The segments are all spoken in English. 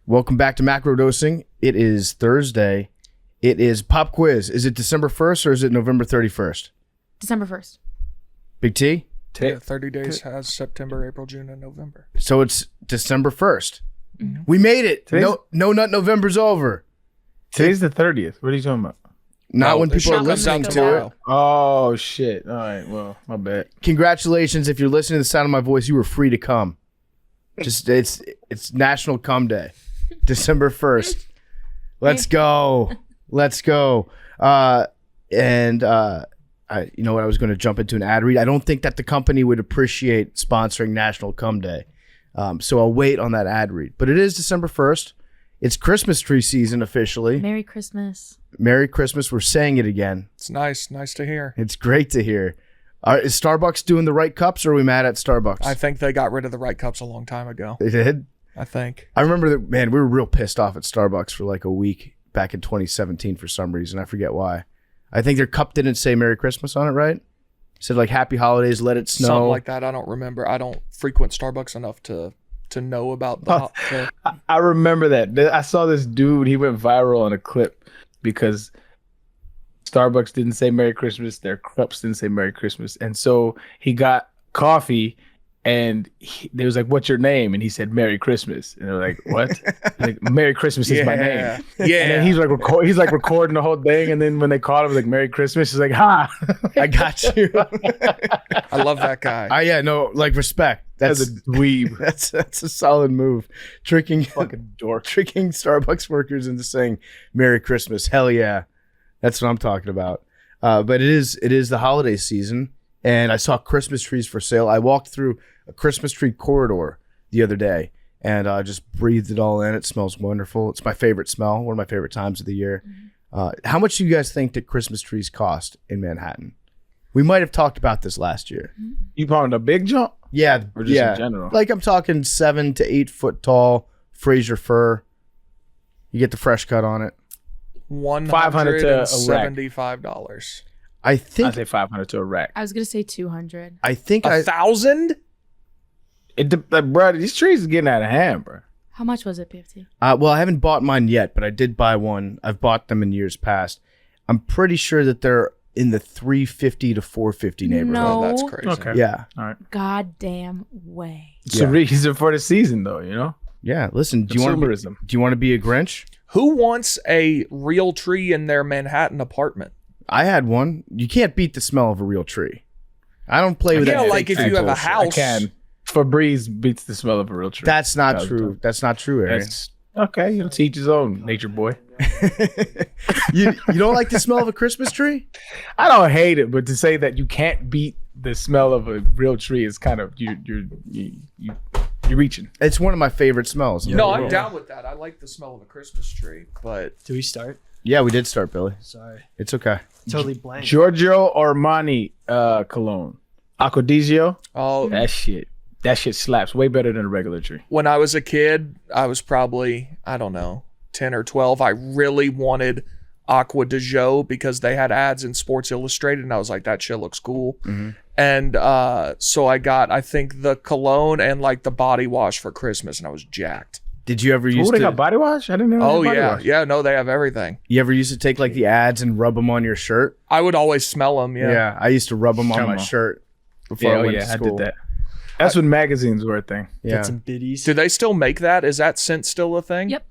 Welcome back to Macrodosing. It is Thursday. It is pop quiz. Is it December 1st or is it November 31st? December 1st. Big T? Yeah, 30 days has September, April, June, and November. So it's December 1st. Mm-hmm. We made it. Today's- No Nut November's over. Today's the 30th. What are you talking about? Not when the people are show comes out listening to it. tomorrow. Oh, shit. All right. Well, my bad. Congratulations. If you're listening to the sound of my voice, you were free to come. Just it's National Cum Day. December 1st. Let's go. Let's go. You know what? I was going to jump into an ad read. I don't think that the company would appreciate sponsoring National Cum Day. So I'll wait on that ad read. But it is December 1st. It's Christmas tree season officially. Merry Christmas. Merry Christmas. We're saying it again. It's nice to hear. It's great to hear. Is Starbucks doing the right cups or are we mad at Starbucks? I think they got rid of the right cups a long time ago. They did? I think. I remember that, man, we were real pissed off at Starbucks for like a week back in 2017 for some reason. I forget why. I think their cup didn't say Merry Christmas on it, right? It said like Happy Holidays, let it snow. Something like that. I don't remember. I don't frequent Starbucks enough to know about the I remember that. I saw this dude. He went viral on a clip because Starbucks didn't say Merry Christmas. Their cups didn't say Merry Christmas. And so he got coffee and they was like, what's your name? And he said, Merry Christmas. And they're like, what? Like, Merry Christmas is my name. Yeah. And then he's like, recording the whole thing. And then when they called him, like, Merry Christmas, he's like, ha. I got you. I love that guy. Yeah, no, like respect. That's a dweeb. That's a solid move. Tricking Fucking dork. tricking Starbucks workers into saying Merry Christmas. Hell yeah. That's what I'm talking about. But it is the holiday season, and I saw Christmas trees for sale. I walked through a Christmas tree corridor the other day, and I just breathed it all in. It smells wonderful. It's my favorite smell, one of my favorite times of the year. How much do you guys think that Christmas trees cost in Manhattan? We might have talked about this last year. You talking a big jump? Yeah, Or just in general? Like I'm talking 7 to 8 foot tall Fraser fir. You get the fresh cut on it. $500 to a rack. $175. I I think. say 500 to a rack. I was going to say 200. I think 1,000? Bro, these trees is getting out of hand, bro. How much was it, PFT? Well, I haven't bought mine yet, but I did buy one. I've bought them in years past. I'm pretty sure that they're in the $350 to $450 neighborhood. No. Oh, that's crazy. Okay. Yeah. All right. Goddamn way. It's a reason for the season, though, you know? Yeah. Listen, do you want to be a Grinch? Who wants a real tree in their Manhattan apartment? I had one. You can't beat the smell of a real tree. I don't play with Yeah, that. like if you have a house. I can. Febreze beats the smell of a real tree. That's not true. That's not true, Arian. That's okay. You know, to each his own, nature boy. you don't like the smell of a Christmas tree? I don't hate it, but to say that you can't beat the smell of a real tree is kind of you're reaching. It's one of my favorite smells. No, I'm down with that. I like the smell of a Christmas tree, but Do we start? Yeah, we did start, Billy. Sorry. It's okay. Totally blank. Giorgio Armani cologne, Acquadizio. oh, That shit slaps way better than a regular tree. when I was a kid, I was probably, I don't know, 10 or 12. I really wanted Aqua de Jo because they had ads in Sports Illustrated, and I was like, that shit looks cool. And so I got, I think, the cologne and like the body wash for Christmas, and I was jacked. Did you ever use They got body wash? I didn't know. Oh, they had body yeah. wash. Yeah, no, they have everything. You ever used to take like the ads and rub them on your shirt? I would always smell them, Yeah, I used to rub them on Come my on. shirt before I went to I school. did that. That's when magazines were a thing. Yeah. Get some biddies. Do they still make that? Is that scent still a thing? Yep.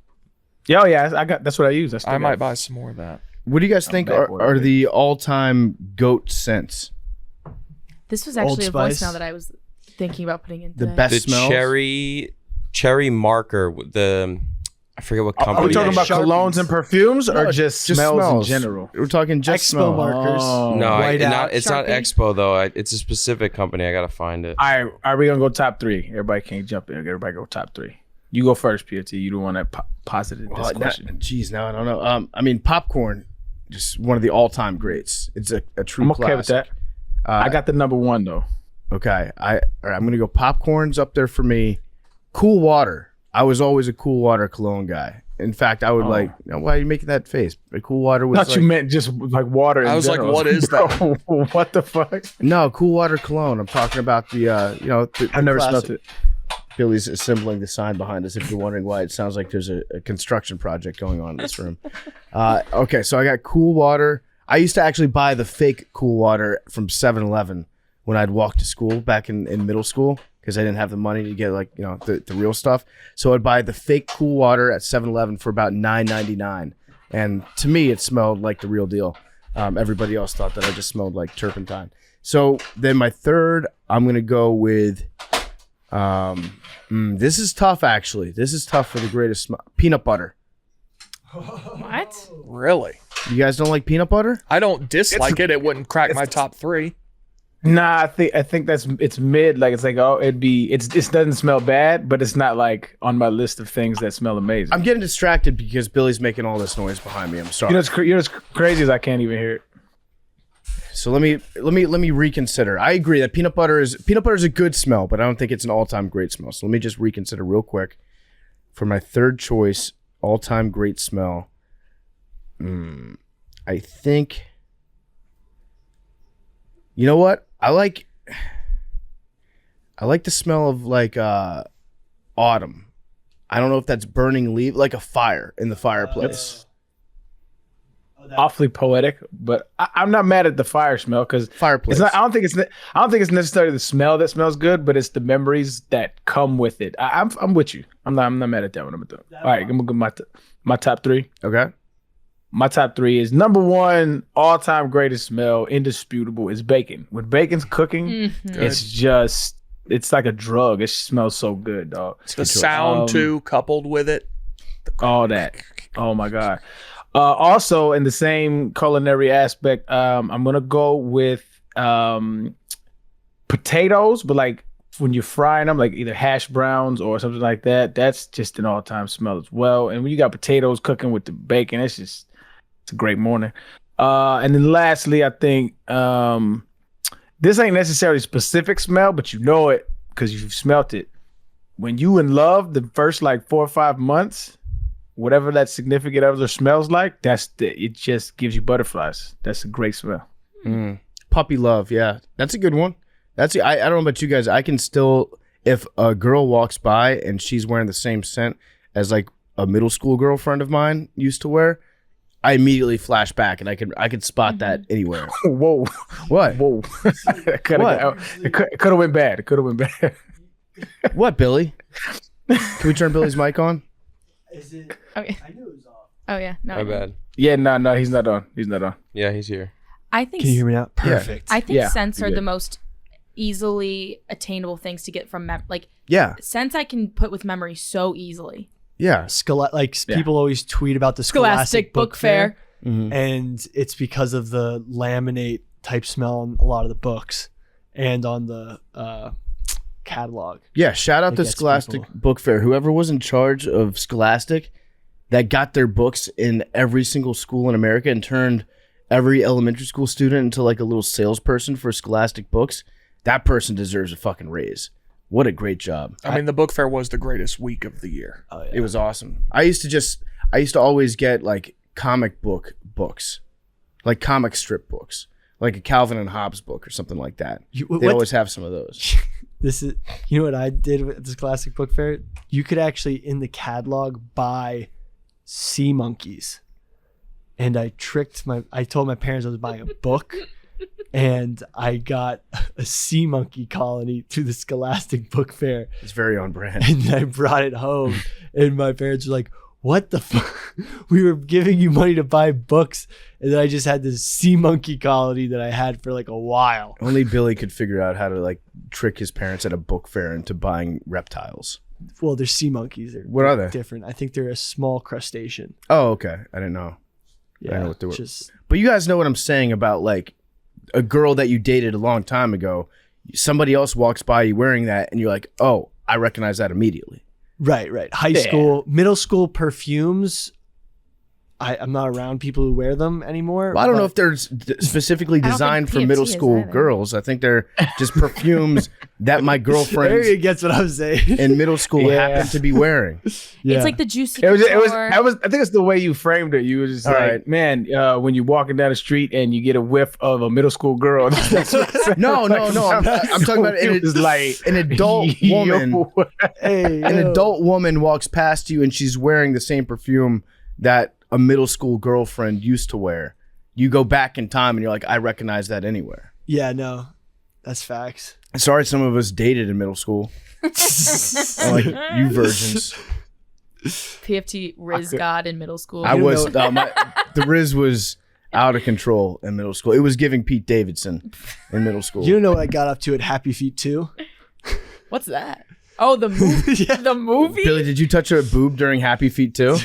Yeah, oh, yeah, I got. That's what I use. I might buy some more of that. What do you guys think bad boy, are dude. the all-time goat scents? This was Old actually a Spice. voicemail that I was thinking about putting in The today. best The smells? cherry marker. I forget what company. Are we talking it about is. colognes and perfumes, or No, just smells in general? We're talking just Expo smell. markers. Oh. No, White out. it's not Sharpie. Expo though. It's a specific company. I gotta find it. All right, are we gonna go top three? Everybody can't jump in. Everybody go top three. You go first, PFT. You the one that posited this question. Geez, now I don't know. I mean, popcorn, just one of the all-time greats. It's a true I'm okay classic. with that. I got the number one though. Okay, all right, I'm gonna go. Popcorn's up there for me. Cool water. I was always a cool water cologne guy. In fact, I would why are you making that face? A cool water was Thought you meant just like water. In I was like, general. what is that? Bro, what the fuck? no cool water cologne. I'm talking about the I've never smelled Classic. it. Billy's assembling the sign behind us. If you're wondering why, it sounds like there's a construction project going on in this room. Okay, so I got cool water. I used to actually buy the fake cool water from 7-Eleven when I'd walk to school back in middle school because I didn't have the money to get the real stuff. So I'd buy the fake cool water at 7-Eleven for about $9.99. And to me, it smelled like the real deal. Everybody else thought that I just smelled like turpentine. So then my third, I'm going to go with, this is tough actually. This is tough for the greatest smell. Peanut butter. What? Really? You guys don't like peanut butter? I don't dislike it. It wouldn't crack my top 3. Nah, I think it's mid. Like it's like it doesn't smell bad, but it's not like on my list of things that smell amazing. I'm getting distracted because Billy's making all this noise behind me. I'm sorry. You know, it's crazy as I can't even hear it. So let me reconsider. I agree that peanut butter is a good smell, but I don't think it's an all-time great smell. So let me just reconsider real quick. For my third choice, all-time great smell. I think. You know what? I like the smell of like autumn. I don't know if that's burning leaf, like a fire in the fireplace. Awfully poetic, but I'm not mad at the fire smell because Fireplace. It's not. I don't think it's necessarily the smell that smells good, but it's the memories that come with it. I'm with you. I'm not mad at that one. All right, I'm gonna go my top 3. Okay. My top 3 is number 1, all-time greatest smell, indisputable, is bacon. When bacon's cooking, it's like a drug. It smells so good, dog. The sound too, coupled with it. All that. Oh my God. Also, in the same culinary aspect, I'm gonna go with potatoes, but like when you're frying them, like either hash browns or something like that. That's just an all-time smell as well. And when you got potatoes cooking with the bacon, it's a great morning. And then lastly, I think this ain't necessarily a specific smell, but you know it because you've smelt it. When you in love, the first like 4 or 5 months, whatever that significant other smells like, it just gives you butterflies. That's a great smell. Puppy love, yeah, that's a good one. I don't know about you guys. I can still, if a girl walks by and she's wearing the same scent as like a middle school girlfriend of mine used to wear, I immediately flash back and I could spot that anywhere. Whoa. What? Whoa. It could have went bad. It could have went bad. What, Billy? Can we turn Billy's mic on? Is it? Okay. I knew it was off. Oh yeah. No. My bad. Yeah, no, he's not on. He's not on. Yeah, he's here. I think. Can you hear me now? Perfect. I think Yeah, scents you're are the good. most easily attainable things to get from Yeah. scents I can put with memory so easily. Yeah. Yeah. People always tweet about the Scholastic Book Fair, Mhm. and it's because of the laminate type smell on a lot of the books and on the catalog. Yeah, shout out It to gets Scholastic people. Book Fair. Whoever was in charge of Scholastic that got their books in every single school in America and turned every elementary school student into like a little salesperson for Scholastic books, that person deserves a fucking raise. What a great job. I mean, the book fair was the greatest week of the year. Oh, yeah. It was awesome. I used to always get like comic book books, like comic strip books, like a Calvin and Hobbes book or something like that. They always have some of those. This is, you know what I did with this Classic Book Fair? You could actually in the catalog buy sea monkeys, and I told my parents I was buying a book, and I got a sea monkey colony to the Scholastic Book Fair, It's very on brand. and I brought it home, and my parents were like, "What the fuck? We were giving you money to buy books, and then I just had this sea monkey colony that I had for like a while." Only Billy could figure out how to like trick his parents at a book fair into buying reptiles. Well, they're sea monkeys. They're What are they? different. I think they're a small crustacean. Oh, okay. I didn't know. Yeah, know what they were. just But you guys know what I'm saying about like a girl that you dated a long time ago. Somebody else walks by you wearing that, and you're like, "Oh, I recognize that immediately." right. High school, middle school perfumes. I'm not around people who wear them anymore. Well, I don't know but- if they're specifically don't think designed for PFT middle is school either. girls. I think they're just perfumes that my girlfriends Arian gets what I was saying. in middle school Yeah. happen to be wearing. Yeah. It's like the juicy. It was. couture. I think it's the way you framed it. You were just All like, right. man, when you're walking down the street and you get a whiff of a middle school girl. That's what it No. sounds like. I'm talking about It's like an adult woman. hey, An yo. adult woman walks past you and she's wearing the same perfume that a middle school girlfriend used to wear. You go back in time and you're like, I recognize that anywhere. Yeah, no, that's facts. Sorry, some of us dated in middle school. I'm like, you virgins. PFT Riz God in middle school. I was the Riz was out of control in middle school. It was giving Pete Davidson in middle school. You don't know what I got up to at Happy Feet 2? What's that? Oh, the movie. Yeah. The movie. Billy, did you touch a boob during Happy Feet too?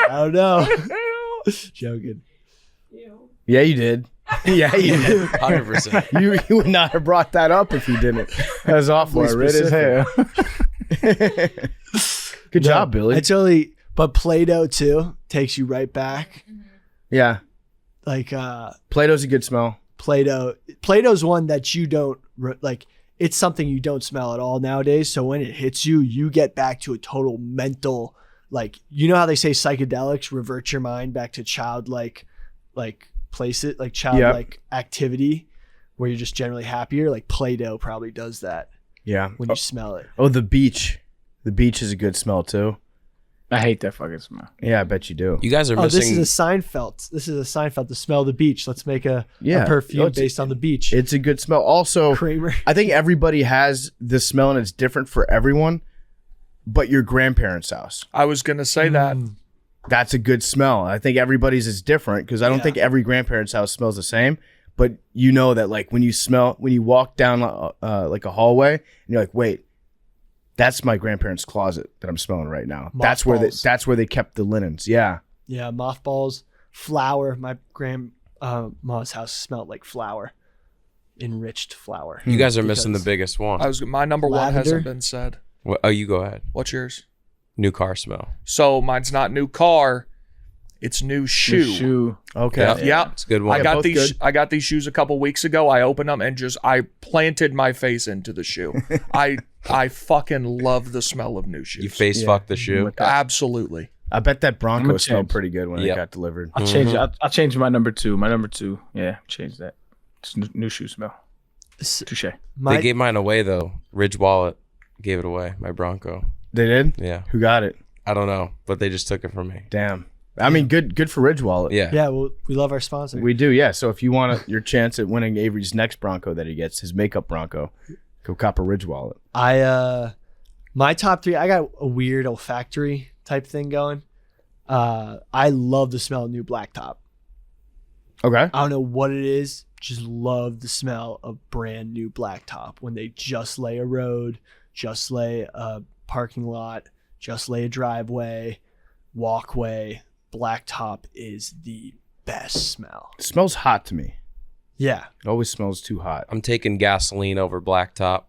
I don't know. Joking. Yeah, you did. Yeah, you did. 100%. You would not have brought that up if you didn't. That was awfully Boy, red as specific. hell. Good job, Billy. But Play-Doh too takes you right back. Yeah, Like Play-Doh's a good smell. Play-Doh's one that you don't like. It's something you don't smell at all nowadays. So when it hits you, you get back to a total mental, like, you know how they say psychedelics revert your mind back to childlike, like places, like childlike activity where you're just generally happier. Like Play-Doh probably does that Yeah. when you smell it. Oh, the beach. The beach is a good smell too. I hate that fucking smell. Yeah, I bet you do. You guys are Oh, this missing. is a Seinfeld. This is a Seinfeld. The smell of the beach. Let's make a Yeah. perfume Oh, it's- based on the beach. It's a good smell. Also, Kramer. I think everybody has this smell and it's different for everyone, but your grandparents' house. I was gonna say that. That's a good smell. I think everybody's is different because I don't think every grandparent's house smells the same. But you know that like when you walk down like a hallway and you're like, wait, that's my grandparents' closet that I'm smelling right now. That's where they kept the linens. Yeah. Yeah, mothballs, flour. My grandma's house smelled like flour, enriched flour. you guys are missing the Because- biggest one. My number one Lavender? hasn't been said. Oh, you go ahead. What's yours? New car smell. So mine's not new car, it's new shoe. Okay. Yeah. Yeah. It's a good one. I got both these. good. I got these shoes a couple weeks ago. I opened them and I planted my face into the shoe. I fucking love the smell of new shoes. You face fuck the shoe. Absolutely. I bet that Bronco gonna smelled change. pretty good when it Yep. got delivered. I'll change. I'll change my number two. My number two. Yeah, change that. It's new shoe smell. Touche. They gave mine away though. Ridge Wallet gave it away. My Bronco. They did? Yeah. Who got it? I don't know, but they just took it from me. Damn. I mean, good for Ridge Wallet. Yeah. Yeah, well, we love our sponsor. We do, yeah. So if you want your chance at winning Avery's next Bronco that he gets, his makeup Bronco, go cop a Ridge Wallet. My top three, I got a weird olfactory type thing going. I love the smell of new blacktop. Okay. I don't know what it is. Just love the smell of brand new blacktop when they just lay a road, just lay a parking lot, just lay a driveway, walkway. Blacktop is the best smell. It smells hot to me. Yeah. It always smells too hot. I'm taking gasoline over blacktop.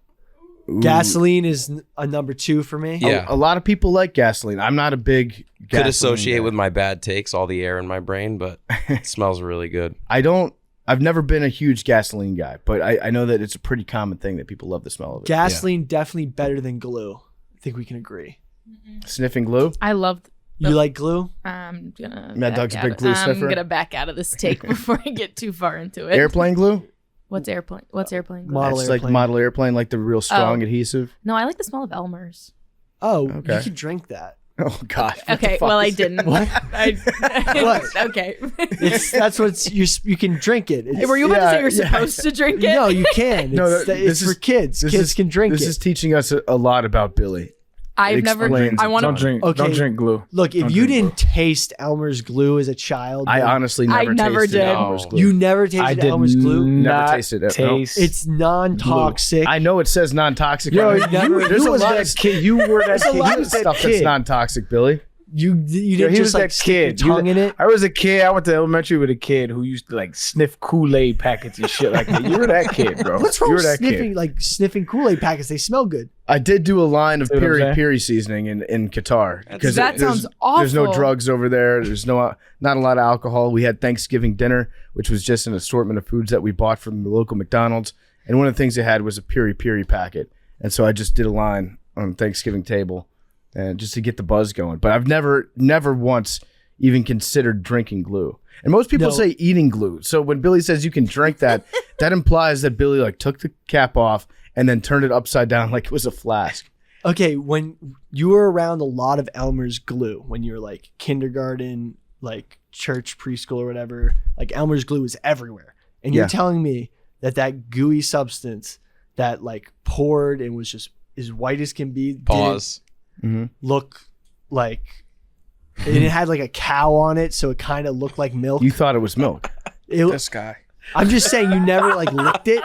Ooh. Gasoline is a number 2 for me. Yeah. A lot of people like gasoline. I'm not a big gasoline Could associate guy. with my bad takes, all the air in my brain, but it smells really good. I've never been a huge gasoline guy, but I know that it's a pretty common thing that people love the smell of it. Gasoline definitely better than glue. I think we can agree. Sniffing glue? I loved. You like glue? I'm gonna. Mad back Dog's a out big of- glue I'm sniffer? gonna back out of this take before I get too far into it. Airplane glue? What's airplane? What's airplane glue? Model It's like airplane. model airplane, like the real strong Oh. adhesive. No, I like the smell of Elmer's. Oh, Okay. you could drink that. Oh God. What the Okay, fuck well I is- didn't. What? What? Okay. That's what's you can drink it. It's, Were you about to say Yeah, you're yeah. supposed to drink it? No, you can. No, It's, this it's for is- kids. this Kids is- can drink This it. is teaching us a lot about Billy. I've never. explains I it. want Don't to. drink. Okay. Don't drink glue. Look, if Don't you drink didn't taste Elmer's glue as a child, I then honestly I never never tasted did. Elmer's glue. you never tasted I did Elmer's glue. Never not tasted it, no. taste. It's non-toxic. I know it says non-toxic. Yo, on it. never- There's you a was lot that of kid. You were that There's a kid. lot You of was that stuff kid. that's non-toxic, Billy. You Yo, didn't he just was like that stick your kid. tongue in it. I was a kid. I went to elementary with a kid who used to like sniff Kool-Aid packets and shit like that. You were that kid, bro. What's wrong You were with that sniffing kid. like sniffing Kool-Aid packets? They smell good. I did do a line of See what I'm piri saying? piri seasoning in Qatar because That sounds There's no awful. drugs over there. There's not a lot of alcohol. We had Thanksgiving dinner, which was just an assortment of foods that we bought from the local McDonald's, and one of the things they had was a piri piri packet, and so I just did a line on the Thanksgiving table, and just to get the buzz going. But I've never once even considered drinking glue. And most people No. say eating glue. So when Billy says you can drink that, that implies that Billy like took the cap off and then turned it upside down like it was a flask. Okay, when you were around a lot of Elmer's glue, when you were like kindergarten, like church, preschool, or whatever, like Elmer's glue was everywhere. And you're Yeah. telling me that gooey substance that like poured and was just as white as can be didn't Pause. look like, and it had like a cow on it, so it kind of looked like milk. You thought it was milk. This guy. I'm just saying you never like licked it.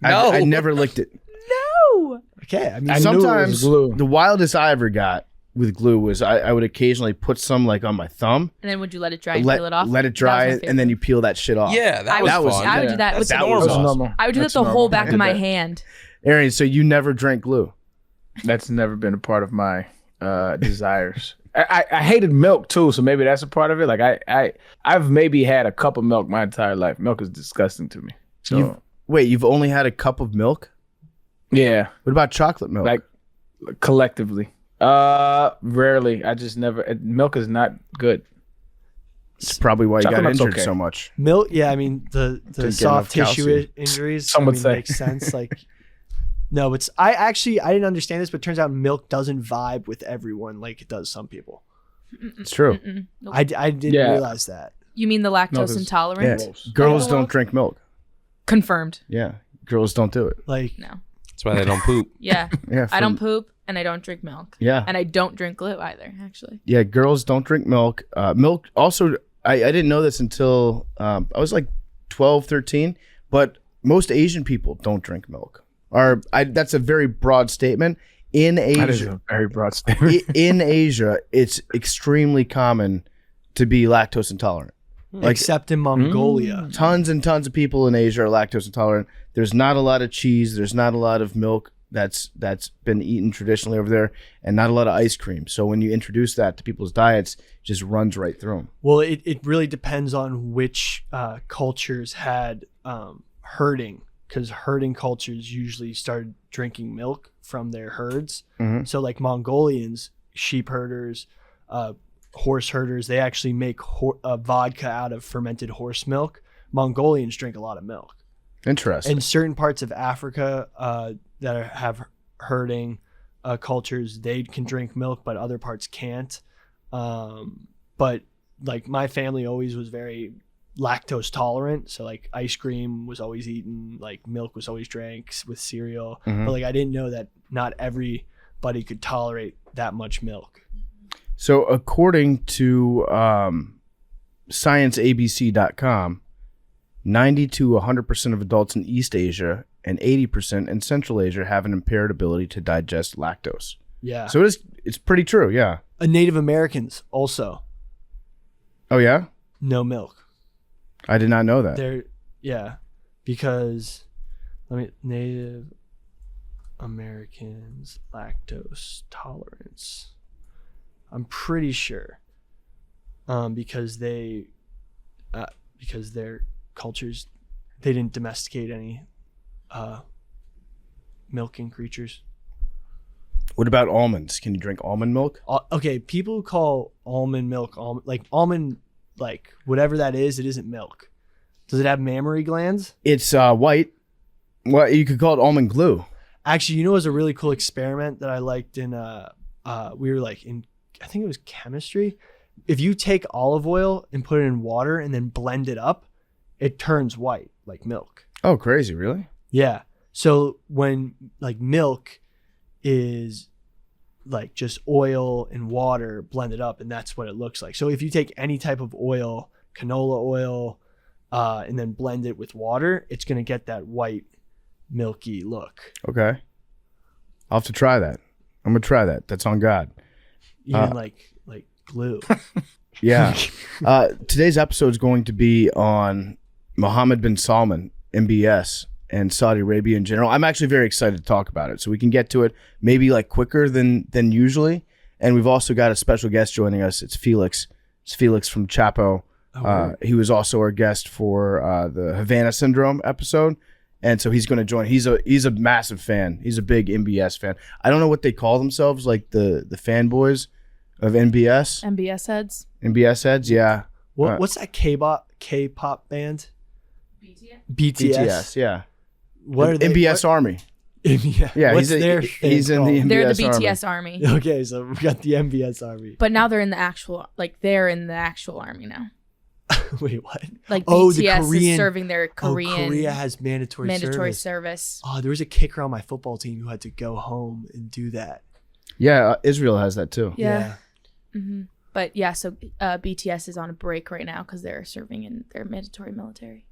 No. I never licked it. No. Okay, I mean, I knew it was Sometimes glue. the wildest I ever got with glue was I would occasionally put some like on my thumb, And then would you let it dry and peel it off? let it dry, That was my and then favorite. you peel that shit off. Yeah, that I was would, fun. I would do that with That's the normal. That's normal. I would do that That's the whole normal. back I of did my that. hand. Arian, so you never drank glue? That's never been a part of my desires. I hated milk too, so maybe that's a part of it. Like I've maybe had a cup of milk my entire life. Milk is disgusting to me. So Wait, you've only had a cup of milk? yeah, What about chocolate milk? like collectively, rarely. I just never. Milk is not good. it's probably why you got chocolate milk's injured okay. so much. milk. Yeah, I mean the get soft enough tissue calcium. injuries. Some I would mean, say. makes sense. Like, no, it's I didn't understand this, but it turns out milk doesn't vibe with everyone like it does some people. It's true. Mm-mm. Nope. I didn't Yeah. realize that. You mean the lactose it's- Yeah. intolerant? Gross. Girls Hello? don't drink milk. Confirmed. Yeah. Girls don't do it. Like, No. That's why they don't poop. Yeah. Yeah. I don't poop and I don't drink milk. Yeah. And I don't drink glue either, actually. Yeah, girls don't drink milk. Milk also, I didn't know this until I was like 12, 13, but most Asian people don't drink milk. That's a very broad statement. In That is Asia, a very broad statement. in Asia, it's extremely common to be lactose intolerant. Like except in Mongolia. tons and tons of people in Asia are lactose intolerant. There's not a lot of cheese. There's not a lot of milk that's been eaten traditionally over there, and not a lot of ice cream. So when you introduce that to people's diets, it just runs right through them. Well, it really depends on which cultures had herding, because herding cultures usually started drinking milk from their herds. Mhm. So like Mongolians, sheep herders, horse herders, they actually make vodka out of fermented horse milk. Mongolians drink a lot of milk. Interesting. In certain parts of Africa have herding cultures, they can drink milk, but other parts can't. But like my family always was very lactose tolerant, so like ice cream was always eaten, like milk was always drank with cereal. Mhm. But like I didn't know that not everybody could tolerate that much milk. So according to ScienceABC.com, 90 to 100% of adults in East Asia and 80% in Central Asia have an impaired ability to digest lactose. Yeah. So it's pretty true, yeah. Native Americans also Oh yeah? no milk. I did not know that. Because Native Americans lactose tolerance. I'm pretty sure, because their cultures, they didn't domesticate any milking creatures. What about almonds? Can you drink almond milk? Okay, people call almond milk almond, like whatever that is. It isn't milk. Does it have mammary glands? It's white. Well, you could call it almond glue. Actually, you know, it was a really cool experiment that I liked in we were like in, I think it was chemistry. If you take olive oil and put it in water and then blend it up, it turns white like milk. Oh, crazy, really? Yeah. So when like milk is like just oil and water blended up, and that's what it looks like. So if you take any type of oil, canola oil, and then blend it with water, it's going to get that white milky look. Okay. I'll have to try that. I'm going to try that. That's on God. Even like glue. Yeah. Today's episode is going to be on Mohammed bin Salman, MBS, and Saudi Arabia in general. I'm actually very excited to talk about it, so we can get to it maybe like quicker than usually. And we've also got a special guest joining us. It's Felix. It's Felix from Chapo. He was also our guest for the Havana Syndrome episode. And so he's going to join. He's a massive fan. He's a big MBS fan. I don't know what they call themselves, like the fanboys of MBS. MBS heads. MBS heads, yeah. What's that K-pop band? BTS. BTS. Yeah. What are they? MBS Army. Yeah. What's their thing he's in the called? MBS They're the Army. BTS army. Okay, so we got the MBS Army. But now they're in the actual army now. Wait, what? Like Oh, BTS the Korean, is serving their Korean Korea has mandatory service. Oh, there was a kicker on my football team who had to go home and do that. Yeah, Israel has that too. Yeah. Mm-hmm. But yeah, so BTS is on a break right now because they're serving in their mandatory military.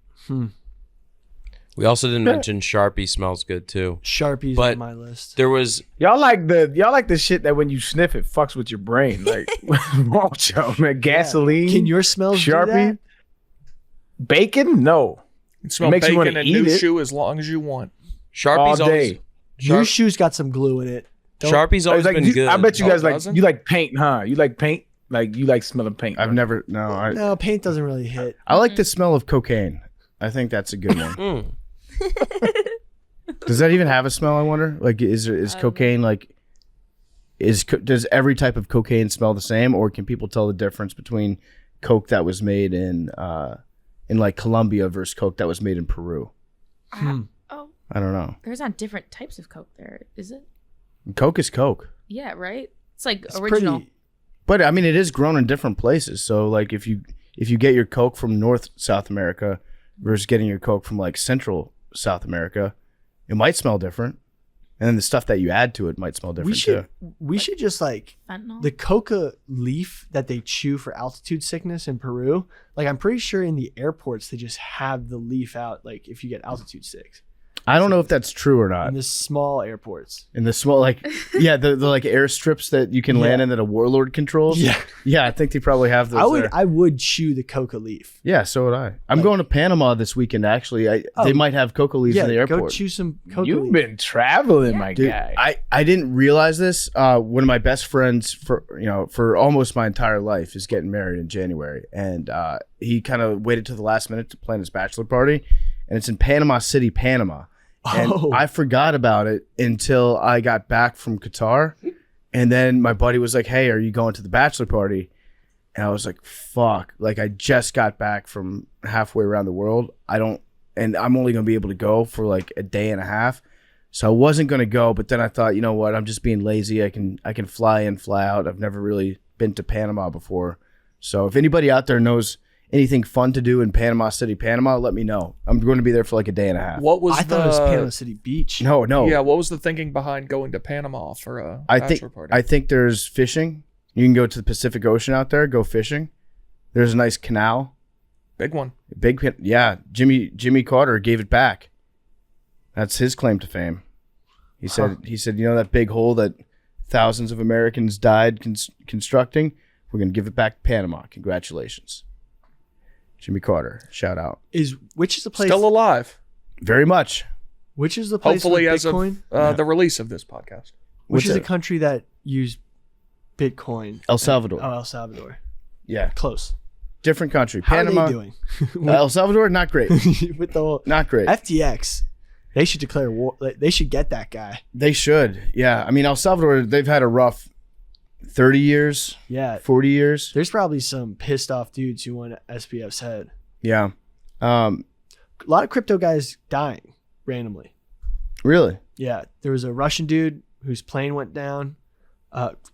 We also didn't mention Sharpie smells good too. Sharpie's But on my list. There was Y'all like the shit that when you sniff it fucks with your brain. Like, yo, man, gasoline. Can your smells do Sharpie? that? Bacon? No. You smell Makes you wanna bacon and eat new it. shoe as long as you want. Sharpie's All always day. Your shoe's got some glue in it. Sharpie's always Like, been good. I bet you Oh, guys doesn't? you like paint, huh? You like paint? Like you like smelling paint. I've right? never I No, paint doesn't really hit. like the smell of cocaine. I think that's a good one. Mm. Does that even have a smell? I wonder. Like, is cocaine like? Does every type of cocaine smell the same, or can people tell the difference between coke that was made in like Colombia versus coke that was made in Peru? Oh, I don't know. there's not different types of Coke there, is it? Coke is coke, Yeah, right. It's like It's original. pretty. but I mean, it is grown in different places. So, like, if you get your coke from South America versus getting your coke from like Central South America, it might smell different, and then the stuff that you add to it might smell different too. We should just like Fentanyl. the coca leaf that they chew for altitude sickness in Peru. Like I'm pretty sure in the airports they just have the leaf out. Like if you get altitude sick I don't know if that's true or not. in the small airports. In the small, like, yeah, the like airstrips that you can land in that a warlord controls. Yeah, I think they probably have those. there. I would chew the coca leaf. Yeah, so would I. I'm going to Panama this weekend. Actually, they might have coca leaves in the airport. Go chew some coca You've leaf. been traveling, my Dude, guy. I didn't realize this. One of my best friends for almost my entire life is getting married in January, and he kind of waited till the last minute to plan his bachelor party, and it's in Panama City, Panama. And I forgot about it until I got back from Qatar, and then my buddy was like, "Hey, are you going to the bachelor party?" And I was like, "Fuck!" Like I just got back from halfway around the world. And I'm only gonna be able to go for like a day and a half. So I wasn't gonna go, but then I thought, you know what? I'm just being lazy. I can fly in, fly out. I've never really been to Panama before. So if anybody out there knows anything fun to do in Panama City, Panama, let me know. I'm going to be there for like a day and a half. What was I thought it was Panama City Beach. No. Yeah, what was the thinking behind going to Panama for a I bachelor party? think there's fishing. You can go to the Pacific Ocean out there, go fishing. There's a nice canal. Big one. Yeah. Jimmy Carter gave it back. That's his claim to fame. He said, you know that big hole that thousands of Americans died constructing? We're going to give it back to Panama. Congratulations. Jimmy Carter, shout out. Which is the place? Still alive. Very much. Which is the place? Hopefully, with as Bitcoin? of the release of this podcast. Which What's is a it? country that used Bitcoin? El Salvador. Oh, El Salvador. Yeah. Close. Different country. How Panama. are they doing? El Salvador, not great. With the whole Not great. FTX, they should declare war. Like, they should get that guy. They should. Yeah. I mean, El Salvador, they've had a rough 30 years, Yeah. 40 years. There's probably some pissed off dudes who want SPF's head. Yeah. A lot of crypto guys dying randomly. Really? Yeah. There was a Russian dude whose plane went down,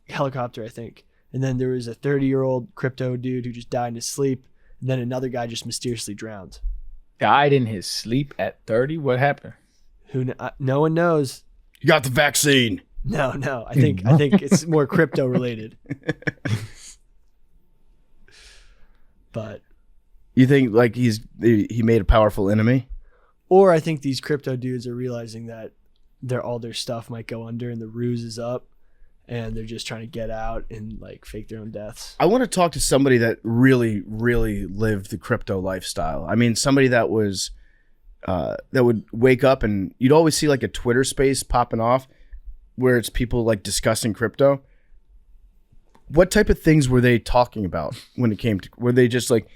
helicopter, I think. And then there was a 30-year-old crypto dude who just died in his sleep. And then another guy just mysteriously drowned. Died in his sleep at 30. What happened? No one knows. You got the vaccine. No. I think it's more crypto related. But You think like he made a powerful enemy? or I think these crypto dudes are realizing that all their stuff might go under and the ruse is up. and they're just trying to get out and like fake their own deaths. I want to talk to somebody that really, really lived the crypto lifestyle. I mean, somebody that was that would wake up and you'd always see like a Twitter space popping off where it's people like discussing crypto. What type of things were they talking about when it came to? Were they just like,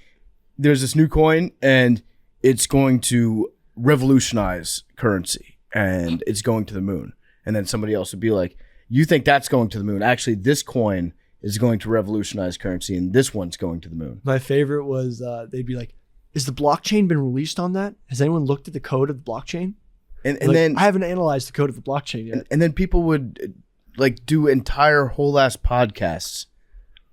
there's this new coin and it's going to revolutionize currency and it's going to the moon, and then somebody else would be like, you think that's going to the moon? Actually, this coin is going to revolutionize currency, and this one's going to the moon. My favorite was they'd be like, "Is the blockchain been released on that? Has anyone looked at the code of the blockchain?" And Like, then I haven't analyzed the code of the blockchain yet. and then people would like do entire whole ass podcasts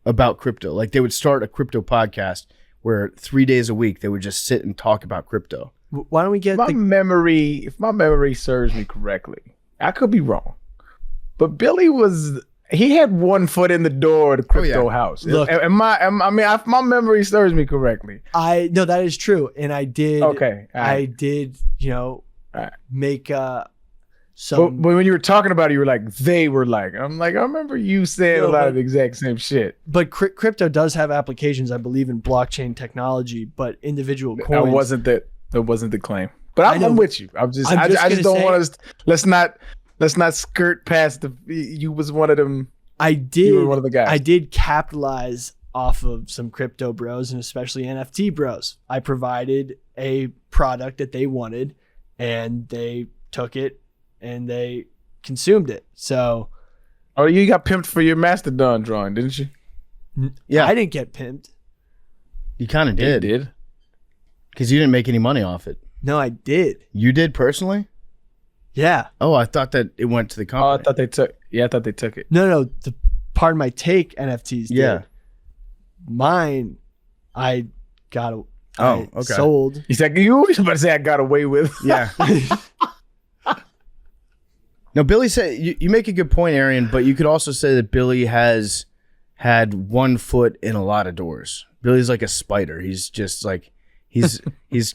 about crypto. Like they would start a crypto podcast where 3 days a week they would just sit and talk about crypto. Why don't we get If my memory serves me correctly, I could be wrong, but Billy he had one foot in the door of the crypto house. Look. If my memory serves me correctly. No, that is true, and I did. Okay, all right. I did. All right. Make But when you were talking about it, you were like, they were like, I'm like, I remember you saying a lot of the exact same shit. But crypto does have applications. I believe in blockchain technology, but individual coins. That wasn't the claim. But I'm with you. I just don't want to. Let's not skirt past the. You was one of them. You were one of the guys. I did capitalize off of some crypto bros and especially NFT bros. I provided a product that they wanted, and they took it and they consumed it. So, you got pimped for your Mastodon drawing, didn't you? Yeah, I didn't get pimped. You kind of did. Because you didn't make any money off it. No, I did. You did personally? Yeah. Oh, I thought that it went to the company. Oh, I thought they took it. No. The Pardon My Take NFTs Yeah. did. Mine, I got. Okay. Sold. He's like, you always about to say I got away with. Yeah. Now, Billy said, you make a good point, Arian, but you could also say that Billy has had one foot in a lot of doors. Billy's like a spider. He's just like, he's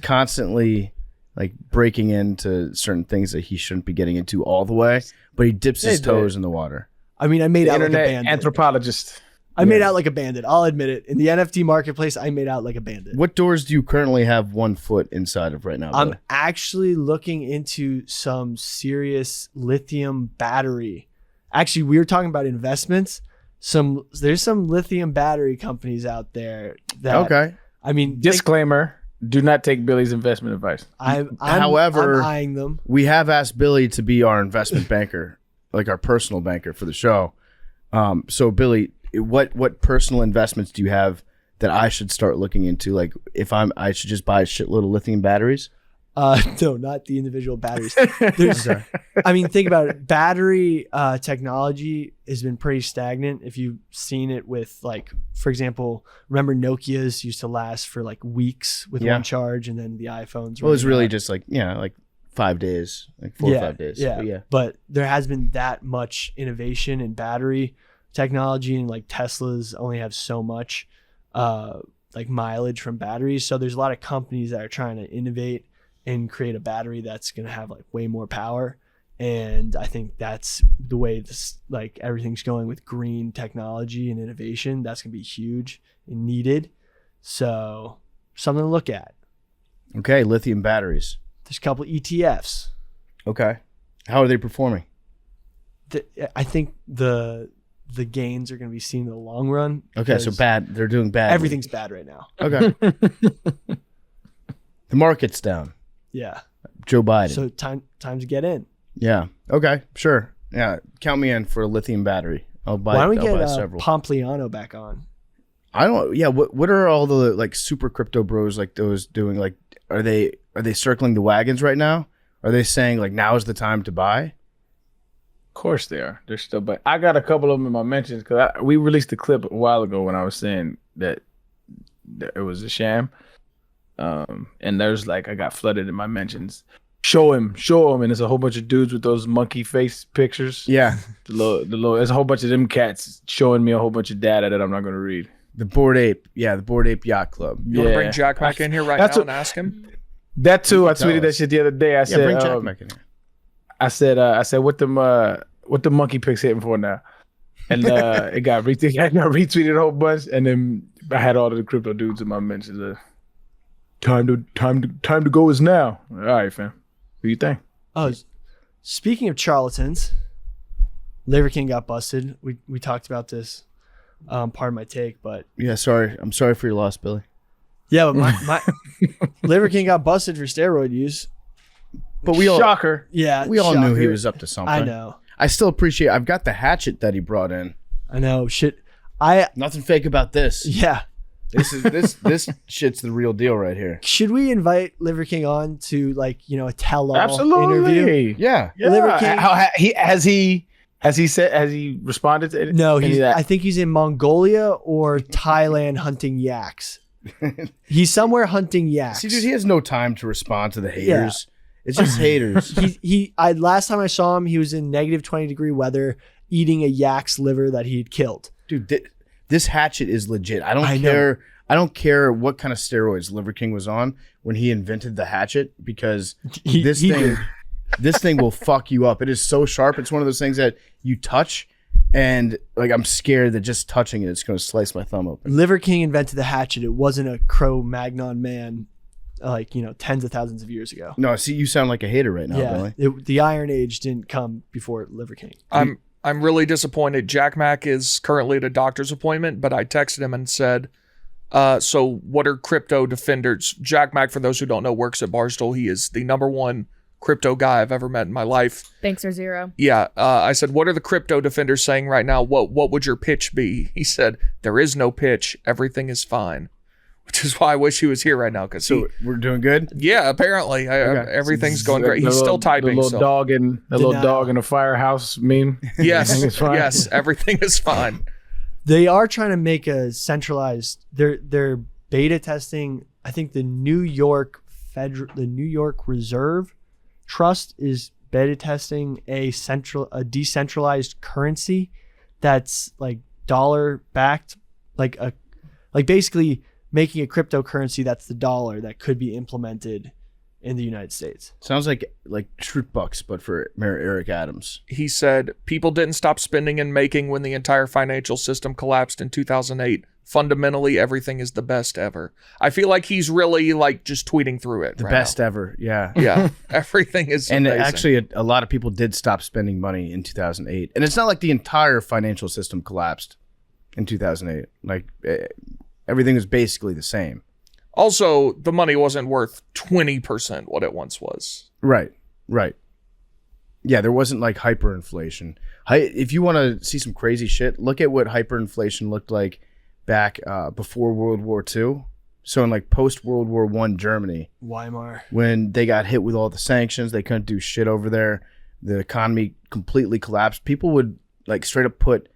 constantly like breaking into certain things that he shouldn't be getting into all the way, but he dips his toes in the water. I mean, I made out like a Internet bandit. anthropologist. I made out like a bandit. I'll admit it. In the NFT marketplace, I made out like a bandit. What doors do you currently have one foot inside of right now, Billy? I'm actually looking into some serious lithium battery. Actually, we were talking about investments. There's some lithium battery companies out there that. Okay. I mean, Disclaimer: do not take Billy's investment advice. However, I'm eyeing them. We have asked Billy to be our investment banker, like our personal banker for the show. So Billy, what personal investments do you have that I should start looking into? Like I should just buy a shitload of lithium batteries? No, not the individual batteries. I mean, think about it. Battery technology has been pretty stagnant. If you've seen it with, like, for example, remember Nokia's used to last for like weeks with one charge, and then the iPhones. Well, it was really just like 5 days, like 4 or 5 days. Yeah. But there has been that much innovation in battery technology, and like Teslas only have so much like mileage from batteries. So there's a lot of companies that are trying to innovate and create a battery that's going to have like way more power. And I think that's the way this, like, everything's going with green technology and innovation. That's going to be huge and needed. So something to look at. Okay, lithium batteries. There's a couple ETFs. Okay. How are they performing? I think the gains are going to be seen in the long run. Okay, so bad. They're doing bad. Everything's bad right now. Okay. The market's down. Yeah. Joe Biden. So time to get in. Yeah. Okay. Sure. Yeah. Count me in for a lithium battery. I'll buy. Why don't we I'll buy get several. Pompliano back on? I don't. Yeah. What are all the like super crypto bros like those doing? Like, are they circling the wagons right now? Are they saying like now is the time to buy? Of course they are. They're still, but I got a couple of them in my mentions because we released a clip a while ago when I was saying that it was a sham. And there's like, I got flooded in my mentions. Show him, and there's a whole bunch of dudes with those monkey face pictures. Yeah, there's a whole bunch of them cats showing me a whole bunch of data that I'm not going to read. The Bored Ape, the Bored Ape Yacht Club. You want to bring Jack back in here now and ask him? That too. I tweeted that shit the other day. I said, bring Jack back in here. I said, what the monkey pics hitting for now? And it got retweeted a whole bunch, and then I had all of the crypto dudes in my mentions. Time to go is now. All right, fam. What do you think? Oh, speaking of charlatans, Liver King got busted. We talked about this. Part of my take, but Yeah, sorry. I'm sorry for your loss, Billy. yeah, but my Liver King got busted for steroid use. But we all Shocker. Yeah, we all knew he shocker. was up to something. I know. I still appreciate. I've got the hatchet that he brought in. I know. Shit. Nothing fake about this. Yeah. This shit's the real deal right here. Should we invite Liver King on to a tell-all Absolutely. interview? Yeah. Liver King. Has he responded to it? No, any of that? I think he's in Mongolia or Thailand hunting yaks. He's somewhere hunting yaks. See, dude, he has no time to respond to the haters. It's just haters. Last time I saw him, he was in negative 20-degree weather eating a yak's liver that he had killed. Dude, this hatchet is legit. I know. don't care what kind of steroids Liver King was on when he invented the hatchet, because this thing will fuck you up. It is so sharp. It's one of those things that you touch, and like I'm scared that just touching it's going to slice my thumb open. Liver King invented the hatchet. It wasn't a Cro-Magnon man, tens of thousands of years ago. No, see, you sound like a hater right now, Billy. The Iron Age didn't come before Liver King. I'm really disappointed. Jack Mack is currently at a doctor's appointment, but I texted him and said, so what are crypto defenders? Jack Mack, for those who don't know, works at Barstool. He is the #1 crypto guy I've ever met in my life. Thanks are zero. Yeah. I said, what are the crypto defenders saying right now? What would your pitch be? He said, there is no pitch. Everything is fine. Which is why I wish he was here right now. So we're doing good? Yeah, apparently. Everything's going great. He's still typing. The little dog in a firehouse meme. Yes. Everything is fine. Yes. Everything is fine. They are trying to make a centralized. They're beta testing. I think the New York Reserve Trust is beta testing a decentralized currency that's like dollar backed, like basically making a cryptocurrency that's the dollar that could be implemented in the United States. Sounds like Shroot Bucks, but for Mayor Eric Adams. He said, people didn't stop spending and making when the entire financial system collapsed in 2008. Fundamentally, everything is the best ever. I feel like he's really just tweeting through it. The right best now. ever, yeah. Yeah, everything is And amazing. actually, a lot of people did stop spending money in 2008. And it's not like the entire financial system collapsed in 2008. Everything was basically the same. Also, the money wasn't worth 20% what it once was. Right. Yeah, there wasn't hyperinflation. If you want to see some crazy shit, look at what hyperinflation looked like back before World War II. So in post World War I Germany, Weimar, when they got hit with all the sanctions, they couldn't do shit over there. The economy completely collapsed. People would straight up put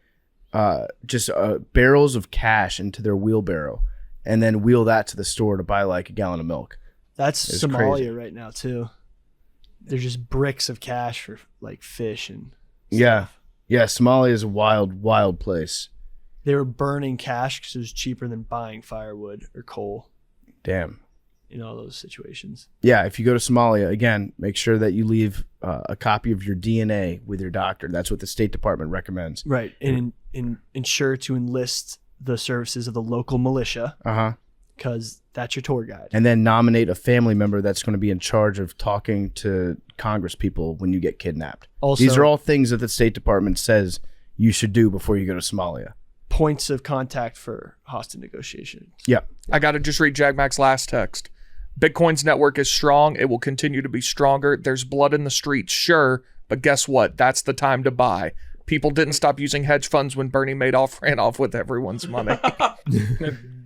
just barrels of cash into their wheelbarrow and then wheel that to the store to buy a gallon of milk. That's It's Somalia crazy. right now too. They're just bricks of cash for fish and Yeah. Somalia is a wild place. they were burning cash because it was cheaper than buying firewood or coal Damn. in all those situations. Yeah, if you go to Somalia, again, make sure that you leave a copy of your DNA with your doctor. That's what the State Department recommends. Right. And ensure to enlist the services of the local militia Uh-huh. because that's your tour guide. And then nominate a family member that's going to be in charge of talking to Congress people when you get kidnapped. Also, These are all things that the State Department says you should do before you go to Somalia. points of contact for hostage negotiation. Yeah. I got to just read Jag Mac's last text. Bitcoin's network is strong. It will continue to be stronger. There's blood in the streets, sure, but guess what? That's the time to buy. People didn't stop using hedge funds when Bernie Madoff ran off with everyone's money.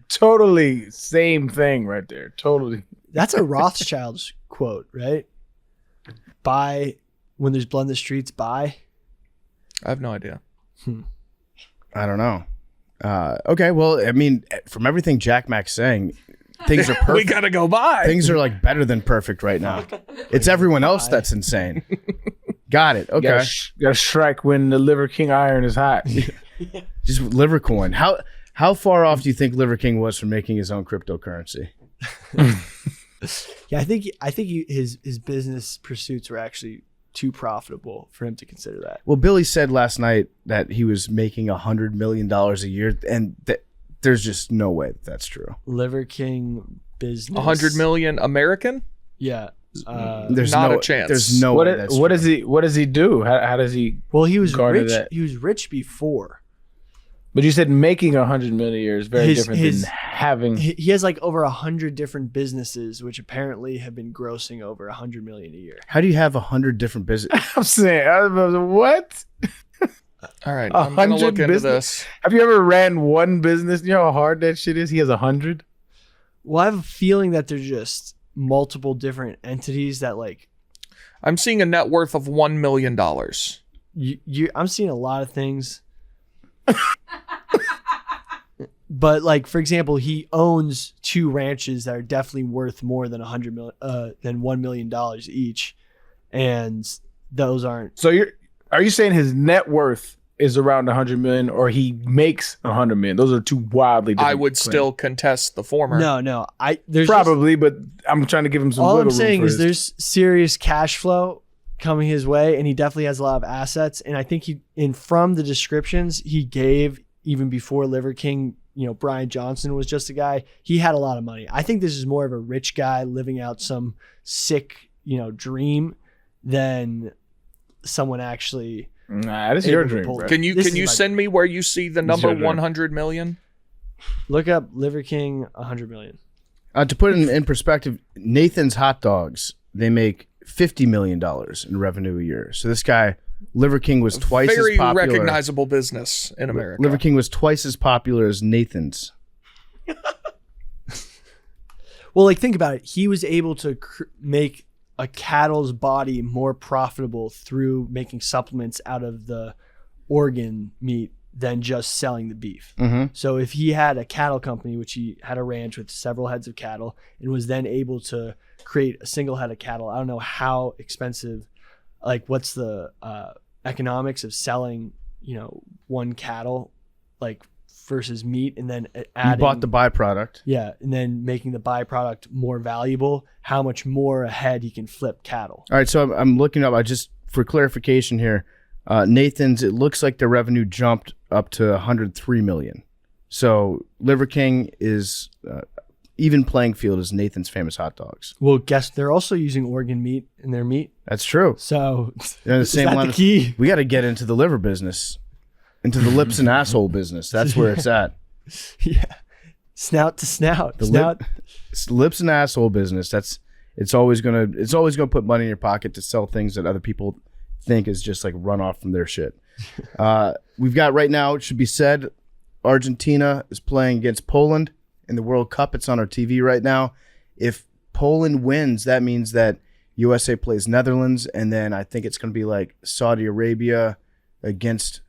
Totally same thing right there. Totally. That's a Rothschild's quote, right? Buy when there's blood in the streets, buy. I have no idea. I don't know. Okay, well, I mean, from everything Jack Mac's saying, things are perfect. We got to go buy. Things are better than perfect right now. It's everyone else that's insane. Got it. Okay. Gotta strike when the Liver King iron is hot. Just Liver Coin. How far off do you think Liver King was from making his own cryptocurrency? Yeah, I think his business pursuits were actually too profitable for him to consider that. Well, Billy said last night that he was making $100 million a year, and there's just no way that's true. Liver King business. 100 million American? Yeah. There's not no a chance. There's no way that's What true. does he do? How does he? Well, he was garner rich. that? He was rich before. But you said making 100 million a year is very different than having. He has like over 100 different businesses, which apparently have been grossing over 100 million a year. How do you have 100 different businesses? I'm saying, what? All right, I'm going to 100 look into business- this. Have you ever ran one business? You know how hard that shit is? He has 100. Well, I have a feeling that there's just multiple different entities that like I'm seeing a net worth of $1 million. I'm seeing a lot of things. But like, for example, he owns 2 ranches that are definitely worth more than $1 million each. And those aren't. So are you saying his net worth is around 100 million or he makes 100 million? Those are two wildly different I would claims. still contest the former. No. There's Probably, but I'm trying to give him some all wiggle I'm room saying for is his- there's serious cash flow coming his way, and he definitely has a lot of assets. And I think from the descriptions he gave even before Liver King, Brian Johnson was just a guy, he had a lot of money. I think this is more of a rich guy living out some sick, dream than someone actually. Nah, this is your able to dream, pull bro. it. Can you This is my- send me where you see the number your dream. 100 million? Look up Liver King 100 million. To put it in perspective, Nathan's Hot Dogs, they make $50 million in revenue a year. So this guy, Liver King, was twice Very as popular. recognizable business in America. Liver King was twice as popular as Nathan's. Well, like think about it. He was able to make a cattle's body more profitable through making supplements out of the organ meat than just selling the beef. Mm-hmm. So if he had a cattle company, which he had a ranch with several heads of cattle, and was then able to create a single head of cattle, I don't know how expensive, like what's the economics of selling, one cattle, like versus meat, and then adding. You bought the byproduct. Yeah, and then making the byproduct more valuable, how much more a head he can flip cattle. All right, so I'm looking up. For clarification here, Nathan's, it looks like the revenue jumped up to 103 million. So Liver King is even playing field as Nathan's Famous Hot Dogs. Well, guess they're also using organ meat in their meat. That's true. So They're in the is same that line the of- key? We got to get into the liver business, into the lips and asshole business. That's where it's at. Yeah, snout to snout. The Snout. It's lips and asshole business. It's always gonna put money in your pocket to sell things that other people think is just like run off from their shit. We've got right now, it should be said, Argentina is playing against Poland in the World Cup. It's on our TV right now. If Poland wins, that means that USA plays Netherlands, and then I think it's going to be like Saudi Arabia against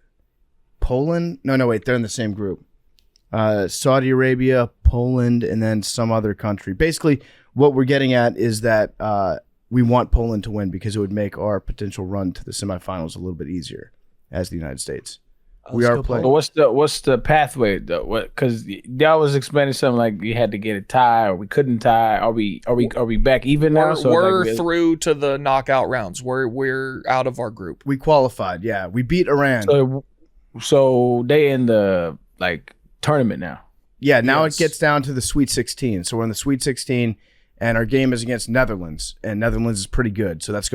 Poland. No, wait, they're in the same group. Saudi Arabia, Poland, and then some other country. Basically, what we're getting at is that we want Poland to win because it would make our potential run to the semifinals a little bit easier as the United States. We Let's are go playing. But what's the pathway though? Because y'all was explaining something like you had to get a tie or we couldn't tie. Are we back even now? We're through to the knockout rounds. We're out of our group. We qualified. Yeah, we beat Iran. So they in the tournament now. Yeah, now Yes. it gets down to the Sweet 16. So we're in the Sweet 16, and our game is against Netherlands, and Netherlands is pretty good. So that's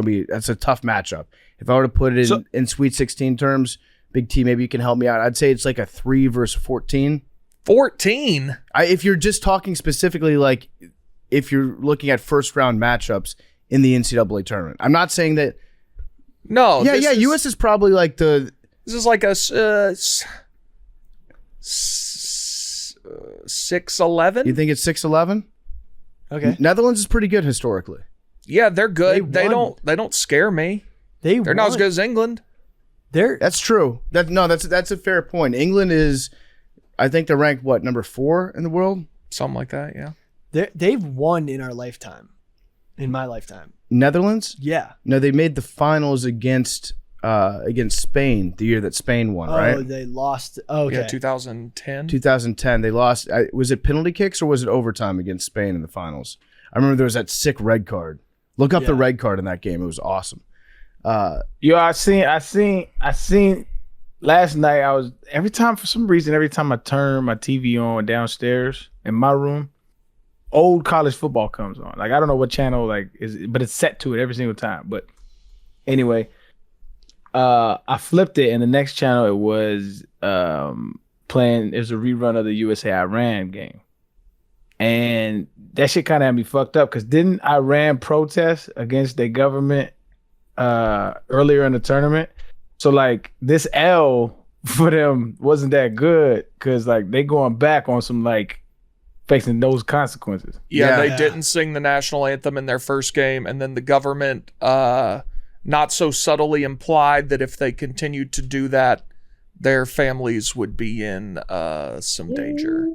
a tough matchup. If I were to put it in Sweet 16 terms, Big T, maybe you can help me out. I'd say it's like a 3 versus 14. 14? If you're just talking specifically, like if you're looking at first round matchups in the NCAA tournament, I'm not saying that. No. Yeah. US is probably like the. This is like a 6-11. You think it's 6-11? Okay. Netherlands is pretty good historically. Yeah, they're good. They won. They don't scare me. They're They're not as good as England. That's true. That's a fair point. England is, I think they're ranked number 4 in the world. Something like that. Yeah. They've won in our lifetime, in my lifetime. Netherlands? Yeah. No, they made the finals against Spain the year that Spain won, Oh, right? they lost. Okay. Yeah, 2010. 2010. They lost. Was it penalty kicks or was it overtime against Spain in the finals? I remember there was that sick red card. Look up the Yeah. red card in that game. It was awesome. Yo, I seen last night. For some reason, every time I turn my TV on downstairs in my room, old college football comes on. Like I don't know what channel but it's set to it every single time. But anyway, I flipped it, and the next channel it was playing. It was a rerun of the USA Iran game, and that shit kind of had me fucked up because didn't Iran protest against their government earlier in the tournament? So like this L for them wasn't that good because like they going back on some like facing those consequences. Yeah, they didn't sing the national anthem in their first game, and then the government not so subtly implied that if they continued to do that, their families would be in some danger.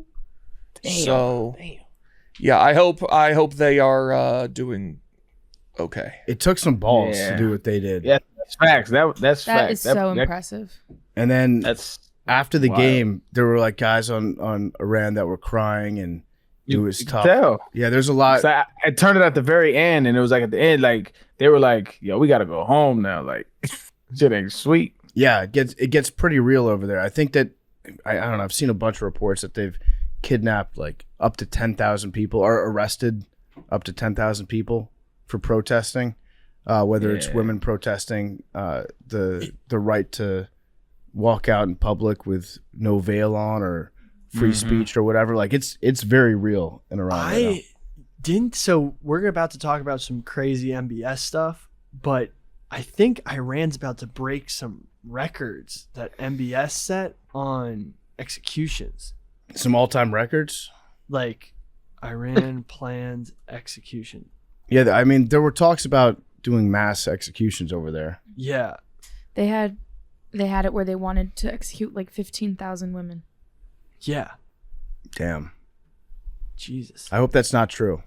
Yeah, I hope they are doing okay. It took some balls to do what they did. Yeah, that's facts. That's That facts. is so impressive. And then That's after the wild. game, there were like guys on Iran that were crying, and it was you tough. could tell. Yeah, there's a lot. So I turned it at the very end, and it was like at the end, like they were like, "Yo, we got to go home now." Like, shit ain't sweet. Yeah, it gets pretty real over there. I think that I don't know. I've seen a bunch of reports that they've kidnapped like up to 10,000 people or arrested up to 10,000 people for protesting. Whether it's women protesting the right to walk out in public with no veil on or free speech or whatever. Like it's very real in Iran. Right now. So we're about to talk about some crazy MBS stuff, but I think Iran's about to break some records that MBS set on executions. Some all-time records? Like Iran planned execution. Yeah, I mean, there were talks about doing mass executions over there. Yeah. They had it where they wanted to execute like 15,000 women. Yeah. Damn. Jesus. I hope that's not true.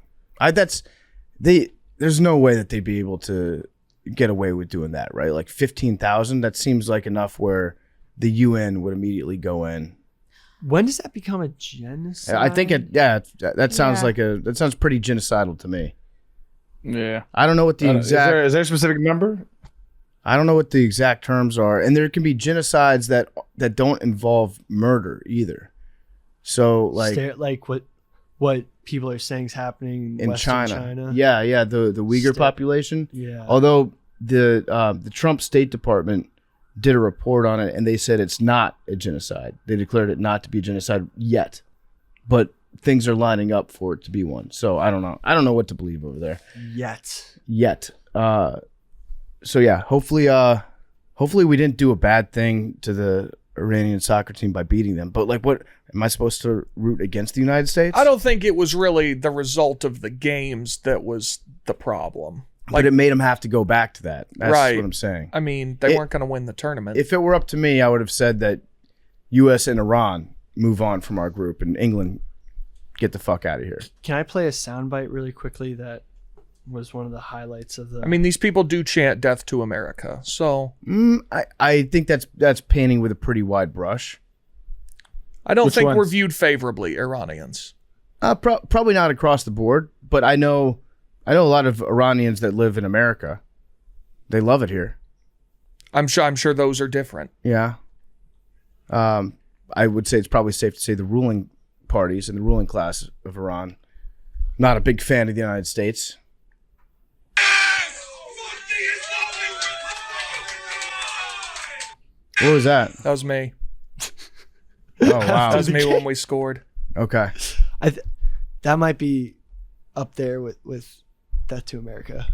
There's no way that they'd be able to get away with doing that, right? Like 15,000, that seems like enough where the UN would immediately go in. When does that become a genocide? I think that sounds that sounds pretty genocidal to me. Yeah. I don't know what the exact is there a specific number? I don't know what the exact terms are, and there can be genocides that don't involve murder either. So like what people are saying is happening in Western China. Yeah, the Uyghur population. Yeah. Although the Trump State Department did a report on it, and they said it's not a genocide. They declared it not to be a genocide yet, but things are lining up for it to be one. So I don't know. I don't know what to believe over there yet. So yeah, hopefully we didn't do a bad thing to the Iranian soccer team by beating them. But like, what am I supposed to root against the United States? I don't think it was really the result of the games that was the problem. But it made them have to go back to that. That's Right. what I'm saying. I mean, they weren't going to win the tournament. If it were up to me, I would have said that U.S. and Iran move on from our group, and England get the fuck out of here. Can I play a soundbite really quickly that was one of the highlights of the... I mean, these people do chant "Death to America," so I think that's painting with a pretty wide brush. I don't Which think we're ones? viewed favorably, Iranians. Probably not across the board, but I know a lot of Iranians that live in America. They love it here. I'm sure those are different. Yeah. I would say it's probably safe to say the ruling parties and the ruling class of Iran. Not a big fan of the United States. What was that? That was me. Oh, wow. That was me when we scored. Okay. That might be up there with Death to America.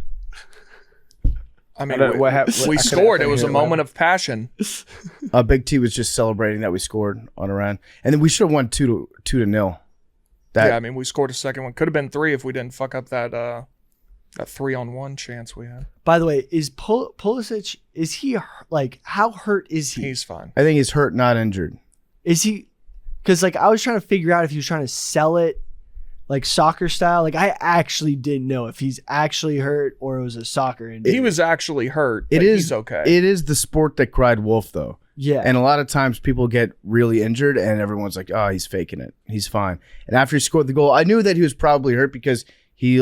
I mean, what happened? we scored. It was a moment of passion. Big T was just celebrating that we scored on Iran. And then we should have won 2-0. Yeah, I mean, we scored a second one. Could have been 3 if we didn't fuck up that 3-on-1 chance we had. By the way, is Pulisic, is he like, how hurt is he? He's fine. I think he's hurt, not injured. Is he? Because like I was trying to figure out if he was trying to sell it like soccer style. Like I actually didn't know if he's actually hurt or it was a soccer injury. He was actually hurt. It But is he's okay. It is the sport that cried wolf, though. Yeah. And a lot of times people get really injured and everyone's like, oh, he's faking it. He's fine. And after he scored the goal, I knew that he was probably hurt because he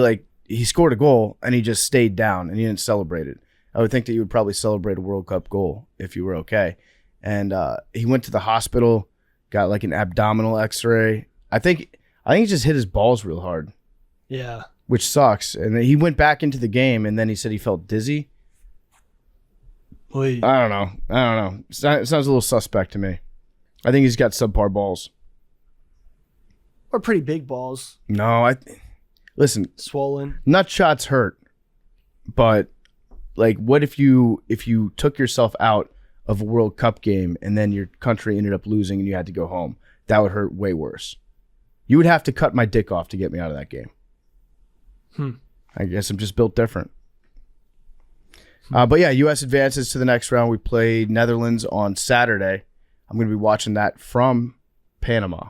scored a goal and he just stayed down and he didn't celebrate it. I would think that you would probably celebrate a World Cup goal if you were okay. And he went to the hospital, got like an abdominal X-ray. I think he just hit his balls real hard. Yeah. Which sucks. And then he went back into the game, and then he said he felt dizzy. Oy. I don't know. It sounds a little suspect to me. I think he's got subpar balls. Or pretty big balls. No, listen. Swollen. Nut shots hurt, but like, what if you took yourself out of a World Cup game and then your country ended up losing and you had to go home? That would hurt way worse. You would have to cut my dick off to get me out of that game. I guess I'm just built different. But yeah, U.S. advances to the next round. We play Netherlands on Saturday. I'm going to be watching that from Panama.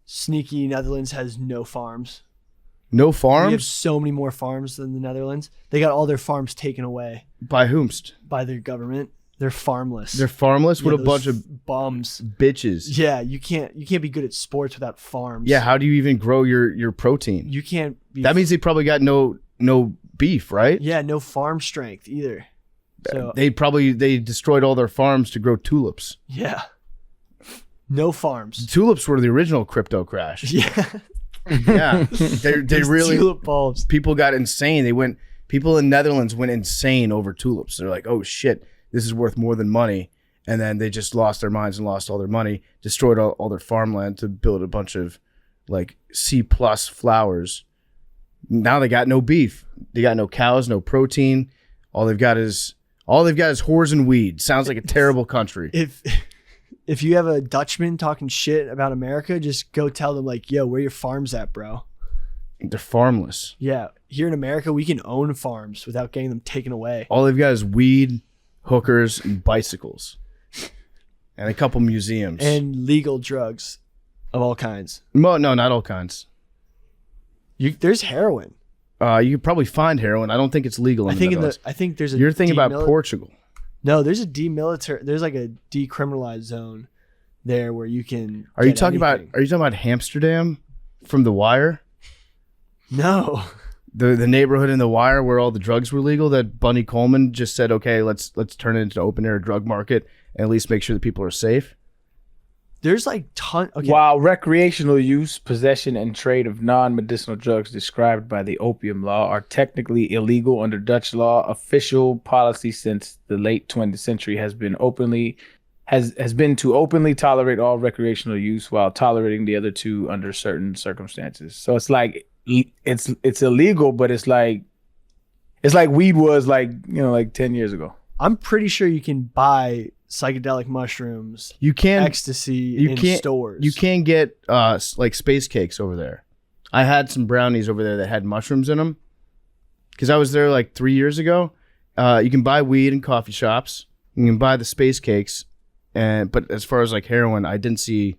Sneaky Netherlands has no farms. No We have farms? so many more farms than the Netherlands. They got all their farms taken away By whomst? by their government. They're farmless. They're farmless? What Yeah, a those bunch of bums. bitches. Yeah, you can't be good at sports without farms. Yeah, how do you even grow your protein? You can't be That means they probably got no beef, right? yeah, no farm strength either. So They destroyed all their farms to grow tulips. yeah. No farms. Tulips were the original crypto crash. Yeah. Yeah, they Those really tulip bulbs. people got insane. People in Netherlands went insane over tulips. They're like, oh shit, this is worth more than money. And then they just lost their minds and lost all their money, destroyed all their farmland to build a bunch of like C+ flowers. Now they got no beef. They got no cows, no protein. All they've got is whores and weed. Sounds like a terrible country. If you have a Dutchman talking shit about America, just go tell them like, yo, where your farms at, bro? They're farmless. Yeah. Here in America, we can own farms without getting them taken away. All they've got is weed, hookers, and bicycles. And a couple museums. And legal drugs of all kinds. No, not all kinds. There's heroin. You could probably find heroin. I don't think it's legal in the Netherlands. I think there's a You're thinking about Portugal. No, there's there's like a decriminalized zone there where you can Are you get talking anything. about Amsterdam from The Wire? No. The neighborhood in The Wire where all the drugs were legal, that Bunny Coleman just said, okay, let's turn it into an open air drug market and at least make sure that people are safe. There's like okay. While recreational use, possession, and trade of non-medicinal drugs described by the Opium Law are technically illegal under Dutch law, official policy since the late 20th century has been to openly tolerate all recreational use while tolerating the other two under certain circumstances. So it's like it's illegal, but it's like weed was like 10 years ago. I'm pretty sure you can buy psychedelic mushrooms, You can ecstasy in stores. You can get like space cakes over there. I had some brownies over there that had mushrooms in them because I was there like 3 years ago. You can buy weed in coffee shops. You can buy the space cakes, but as far as like heroin, I didn't see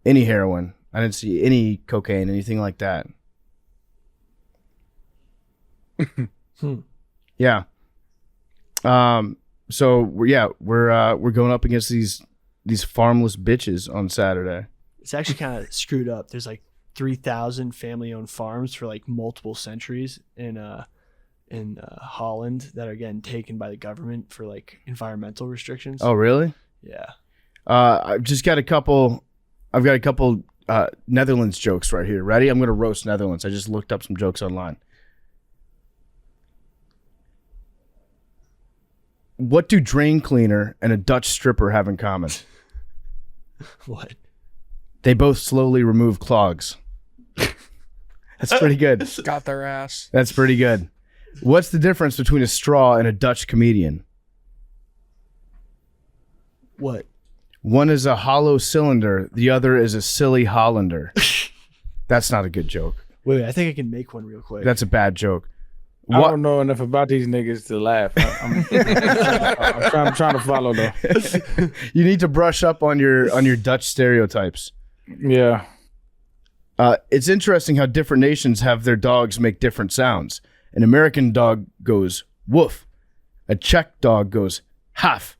any heroin. I didn't see any cocaine, anything like that. Yeah. So we're going up against these farmless bitches on Saturday. It's actually kind of screwed up. There's like 3,000 family-owned farms for like multiple centuries in Holland that are getting taken by the government for like environmental restrictions. Oh, really? Yeah. I've got a couple Netherlands jokes right here. Ready? I'm going to roast Netherlands. I just looked up some jokes online. What do drain cleaner and a Dutch stripper have in common? What? They both slowly remove clogs. That's pretty good. Got their ass. That's pretty good. What's the difference between a straw and a Dutch comedian? What? One is a hollow cylinder. The other is a silly Hollander. That's not a good joke. Wait, I think I can make one real quick. That's a bad joke. I don't know enough about these niggas to laugh. I'm trying to follow though. You need to brush up on your Dutch stereotypes. Yeah. It's interesting how different nations have their dogs make different sounds. An American dog goes woof. A Czech dog goes half.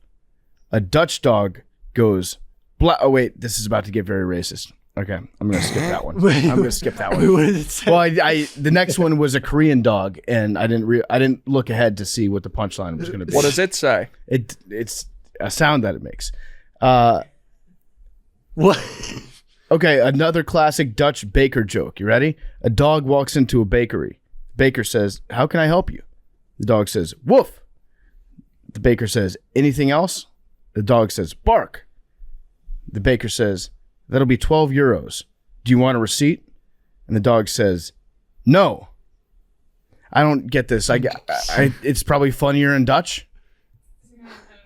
A Dutch dog goes blah. Oh wait, this is about to get very racist. Okay, I'm gonna skip that one. I'm gonna skip that one. What did it say? Well, the next one was a Korean dog, and I didn't look ahead to see what the punchline was gonna be. What does it say? It's a sound that it makes. What? Okay, another classic Dutch baker joke. You ready? A dog walks into a bakery. Baker says, "How can I help you?" The dog says, "Woof." The baker says, "Anything else?" The dog says, "Bark." The baker says, "That'll be 12 euros. Do you want a receipt?" And the dog says, "No." I don't get this. It's probably funnier in Dutch.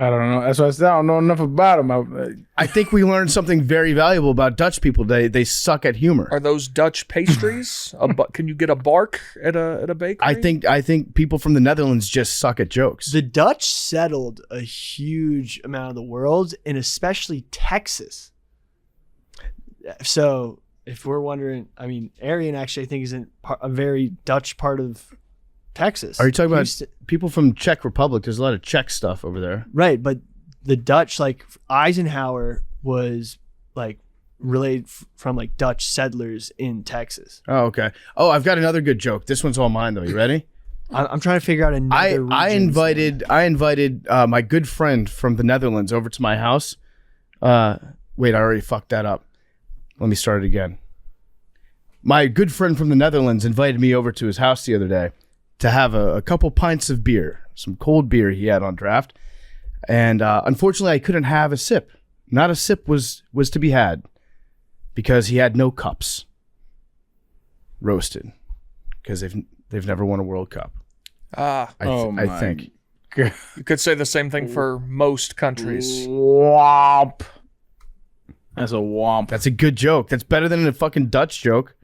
I don't know. That's why I said I don't know enough about them. I think we learned something very valuable about Dutch people. They suck at humor. Are those Dutch pastries? Can you get a bark at a bakery? I think people from the Netherlands just suck at jokes. The Dutch settled a huge amount of the world, and especially Texas. So if we're wondering, I mean, Arian actually I think is in a very Dutch part of Texas. Are you talking Houston. about people from Czech Republic? There's a lot of Czech stuff over there. Right, but the Dutch, like Eisenhower was like related from like Dutch settlers in Texas. Oh, okay. Oh, I've got another good joke. This one's all mine though. You ready? I'm trying to figure out another. I invited my good friend from the Netherlands over to my house. Wait, I already fucked that up. Let me start it again. My good friend from the Netherlands invited me over to his house the other day to have a couple pints of beer, some cold beer he had on draft. And unfortunately, I couldn't have a sip. Not a sip was to be had because he had no cups. Roasted. Because they've never won a World Cup. I think. You could say the same thing for most countries. Womp. That's a womp. That's a good joke. That's better than a fucking Dutch joke.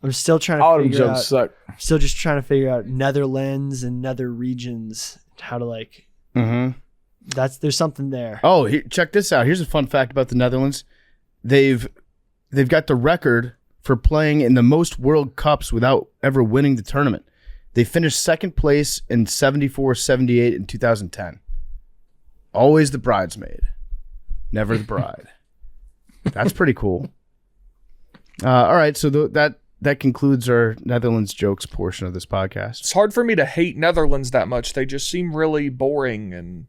I'm still trying All to them figure jokes out. suck. I'm still just trying to figure out Netherlands and nether regions. How to like. Mm-hmm. There's something there. Oh, check this out. Here's a fun fact about the Netherlands. They've got the record for playing in the most World Cups without ever winning the tournament. They finished second place in 74, 78, and 2010. Always the bridesmaid. Never the bride. That's pretty cool. All right, so that concludes our Netherlands jokes portion of this podcast. It's hard for me to hate Netherlands that much. They just seem really boring and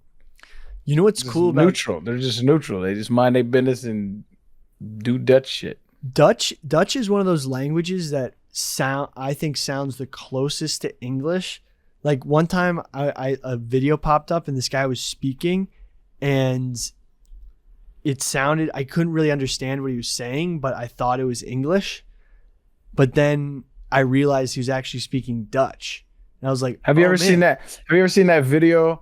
You know what's cool about Neutral. They're just neutral. They just mind their business and do Dutch shit. Dutch is one of those languages that I think sounds the closest to English. Like one time a video popped up and this guy was speaking and it sounded, I couldn't really understand what he was saying, but I thought it was English. But then I realized he was actually speaking Dutch. And I was like, Have you ever seen that? Have you ever seen that video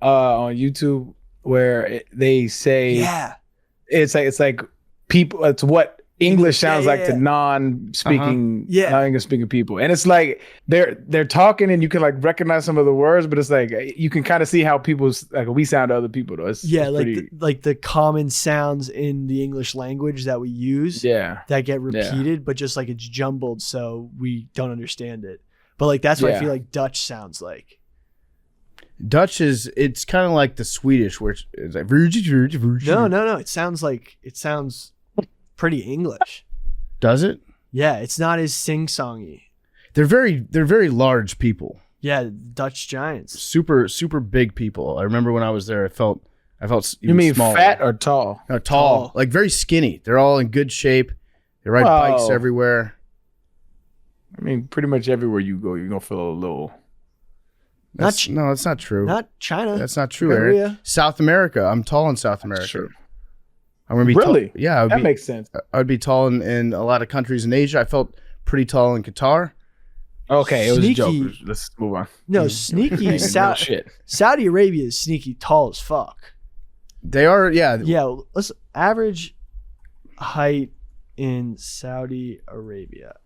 on YouTube where they say Yeah. it's like people, it's what English sounds like to yeah. non-speaking, Yeah. non-English speaking people, and it's like they're talking and you can like recognize some of the words, but it's like you can kind of see how people's like we sound to other people though. It's Like the common sounds in the English language that we use that get repeated, but just like it's jumbled, so we don't understand it. But like that's what I feel like Dutch sounds like. Dutch it's kind of like the Swedish where it's like No. It sounds pretty English. Does it? Yeah, it's not as sing-songy. They're very large people. Yeah, Dutch giants. Super big people. I remember when I was there, I felt even You mean smaller. fat or tall? No, tall, like very skinny. They're all in good shape. They ride bikes everywhere. I mean, pretty much everywhere you go, you're gonna feel a little. No, that's not true. Not China. That's not true, Korea. Eric. South America. I'm tall in South America. True. I'm gonna be Really? Tall. Yeah, That makes sense. I'd be tall in a lot of countries in Asia. I felt pretty tall in Qatar. Okay, it was a Sneaky. joke. Let's move on. No, sneaky. Real shit. Saudi Arabia is sneaky tall as fuck. They are, yeah. Yeah, let's average height in Saudi Arabia.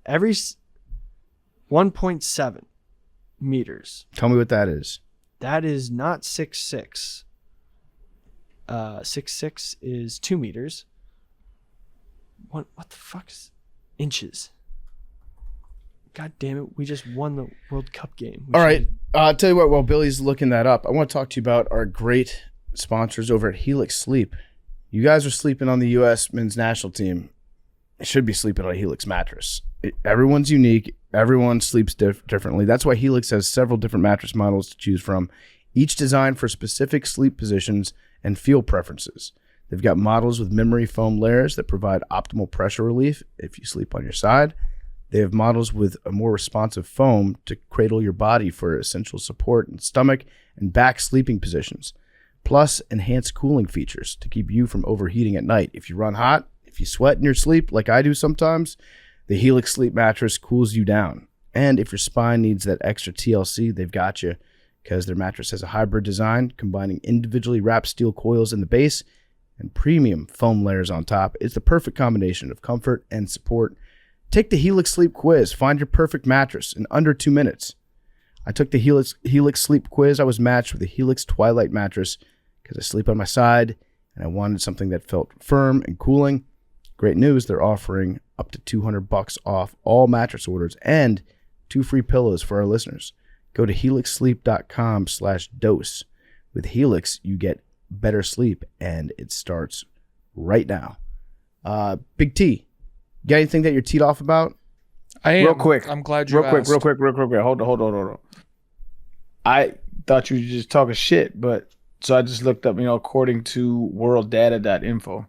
1.7 meters. Tell me what that is. That is not 6'6". 6'6" is 2 meters. What the fuck is inches? God damn it! We just won the World Cup game. All right, I'll tell you what. While Billy's looking that up, I want to talk to you about our great sponsors over at Helix Sleep. You guys are sleeping on the U.S. men's national team. should be sleeping on a Helix mattress. Everyone's unique. Everyone sleeps differently. That's why Helix has several different mattress models to choose from, each designed for specific sleep positions and feel preferences. They've got models with memory foam layers that provide optimal pressure relief if you sleep on your side. They have models with a more responsive foam to cradle your body for essential support in stomach and back sleeping positions, plus enhanced cooling features to keep you from overheating at night. If you run hot, if you sweat in your sleep like I do sometimes, the Helix Sleep mattress cools you down. And if your spine needs that extra TLC, they've got you, because their mattress has a hybrid design combining individually wrapped steel coils in the base and premium foam layers on top. It's the perfect combination of comfort and support. Take the Helix Sleep quiz. Find your perfect mattress in under 2 minutes. I took the Helix Sleep quiz. I was matched with the Helix Twilight mattress because I sleep on my side and I wanted something that felt firm and cooling. Great news, they're offering up to $200 off all mattress orders and 2 free pillows for our listeners. Go to helixsleep.com/dose. With Helix, you get better sleep, and it starts right now. Big T, got anything that you're teed off about? I am. Real quick. I'm glad you asked. Real quick. Hold on. I thought you were just talking shit, but so I just looked up, according to worlddata.info,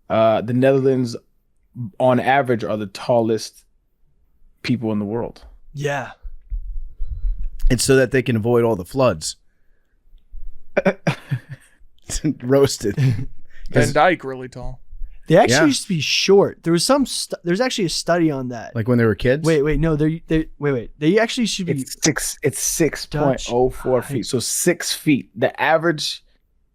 the Netherlands on average are the tallest people in the world. Yeah. It's so that they can avoid all the floods. Roasted. Van Dyke really tall. They actually Yeah. used to be short. There was there's actually a study on that. Like when they were kids? Wait, no, they They actually should be It's 6.04 Dutch feet. So 6 feet. The average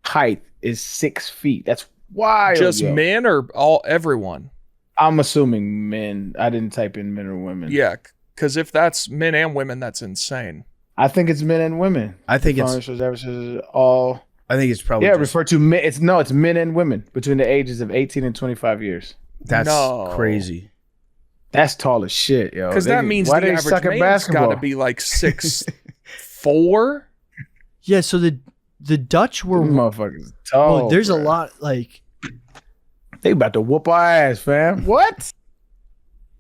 height is 6 feet. That's wild. Just yo. men or everyone? I'm assuming men. I didn't type in men or women. Yeah, because if that's men and women, that's insane. I think it's men and women. I think it's all. I think it's probably just, refer to men. It's men and women between the ages of 18 and 25 years. that's No. crazy. That's tall as shit, yo. Because that means why the they average suck at man's basketball? got to be like 6'4". Yeah, so the Dutch were Them motherfuckers tall. well, there's a bruh. lot like They about to whoop our ass, fam. What?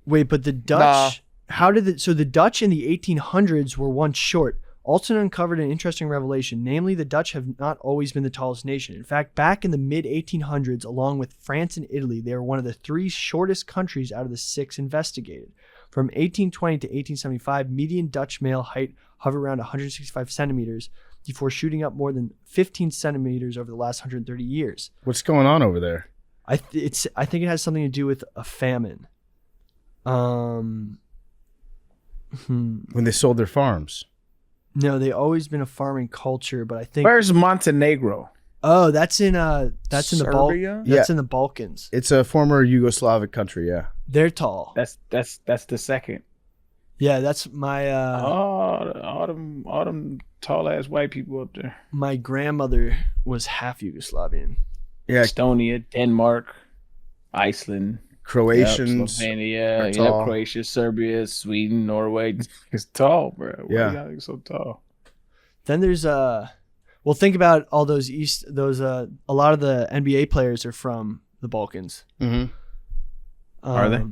wait, but the Dutch the Dutch in the 1800s were once short. Alton uncovered an interesting revelation, namely the Dutch have not always been the tallest nation. In fact, back in the mid-1800s, along with France and Italy, they were one of the 3 shortest countries out of the 6 investigated. From 1820 to 1875, median Dutch male height hovered around 165 centimeters before shooting up more than 15 centimeters over the last 130 years. What's going on over there? I think it has something to do with a famine. When they sold their farms. No, they always been a farming culture, but I think Where's Montenegro? oh, that's in the Serbia? That's in the Balkans. It's a former Yugoslavic country, yeah. They're tall. That's the second. Yeah, that's my all them tall ass white people up there. my grandmother was half Yugoslavian. Yeah, Estonia, Denmark, Iceland, Croatians. Slovenia, are tall. Croatia, Serbia, Sweden, Norway. It's tall, bro. Why Yeah. y'all so tall? Then there's well, think about all those a lot of the NBA players are from the Balkans. Mhm. Are they?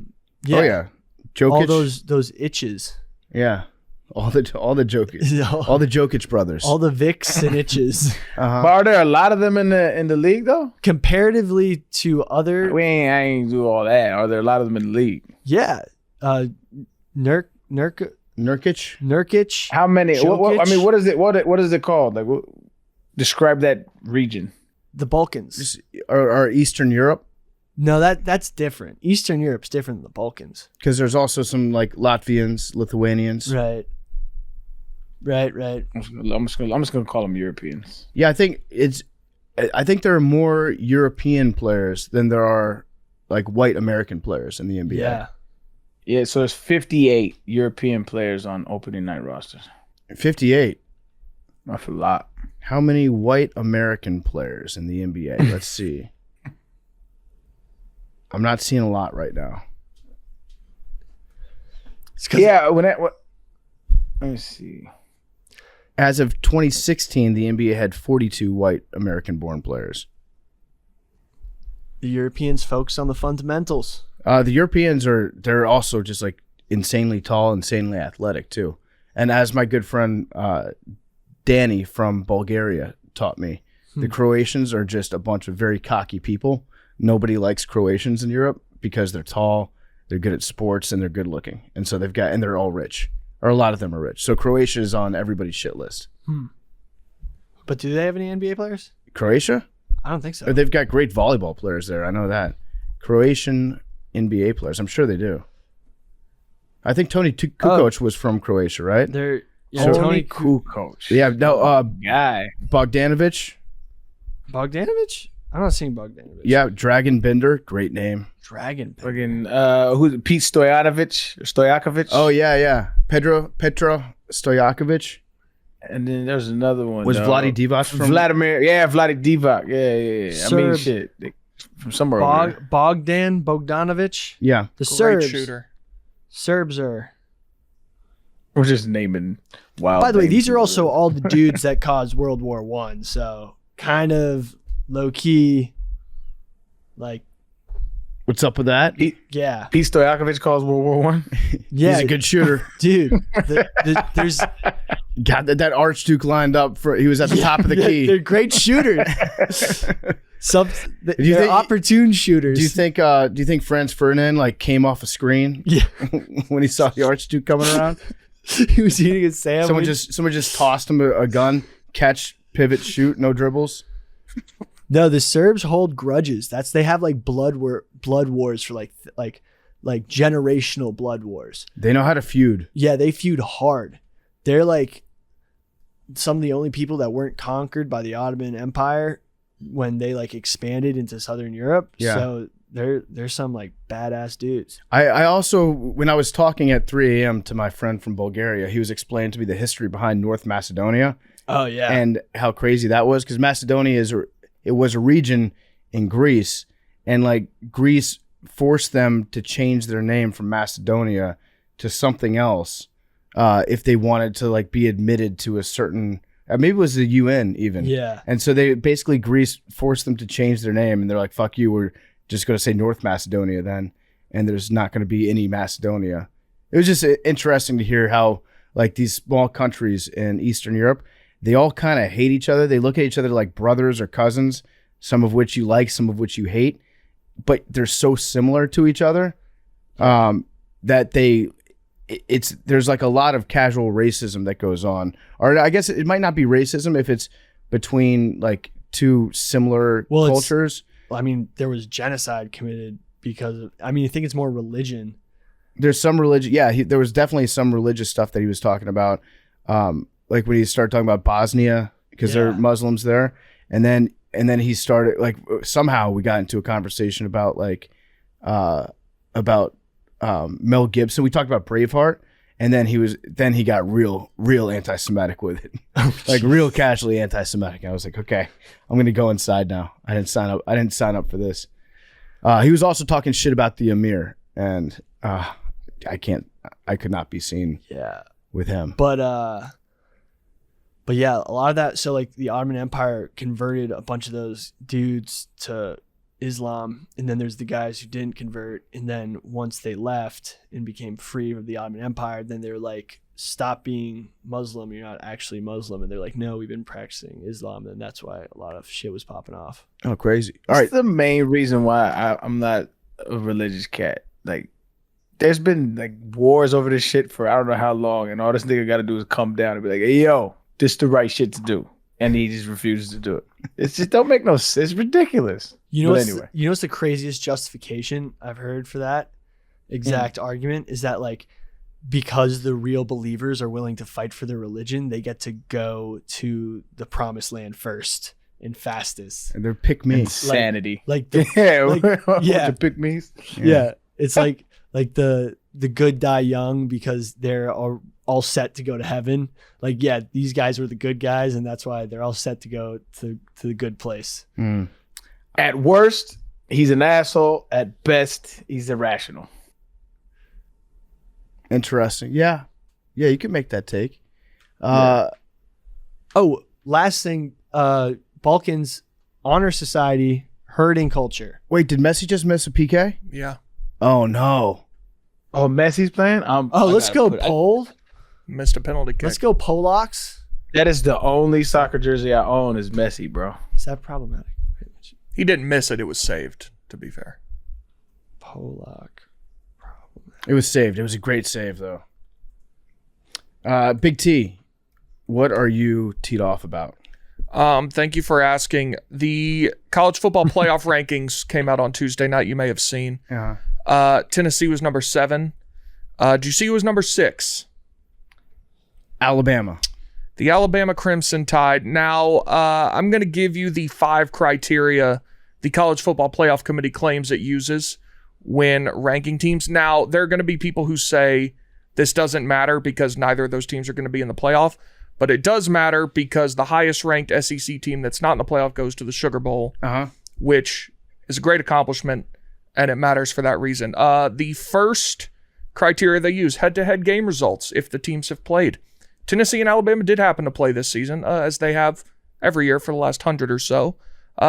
Yeah. Oh yeah. Jokic. All those itches. Yeah. All the Jokic. All the Jokic brothers. All the Vicks and itches. Uh-huh. But are there a lot of them in the league though? Comparatively to other I ain't do all that. Are there a lot of them in the league? yeah. Nurkic. Nurkic. How many? Jokic? I mean, what is it? What is it called? Like, describe that region. The Balkans. Just- or Eastern Europe, No, that's different. Eastern Europe's different than the Balkans. because there's also some like Latvians, Lithuanians. Right. I'm just gonna call them Europeans. Yeah, I think there are more European players than there are like white American players in the NBA. Yeah. Yeah, so there's 58 European players on opening night rosters. 58. That's a lot. How many white American players in the NBA? Let's see. I'm not seeing a lot right now. Yeah, let me see. As of 2016, the NBA had 42 white American-born players. The Europeans focus on the fundamentals. The Europeans they're also just like insanely tall, insanely athletic too. And as my good friend Danny from Bulgaria taught me, the Croatians are just a bunch of very cocky people. Nobody likes Croatians in Europe because they're tall, they're good at sports, and they're good looking. And so and they're all rich, or a lot of them are rich. So Croatia is on everybody's shit list. But do they have any NBA players? Croatia? I don't think so. Or they've got great volleyball players there. I know that. Croatian NBA players. I'm sure they do. I think Tony Kukoc was from Croatia, right? They're Tony Kukoc. Yeah, no, Guy. Bogdanovic. Bogdanovic? I'm not seeing Bogdanovic. Yeah, Dragon Bender, great name. Dragon. Fucking who's Pete Stojakovic? Oh yeah. Petro Stojakovic. And then there's another one. Was Vlade Divac from Vladimir? Yeah, Vlade Divac. Yeah. I mean, Serb. shit. From somewhere over there. Bogdanovic. Yeah. The Great Serbs. shooter. Serbs are. We're just naming wild. By the way, names. these are also all the dudes that caused World War One. So kind of low key, like What's up with that? yeah, Pete Stojakovic calls World War One. yeah, He's a good shooter. dude. There's Got that Archduke lined up he was at the top of the key. They're great shooters. you They're think- opportune shooters. Do you think Franz Ferdinand like came off a screen Yeah, when he saw the Archduke coming around? he was eating a sandwich. Someone just tossed him a gun, catch, pivot, shoot, no dribbles. No, the Serbs hold grudges. They have like blood wars for like generational blood wars. They know how to feud. Yeah, they feud hard. They're like some of the only people that weren't conquered by the Ottoman Empire when they like expanded into Southern Europe. Yeah. So they're some like badass dudes. I also, when I was talking at 3 a.m. to my friend from Bulgaria, he was explaining to me the history behind North Macedonia. Oh yeah. And how crazy that was, because Macedonia was a region in Greece, and like Greece forced them to change their name from Macedonia to something else if they wanted to like be admitted to a certain maybe it was the UN even. Yeah. And so Greece forced them to change their name, and they're like, fuck you, we're just going to say North Macedonia then, and there's not going to be any Macedonia. It was just interesting to hear how like these small countries in Eastern Europe, they all kind of hate each other. They look at each other like brothers or cousins, some of which you like, some of which you hate, but they're so similar to each other that there's like a lot of casual racism that goes on. Or I guess it might not be racism if it's between like two similar cultures. I mean, there was genocide committed because of, I think it's more religion. There's some religion. Yeah, there was definitely some religious stuff that he was talking about. Like when he started talking about Bosnia, because they're Muslims there. And then he started like, somehow we got into a conversation about like, Mel Gibson. We talked about Braveheart, and then he got real anti-Semitic with it. Like real casually anti-Semitic. I was like, okay, I'm going to go inside now. I didn't sign up for this. He was also talking shit about the Emir, and I could not be seen with him. But yeah, a lot of that. So like the Ottoman Empire converted a bunch of those dudes to Islam, and then there's the guys who didn't convert, and then once they left and became free of the Ottoman Empire, then they're like, stop being Muslim, you're not actually Muslim. And they're like, no, we've been practicing Islam, and that's why a lot of shit was popping off. Oh, crazy. All right. That's the main reason why I'm not a religious cat. Like, there's been like wars over this shit for I don't know how long, and all this nigga got to do is come down and be like, hey, yo, this the right shit to do. And he just refuses to do it. It just don't make no sense. It's ridiculous. You know But what's the craziest justification I've heard for that exact argument is that like because the real believers are willing to fight for their religion, they get to go to the promised land first and fastest. And they're pick me. Insanity. Like the, Yeah, pick me. yeah. It's like the good die young because they're all set to go to heaven. Like, yeah, these guys were the good guys, and that's why they're all set to go to the good place. Mm. At worst, he's an asshole. At best, he's irrational. Interesting. Yeah, you can make that take. Oh, last thing, Balkans honor society, herding culture. Wait, did Messi just miss a PK? Yeah. Oh no. Oh, Messi's playing. Let's go Pole. Missed a penalty kick. Let's go Polacks. That is the only soccer jersey I own is Messi, bro. Is that problematic? He didn't miss it. It was saved, to be fair. Polak. It was saved. It was a great save, though. Big T, what are you teed off about? Thank you for asking. The college football playoff rankings came out on Tuesday night. You may have seen. Yeah. Tennessee was number 7. Did you see who was number 6? Alabama. The Alabama Crimson Tide. Now, I'm going to give you the 5 criteria the College Football Playoff Committee claims it uses when ranking teams. Now, there are going to be people who say this doesn't matter because neither of those teams are going to be in the playoff, but it does matter because the highest ranked SEC team that's not in the playoff goes to the Sugar Bowl, which is a great accomplishment, and it matters for that reason. The first criteria they use, head-to-head game results, if the teams have played. Tennessee and Alabama did happen to play this season, as they have every year for the last 100 or so.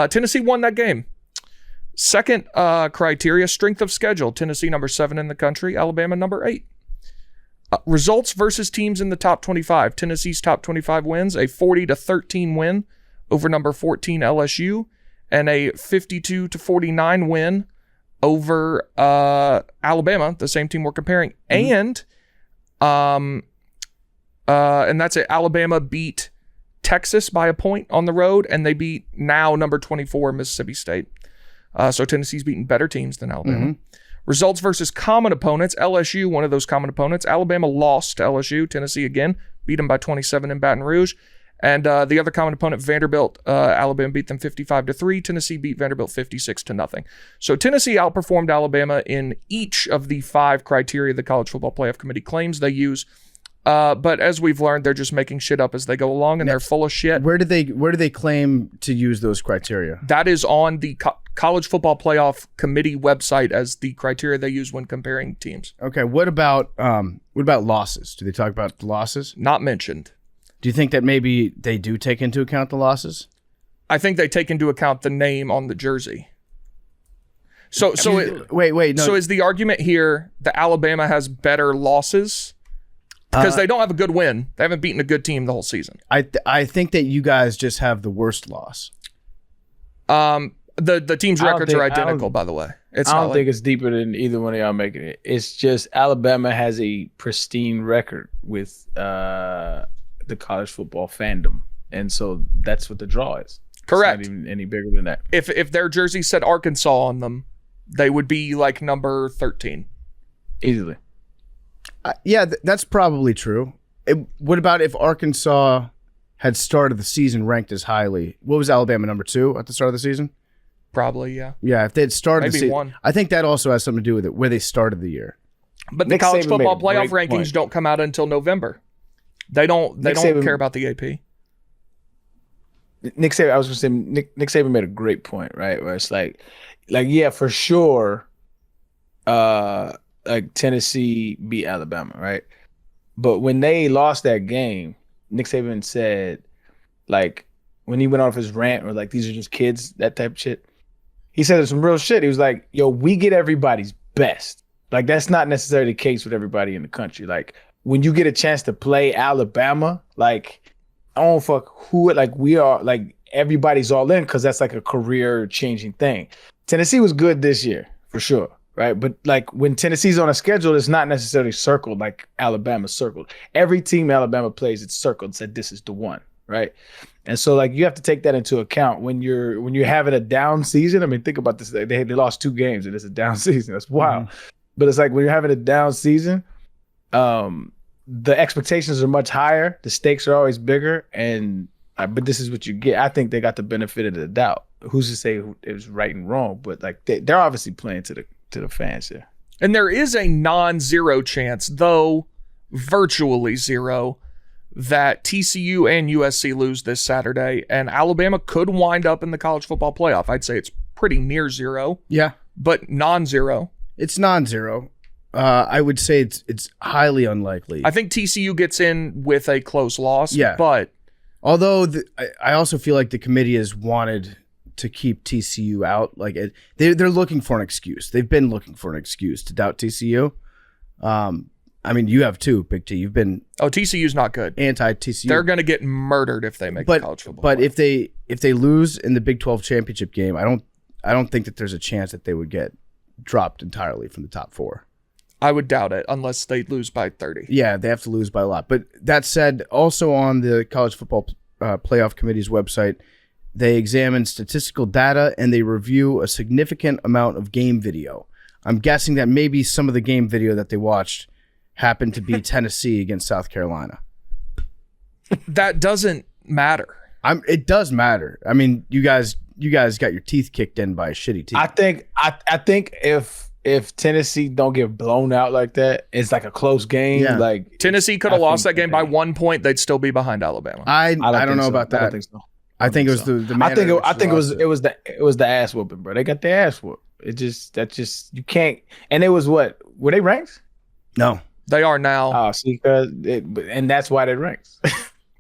Tennessee won that game. Second criteria, strength of schedule. Tennessee number 7 in the country, Alabama number 8. Results versus teams in the top 25. Tennessee's top 25 wins, a 40-13 win over number 14 LSU, and a 52-49 win over Alabama, the same team we're comparing. And that's it. Alabama beat Texas by a point on the road, and they beat now number 24 Mississippi State. So Tennessee's beaten better teams than Alabama. Results versus common opponents. LSU, one of those common opponents. Alabama lost to LSU. Tennessee again beat them by 27 in Baton Rouge. And the other common opponent, Vanderbilt, Alabama beat them 55-3. Tennessee beat Vanderbilt 56-0. So Tennessee outperformed Alabama in each of the 5 criteria the College Football Playoff Committee claims they use. But as we've learned, they're just making shit up as they go along, and they're full of shit. Where do they claim to use those criteria? That is on the College Football Playoff Committee website as the criteria they use when comparing teams. Okay, what about losses? Do they talk about losses? Not mentioned. Do you think that maybe they do take into account the losses? I think they take into account the name on the jersey. Wait, no. So is the argument here that Alabama has better losses? Because they don't have a good win. They haven't beaten a good team the whole season. I think that you guys just have the worst loss. The team's records are identical, by the way. I don't think it's deeper than either one of y'all making it. It's just Alabama has a pristine record with the college football fandom, and so that's what the draw is. Correct. It's not even any bigger than that. If their jersey said Arkansas on them, they would be like number 13. Easily. Yeah, that's probably true. What about if Arkansas had started the season ranked as highly? What was Alabama, number 2 at the start of the season? Probably, yeah. Yeah, if they had started Maybe the season, 1. I think that also has something to do with it, where they started the year. But the Nick college Saban football made a playoff great rankings point. don't come out until November. They don't care about the AP. Nick Saban, I was going to say, Nick Saban made a great point, right? Where it's like yeah, for sure, like Tennessee beat Alabama, right? But when they lost that game, Nick Saban said, like, when he went off his rant or like, these are just kids, that type of shit, he said some real shit. He was like, yo, we get everybody's best. Like, that's not necessarily the case with everybody in the country. Like, when you get a chance to play Alabama, like, I don't fuck who, like, we are, like, everybody's all in because that's like a career-changing thing. Tennessee was good this year, for sure. Right. But like when Tennessee's on a schedule, it's not necessarily circled like Alabama's circled. Every team Alabama plays, it's circled and said this is the one. Right. And so like you have to take that into account when you're having a down season. I mean, think about this. They lost 2 games and it's a down season. That's wild. Mm-hmm. But it's like when you're having a down season, the expectations are much higher. The stakes are always bigger. But this is what you get. I think they got the benefit of the doubt. Who's to say it was right and wrong? But like they're obviously playing to the fans here. And there is a non-zero chance, though virtually zero, that TCU and USC lose this Saturday, and Alabama could wind up in the college football playoff. I'd say it's pretty near zero. Yeah. But non-zero. It's non-zero. I would say it's highly unlikely. I think TCU gets in with a close loss. Yeah. But although I also feel like the committee has wanted to keep TCU out. Like they're looking for an excuse. They've been looking for an excuse to doubt TCU. I mean, you have too, Big T. You've been TCU's not good. Anti-TCU. They're going to get murdered if they make the college football. But if they lose in the Big 12 championship game, I don't think that there's a chance that they would get dropped entirely from the top 4. I would doubt it unless they lose by 30. Yeah, they have to lose by a lot. But that said, also on the College Football Playoff Committee's website, they examine statistical data and they review a significant amount of game video. I'm guessing that maybe some of the game video that they watched happened to be Tennessee against South Carolina. That doesn't matter. It does matter. I mean, you guys got your teeth kicked in by a shitty team. I think if Tennessee don't get blown out like that, it's like a close game. Yeah. Like Tennessee could have lost that game by 1 point. They'd still be behind Alabama. I don't know about that. I don't think so. I think it was the I think it was the ass whooping, bro. They got their ass whooped. You can't. And it was what? Were they ranked? No, they are now. Oh, see, and that's why they ranked.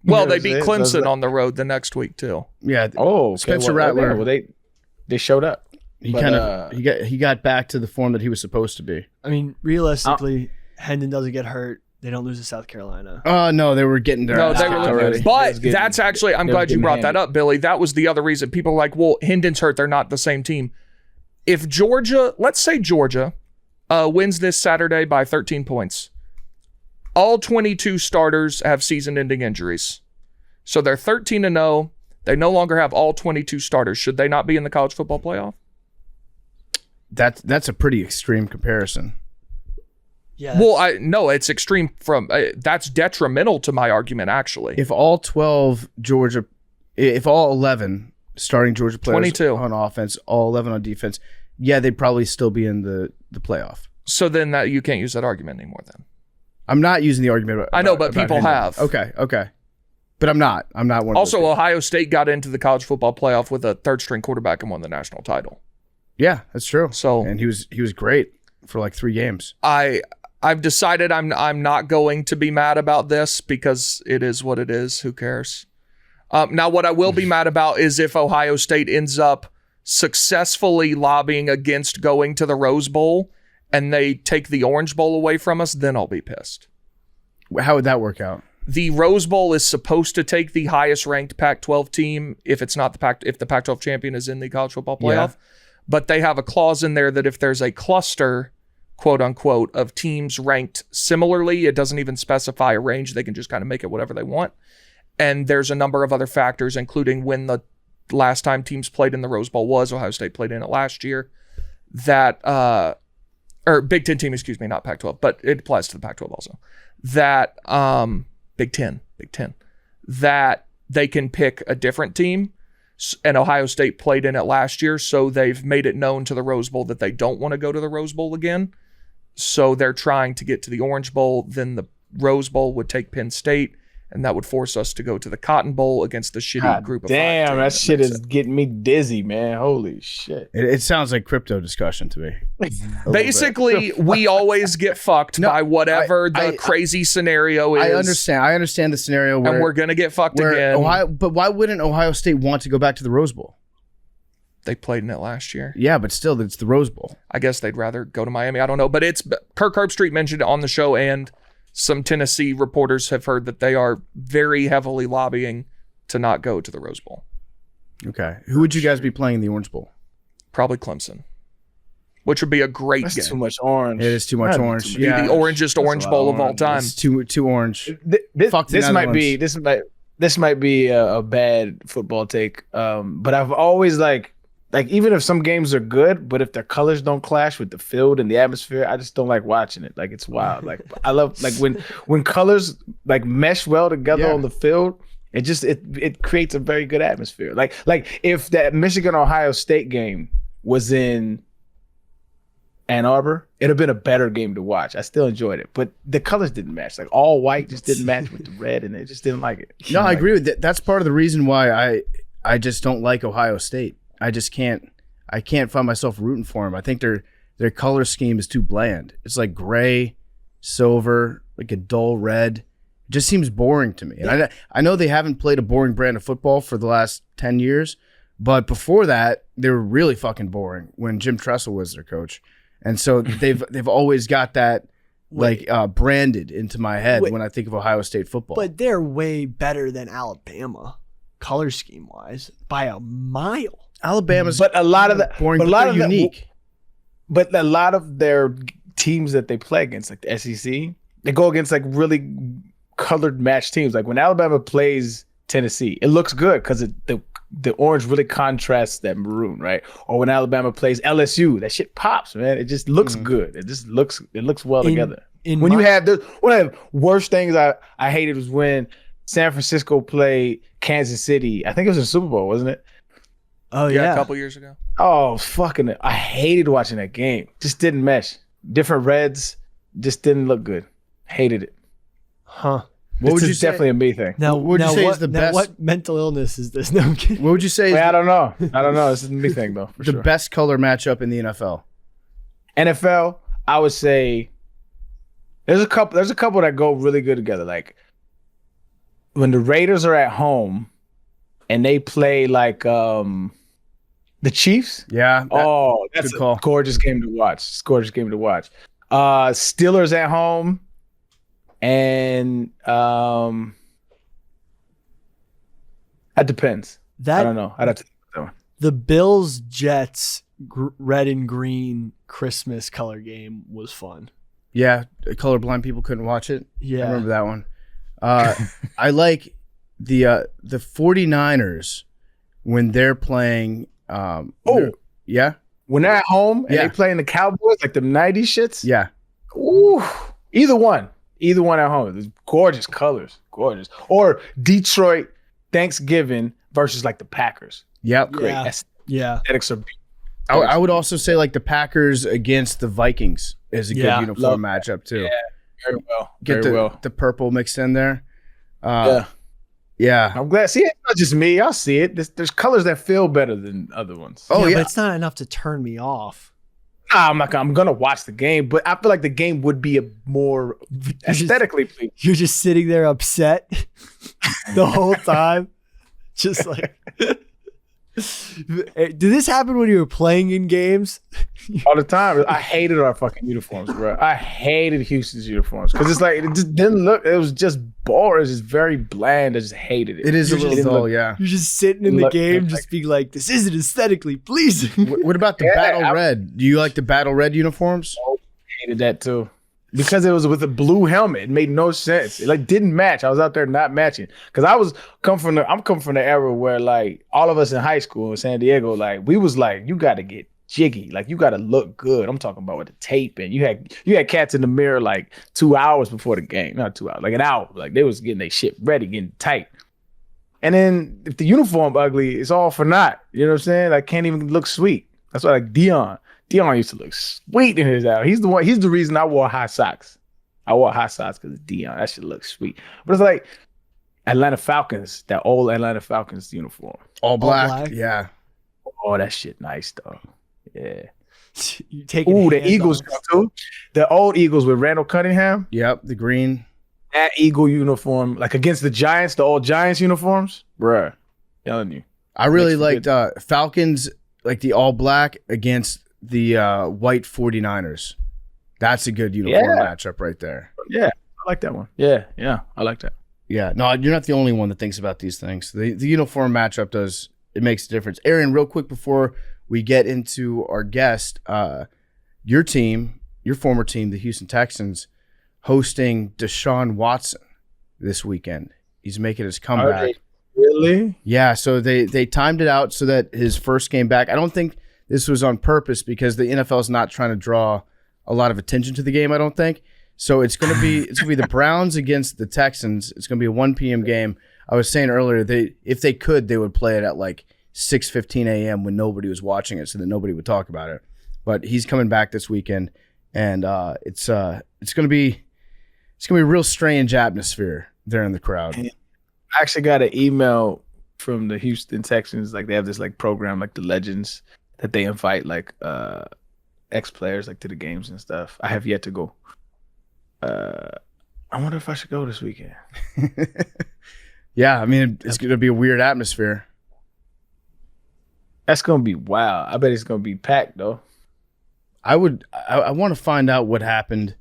Well, they beat Clemson on the road the next week too. Yeah. Oh, okay. Spencer Rattler. Well, they showed up. He got back to the form that he was supposed to be. I mean, realistically, Hendon doesn't get hurt. They don't lose to South Carolina. No, they were getting there. No, they were already. But that's actually, I'm glad you brought that up, Billy. That was the other reason. People are like, well, Hendon's hurt. They're not the same team. If Georgia, let's say Georgia wins this Saturday by 13 points, all 22 starters have season-ending injuries. So they're 13-0. They no longer have all 22 starters. Should they not be in the college football playoff? That's a pretty extreme comparison. Yeah. Well, no, it's extreme from that's detrimental to my argument, actually. If all 11 starting Georgia players 22 on offense, all 11 on defense, yeah, they'd probably still be in the playoff. So then that you can't use that argument anymore then. I'm not using the argument about, I know, but people Hendon. have. Okay. But I'm not one of Also, those Ohio State got into the college football playoff with a third-string quarterback and won the national title. Yeah, that's true. So, and he was great for like 3 games. I've decided I'm not going to be mad about this because it is what it is. Who cares? Now, what I will be mad about is if Ohio State ends up successfully lobbying against going to the Rose Bowl and they take the Orange Bowl away from us, then I'll be pissed. How would that work out? The Rose Bowl is supposed to take the highest ranked Pac-12 team if it's not if the Pac-12 champion is in the college football playoff. Yeah. But they have a clause in there that if there's a cluster, quote unquote, of teams ranked similarly, it doesn't even specify a range. They can just kind of make it whatever they want. And there's a number of other factors, including when the last time teams played in the Rose Bowl was. Ohio State played in it last year. That, or Big Ten team, excuse me, not Pac-12, but it applies to the Pac-12 also. That, Big Ten, that they can pick a different team. And Ohio State played in it last year, so they've made it known to the Rose Bowl that they don't want to go to the Rose Bowl again. So they're trying to get to the Orange Bowl. Then the Rose Bowl would take Penn State, and that would force us to go to the Cotton Bowl against the shitty group of 5. Damn, that shit is getting me dizzy, man. Holy shit. It sounds like crypto discussion to me. Basically, we always get fucked by whatever the crazy scenario is. I understand the scenario where, and we're going to get fucked again. But why wouldn't Ohio State want to go back to the Rose Bowl? They played in it last year. Yeah, but still, it's the Rose Bowl. I guess they'd rather go to Miami. I don't know. But it's Kirk Herbstreit mentioned it on the show, and some Tennessee reporters have heard that they are very heavily lobbying to not go to the Rose Bowl. Okay. Who would you guys be playing in the Orange Bowl? Probably Clemson, which would be a great game. Too much orange. It is too much orange. Be the orangest Orange Bowl of all time. It's too orange. This might be a bad football take. But I've always like even if some games are good, but if their colors don't clash with the field and the atmosphere, I just don't like watching it. Like, it's wild. Like, I love like when colors like mesh well together on the field. It just it creates a very good atmosphere. Like if that Michigan Ohio State game was in Ann Arbor, it'd have been a better game to watch. I still enjoyed it, but the colors didn't match. Like, all white just didn't match with the red, and it just didn't like it. No, I agree with that. That's part of the reason why I just don't like Ohio State. I can't find myself rooting for them. I think their color scheme is too bland. It's like gray, silver, like a dull red. It just seems boring to me. And I know they haven't played a boring brand of football for the last 10 years, But before that, they were really fucking boring when Jim Tressel was their coach. And so they've always got that branded into my head when I think of Ohio State football. But they're way better than Alabama, color scheme wise, by a mile. Alabama's but a lot of the boring, but a but lot they're of unique. But a lot of their teams that they play against, like the SEC, they go against like really colored match teams. Like when Alabama plays Tennessee, it looks good because the orange really contrasts that maroon, right? Or when Alabama plays LSU, that shit pops, man. It just looks good. It just looks well together. One of the worst things I hated was when San Francisco played Kansas City. I think it was in the Super Bowl, wasn't it? Oh yeah, a couple years ago. Oh fucking! I hated watching that game. Just didn't mesh. Different reds, just didn't look good. Hated it. Huh. What would you say? Definitely a me thing. Now, what would you say is the best? What mental illness is this? No, I'm kidding. What would you say is I don't know. This is a me thing though. For the sure. best color matchup in the NFL? NFL, I would say there's a couple that go really good together. Like when the Raiders are at home and they play like the Chiefs. Yeah. That's good call. a gorgeous game to watch. Steelers at home and that depends. I don't know. I'd have to think about that one. The Bills Jets red and green Christmas color game was fun. Yeah, colorblind people couldn't watch it. Yeah. I remember that one. I like the 49ers when they're playing. Yeah? When they're at home and Yeah. they playing the Cowboys, like the 90s shits. Yeah. Ooh, either one at home. There's gorgeous colors, gorgeous. Or Detroit Thanksgiving versus like the Packers. Yep. Great. Yeah. Aesthetics are I would also say like the Packers against the Vikings is a good uniform matchup too. Yeah, very well. Get Very the purple mixed in there. Yeah. Yeah. I'm glad. See, it's not just me. I'll see it. There's colors that feel better than other ones. Oh yeah. But it's not enough to turn me off. I'm gonna watch the game, but I feel like the game would be a more aesthetically pleasing. You're just sitting there upset the whole time. Just like, did this happen when you were playing in games? All the time. I hated our fucking uniforms, bro. I hated Houston's uniforms because it's like it just didn't look. It was just boring. It was just very bland. I just hated it. It is a little dull, look, yeah. You're just sitting in the game, just being like, "This isn't aesthetically pleasing." What about the battle red? Do you like the battle red uniforms? I hated that too. Because it was with a blue helmet. It made no sense. It like didn't match. I was out there not matching. Because I'm coming from the era where like all of us in high school in San Diego, like we was like, you gotta get jiggy. Like you gotta look good. I'm talking about with the tape and you had cats in the mirror like 2 hours before the game. Not 2 hours, like an hour. Like they was getting their shit ready, getting tight. And then if the uniform ugly, it's all for naught. You know what I'm saying? Like can't even look sweet. That's why like Dion used to look sweet in his out. He's the reason I wore high socks. I wore high socks because of Dion. That shit looks sweet. But it's like Atlanta Falcons, that old Atlanta Falcons uniform. All black. black? Yeah. Oh, that shit nice though. Yeah. You take Ooh, the Eagles too. The old Eagles with Randall Cunningham. Yep. The green. That Eagle uniform, like against the Giants, the old Giants uniforms. Bruh. Telling you. I really liked Falcons, like the all black against the white 49ers. That's a good uniform matchup right there. Yeah, I like that one. Yeah, I like that. Yeah, no, you're not the only one that thinks about these things. The uniform matchup makes a difference. Arian, real quick before we get into our guest, your team, your former team, the Houston Texans, hosting Deshaun Watson this weekend. He's making his comeback. Really? Yeah, so they timed it out so that his first game back. I don't think this was on purpose because the NFL is not trying to draw a lot of attention to the game, I don't think. So it's gonna be the Browns against the Texans. It's gonna be a 1 p.m. game. I was saying earlier, if they could, they would play it at like 6:15 a.m. when nobody was watching it, so that nobody would talk about it. But he's coming back this weekend, and it's gonna be a real strange atmosphere there in the crowd. I actually got an email from the Houston Texans. Like they have this like program, like the Legends, that they invite like ex-players like to the games and stuff. I have yet to go. I wonder if I should go this weekend. Yeah, I mean, it's going to be a weird atmosphere. That's gonna be wild. I bet it's gonna be packed though. I want to find out what happened,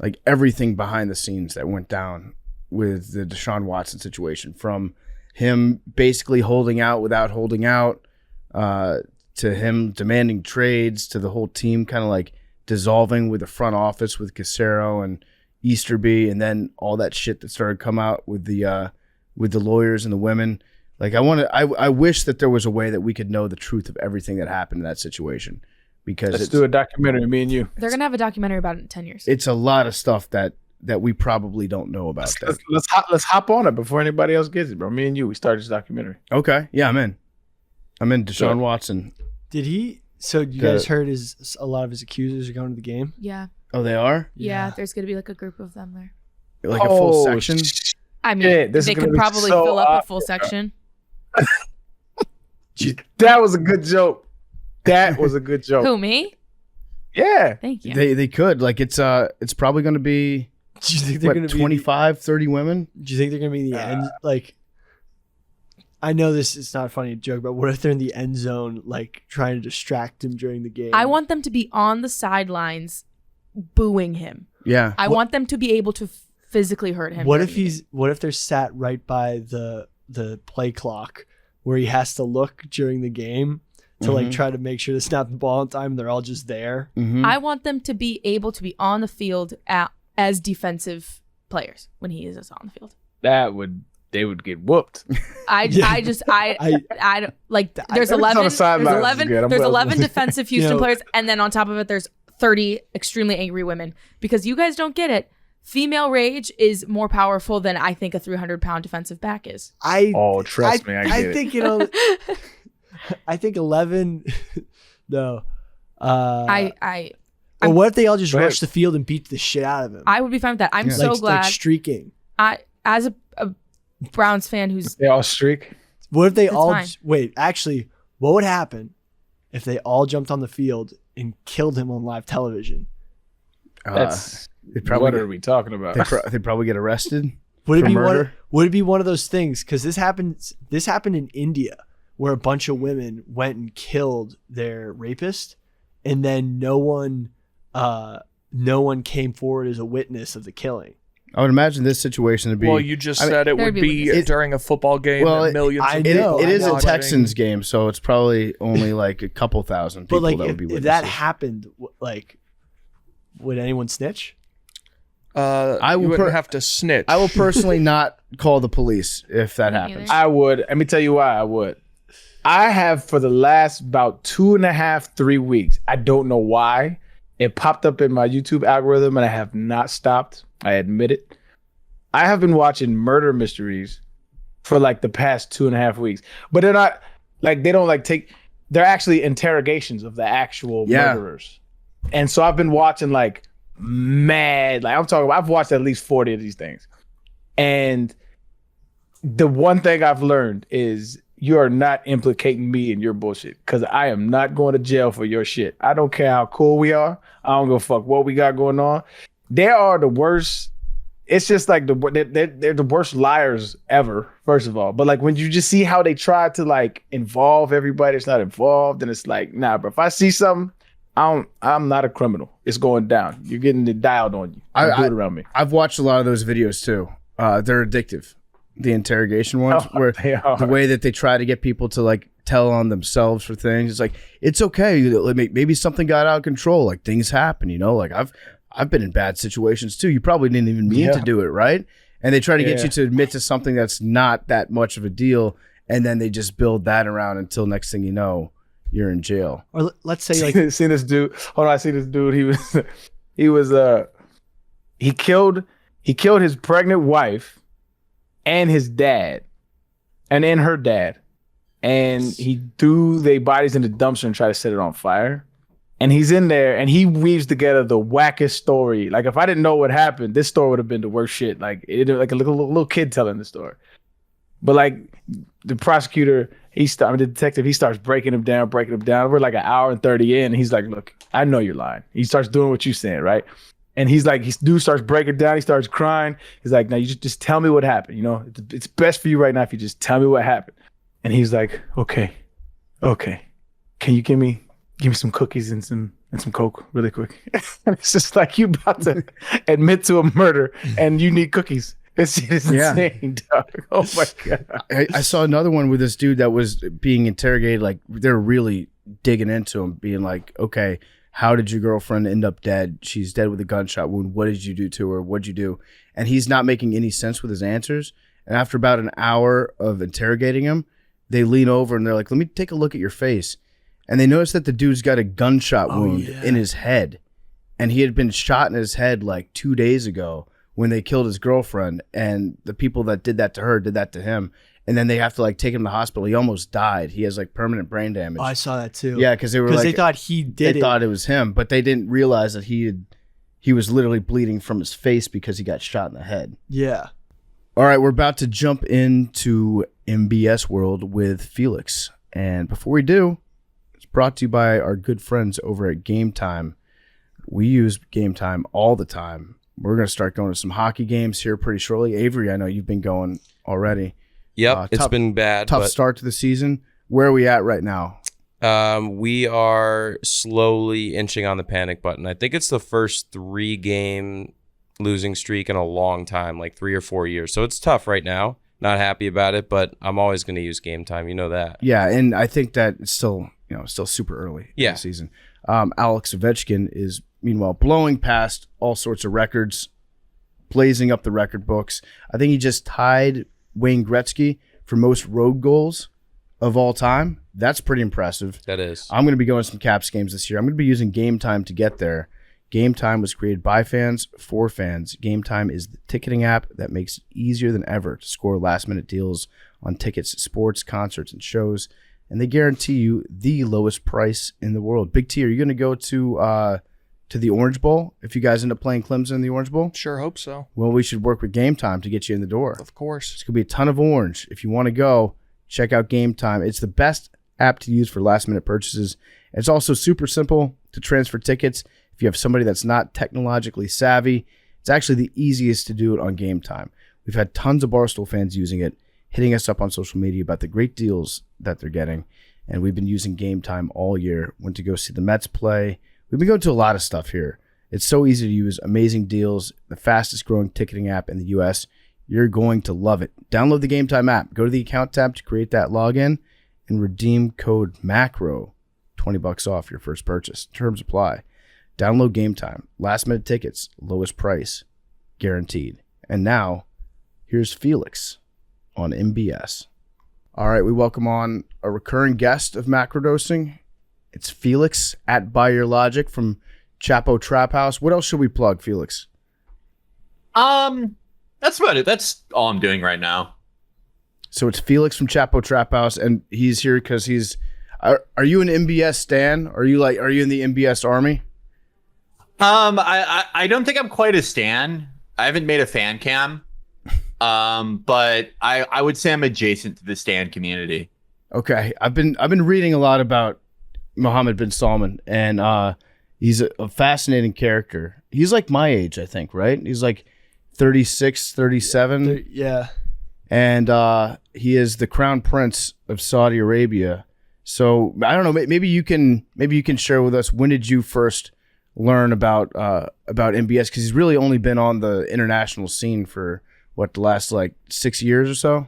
like everything behind the scenes that went down with the Deshaun Watson situation, from him basically holding out without holding out, to him demanding trades, to the whole team kind of like dissolving with the front office with Casero and Easterby, and then all that shit that started come out with the lawyers and the women. Like I wish that there was a way that we could know the truth of everything that happened in that situation, because Let's do a documentary, me and you. They're gonna have a documentary about it in 10 years. it's a lot of stuff that we probably don't know about. That. Let's hop on it before anybody else gets it, bro. Me and you, we start this documentary. Okay, yeah, I'm in. Deshaun Watson. Did he? So you guys heard a lot of his accusers are going to the game? Yeah. Oh, they are? Yeah. There's gonna be like a group of them there. Like a full section? I mean, Shit, this is they gonna could be probably so fill up a awkward. full section. That was a good joke. That was a good joke. Who, me? Yeah. Thank you. They could. Like it's probably going to be Do you think they're going to be 25, 30 women? Do you think they're going to be in the end? Like, I know this is not a funny joke, but what if they're in the end zone, like trying to distract him during the game? I want them to be on the sidelines booing him. Yeah. I want them to be able to physically hurt him. What during if the he's? game. What if they're sat right by the play clock where he has to look during the game to like try to make sure to snap the ball on time? They're all just there. Mm-hmm. I want them to be able to be on the field as defensive players when he is on the field. They would get whooped. I don't like. There's Every time 11. the sidelines There's is 11. good. I'm There's well- 11 defensive Houston You know- players, and then on top of it, there's 30 extremely angry women. Because you guys don't get it. Female rage is more powerful than I think a 300-pound defensive back is. Trust me, I get it. think I think 11. No. Or what if they all just Go ahead. rush the field and beat the shit out of him? I would be fine with that. I'm so like, glad. like streaking. As a Browns fan who's They all streak. What if they That's all fine. wait? Actually, what would happen if they all jumped on the field and killed him on live television? That's they probably what get- are we talking about? they probably get arrested. Would it For be murder? would it be one of those things? Because this happened in India, where a bunch of women went and killed their rapist, and then no one came forward as a witness of the killing. I would imagine this situation to be. Well, you just said it There'd would be be witnesses. during a football game. Well, and millions. I of it, know, it I is a know. Texans game, so it's probably only like a couple thousand people But like, that would be if witnesses. that happened, like, would anyone snitch? I will you wouldn't have to snitch. I will personally not call the police if that Me happens. either. I would. Let me tell you why I would. I have for the last about 2.5, 3 weeks. I don't know why. It popped up in my YouTube algorithm and I have not stopped. I admit it. I have been watching murder mysteries for like the past 2.5 weeks. But they're not like they don't like take they're actually interrogations of the actual murderers. And so I've been watching like mad, like I've watched at least 40 of these things. And the one thing I've learned is you are not implicating me in your bullshit, because I am not going to jail for your shit. I don't care how cool we are. I don't give a fuck what we got going on. They are the worst. It's just like they're the worst liars ever, first of all. But like when you just see how they try to like involve everybody that's not involved, and it's like, nah, bro, if I see something, I'm not a criminal. It's going down. You're getting it dialed on you. Don't do it around me. I've watched a lot of those videos too. They're addictive. The interrogation ones, where they are. the way that they try to get people to like tell on themselves for things. It's like, it's okay. Maybe something got out of control. Like things happen, you know. Like I've been in bad situations too. You probably didn't even mean to do it, right? And they try to get you to admit to something that's not that much of a deal, and then they just build that around until next thing you know, you're in jail. Or let's say like Seen this dude. Hold on, I see this dude. He killed his pregnant wife and his dad, and then her dad, and he threw their bodies in the dumpster and tried to set it on fire. And he's in there and he weaves together the wackest story. Like if I didn't know what happened, this story would have been the worst shit. Like it like a little kid telling the story. But like the prosecutor, the detective, he starts breaking him down. We're like an hour and 30 in. And he's like, look, I know you're lying. He starts doing what you're saying, right? And he's like, dude starts breaking down. He starts crying. He's like, now you just tell me what happened. You know, it's best for you right now if you just tell me what happened. And he's like, okay. can you give me some cookies and some Coke really quick? And it's just like you about to admit to a murder and you need cookies. It's insane, dog. Oh my God. I saw another one with this dude that was being interrogated. Like they're really digging into him, being like, okay, how did your girlfriend end up dead? She's dead with a gunshot wound. What did you do to her? What'd you do? And he's not making any sense with his answers. And after about an hour of interrogating him, they lean over and they're like, let me take a look at your face. And they notice that the dude's got a gunshot wound in his head. And he had been shot in his head like 2 days ago when they killed his girlfriend. And the people that did that to her did that to him. And then they have to like take him to the hospital. He almost died. He has like permanent brain damage. Oh, I saw that too. Yeah, because they were like, they thought he did it. They thought it was him, but they didn't realize that he was literally bleeding from his face because he got shot in the head. Yeah. All right, we're about to jump into MBS world with Felix. And before we do, it's brought to you by our good friends over at Game Time. We use Game Time all the time. We're going to start going to some hockey games here pretty shortly. Avery, I know you've been going already. Yep, it's been bad. Tough start to the season. Where are we at right now? We are slowly inching on the panic button. I think it's the first 3-game losing streak in a long time, like 3 or 4 years. So it's tough right now. Not happy about it, but I'm always going to use Game Time. You know that. Yeah, and I think that it's still super early in the season. Alex Ovechkin is meanwhile blowing past all sorts of records, blazing up the record books. I think he just tied Wayne Gretzky for most road goals of all time. That's pretty impressive. That is. I'm going to be going to some Caps games this year. I'm going to be using Game Time to get there. Game Time was created by fans for fans. Game Time is the ticketing app that makes it easier than ever to score last-minute deals on tickets, sports, concerts, and shows. And they guarantee you the lowest price in the world. Big T, are you going to go to the Orange Bowl if you guys end up playing Clemson in the Orange Bowl? Sure hope so. Well, we should work with Game Time to get you in the door. Of course. It's going to be a ton of orange. If you want to go, check out Game Time. It's the best app to use for last-minute purchases. It's also super simple to transfer tickets. If you have somebody that's not technologically savvy, it's actually the easiest to do it on Game Time. We've had tons of Barstool fans using it, hitting us up on social media about the great deals that they're getting. And we've been using Game Time all year. Went to go see the Mets play. We've been going to a lot of stuff here. It's so easy to use, amazing deals, the fastest growing ticketing app in the U.S. You're going to love it. Download the Game Time app. Go to the account tab to create that login and redeem code MACRO, $20 off your first purchase. Terms apply. Download Game Time. Last minute tickets, lowest price, guaranteed. And now, here's Felix on MBS. All right, we welcome on a recurring guest of Macrodosing. It's Felix at By Your Logic from Chapo Trap House. What else should we plug, Felix? That's about it. That's all I'm doing right now. So it's Felix from Chapo Trap House, and he's here because he's. Are you an MBS stan? Are you in the MBS army? I don't think I'm quite a stan. I haven't made a fan cam. But I would say I'm adjacent to the stan community. Okay, I've been reading a lot about Mohammed bin Salman, and he's a fascinating character. He's like my age, I think, right? He's like 36, 37. Yeah. And he is the crown prince of Saudi Arabia. So I don't know. Maybe you can share with us, when did you first learn about MBS? Because he's really only been on the international scene for the last like 6 years or so.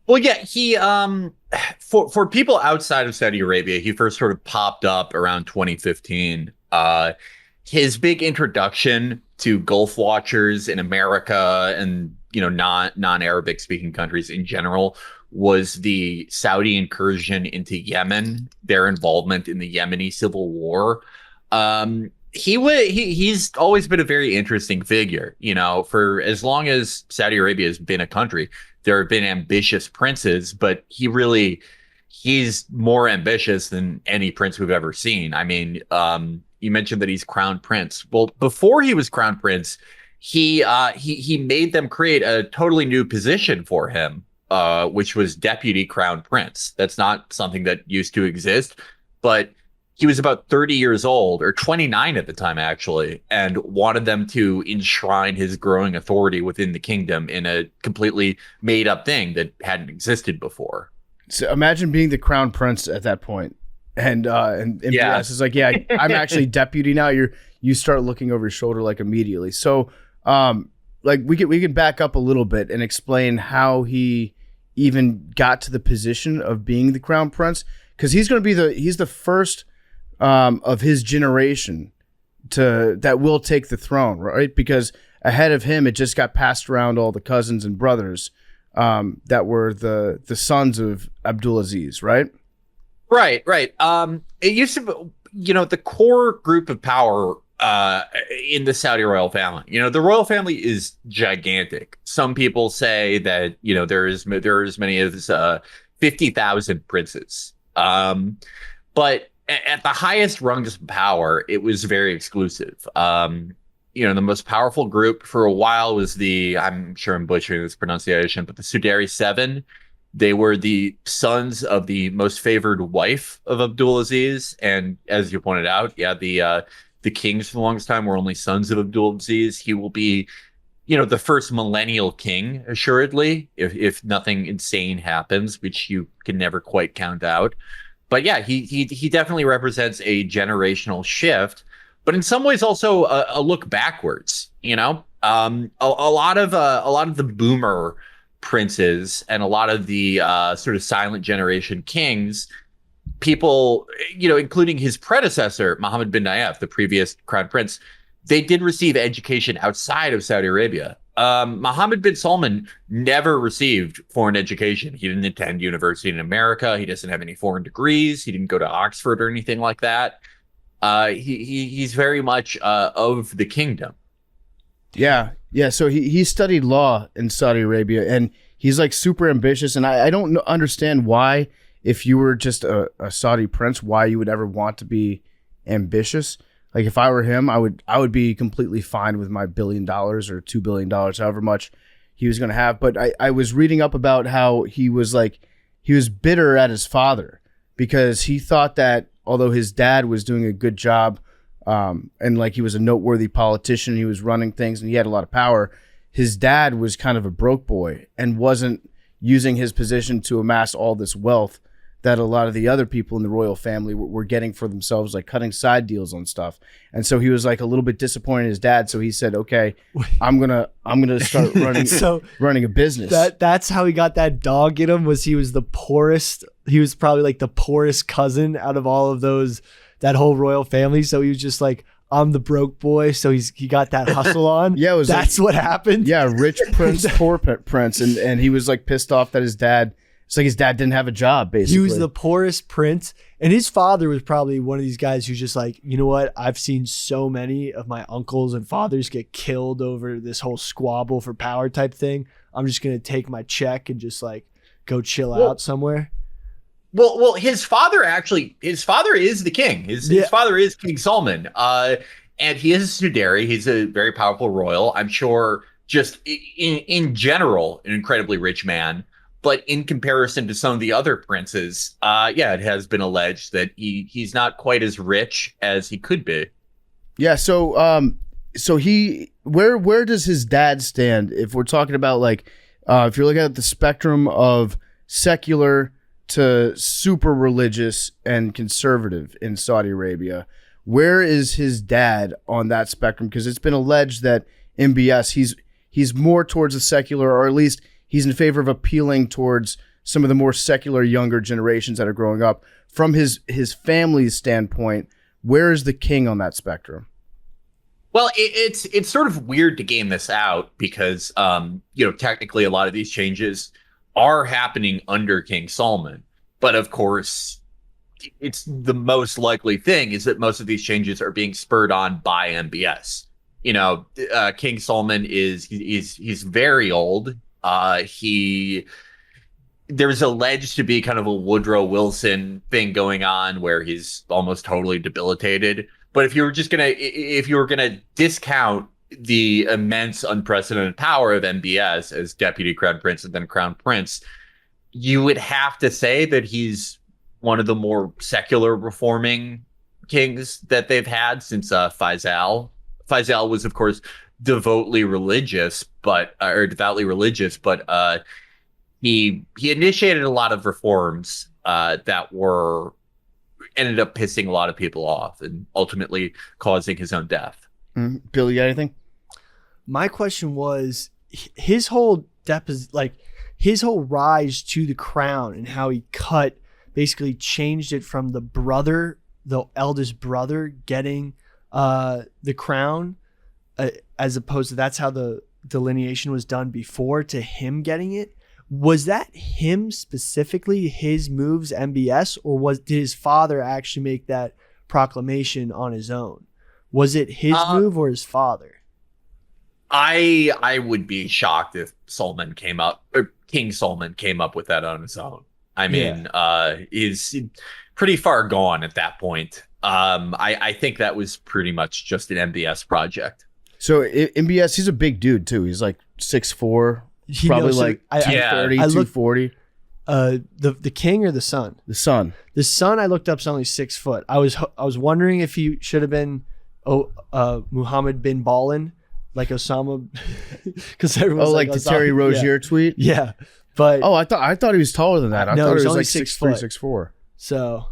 Well, yeah, he for people outside of Saudi Arabia, he first sort of popped up around 2015. His big introduction to Gulf watchers in America and non-Arabic speaking countries in general was the Saudi incursion into Yemen, their involvement in the Yemeni civil war. He's always been a very interesting figure. For as long as Saudi Arabia has been a country, there have been ambitious princes, but he's more ambitious than any prince we've ever seen. I mean, you mentioned that he's crown prince. Well, before he was crown prince, he made them create a totally new position for him, which was deputy crown prince. That's not something that used to exist, but he was about 30 years old, or 29 at the time, actually, and wanted them to enshrine his growing authority within the kingdom in a completely made-up thing that hadn't existed before. So imagine being the crown prince at that point. And MBS Yeah. is like, yeah, I'm actually deputy now. You start looking over your shoulder like immediately. So like we can back up a little bit and explain how he even got to the position of being the crown prince, because he's the first of his generation that will take the throne, right? Because ahead of him, it just got passed around all the cousins and brothers that were the sons of Abdulaziz, right? Right. It used to be, the core group of power in the Saudi royal family. The royal family is gigantic. Some people say that, there are as many as 50,000 princes. But at the highest rungs of power, it was very exclusive. The most powerful group for a while was I'm sure I'm butchering this pronunciation, but the Sudari Seven. They were the sons of the most favored wife of Abdulaziz. And as you pointed out, the kings for the longest time were only sons of Abdulaziz. He will be, the first millennial king, assuredly, if nothing insane happens, which you can never quite count out. But yeah, he definitely represents a generational shift, but in some ways also a look backwards. A lot of the boomer princes and a lot of the sort of silent generation kings, people, including his predecessor, Mohammed bin Nayef, the previous crown prince, they did receive education outside of Saudi Arabia. Mohammed bin Salman never received foreign education. He didn't attend university in America. He doesn't have any foreign degrees. He didn't go to Oxford or anything like that. He's very much of the kingdom. Yeah. So he studied law in Saudi Arabia, and he's like super ambitious. And I don't understand why, if you were just a Saudi prince, why you would ever want to be ambitious. Like if I were him, I would be completely fine with my $1 billion or $2 billion, however much he was going to have. But I was reading up about how he was bitter at his father because he thought that although his dad was doing a good job, and like he was a noteworthy politician, he was running things and he had a lot of power, his dad was kind of a broke boy and wasn't using his position to amass all this wealth that a lot of the other people in the royal family were getting for themselves, like cutting side deals on stuff. And so he was like a little bit disappointed in his dad. So he said, okay, I'm gonna start running running a business. That's how he got that dog in him. He was the poorest. He was probably like the poorest cousin out of all of that whole royal family. So he was just like, I'm the broke boy. So he got that hustle on. Yeah, that's what happened. Yeah, rich prince, poor prince, and he was like pissed off that his dad. It's like his dad didn't have a job, basically. He was the poorest prince. And his father was probably one of these guys who's just like, you know what? I've seen so many of my uncles and fathers get killed over this whole squabble for power type thing. I'm just going to take my check and just like go chill out somewhere. Well, his father is the king. His father is King Salman. And he is a Sudari. He's a very powerful royal. I'm sure just in general, an incredibly rich man. But in comparison to some of the other princes, it has been alleged that he's not quite as rich as he could be. Yeah. So where does his dad stand? If we're talking about like, if you're looking at the spectrum of secular to super religious and conservative in Saudi Arabia, where is his dad on that spectrum? Because it's been alleged that MBS, he's more towards the secular, or at least he's in favor of appealing towards some of the more secular younger generations that are growing up. From his family's standpoint, where is the king on that spectrum? Well, it's sort of weird to game this out because, technically a lot of these changes are happening under King Salman. But of course, it's the most likely thing is that most of these changes are being spurred on by MBS. King Salman he's very old. There's alleged to be kind of a Woodrow Wilson thing going on where he's almost totally debilitated. But if you were gonna discount the immense unprecedented power of MBS as deputy crown prince and then crown prince, you would have to say that he's one of the more secular reforming kings that they've had since Faisal. Faisal was, of course, devoutly religious, but he initiated a lot of reforms that were, ended up pissing a lot of people off and ultimately causing his own death. Bill, you got anything? My question was his whole his whole rise to the crown and how he basically changed it from the eldest brother getting the crown, as opposed to that's how the delineation was done before, to him getting it. Was that him specifically, his moves, MBS, or did his father actually make that proclamation on his own? Was it his move or his father? I would be shocked if King Solomon came up with that on his own. I mean, he's pretty far gone at that point. I think that was pretty much just an MBS project. So MBS, he's a big dude too. He's like 6'4", probably 230, 240. The king or the son? The son. The son I looked up is only 6 foot. I was wondering if he should have been Muhammad bin Ballin, like Osama, because everyone's like the Osama. Terry Rozier tweet. Yeah, but I thought he was taller than that. I thought he was only like 6'3", 6'4". So,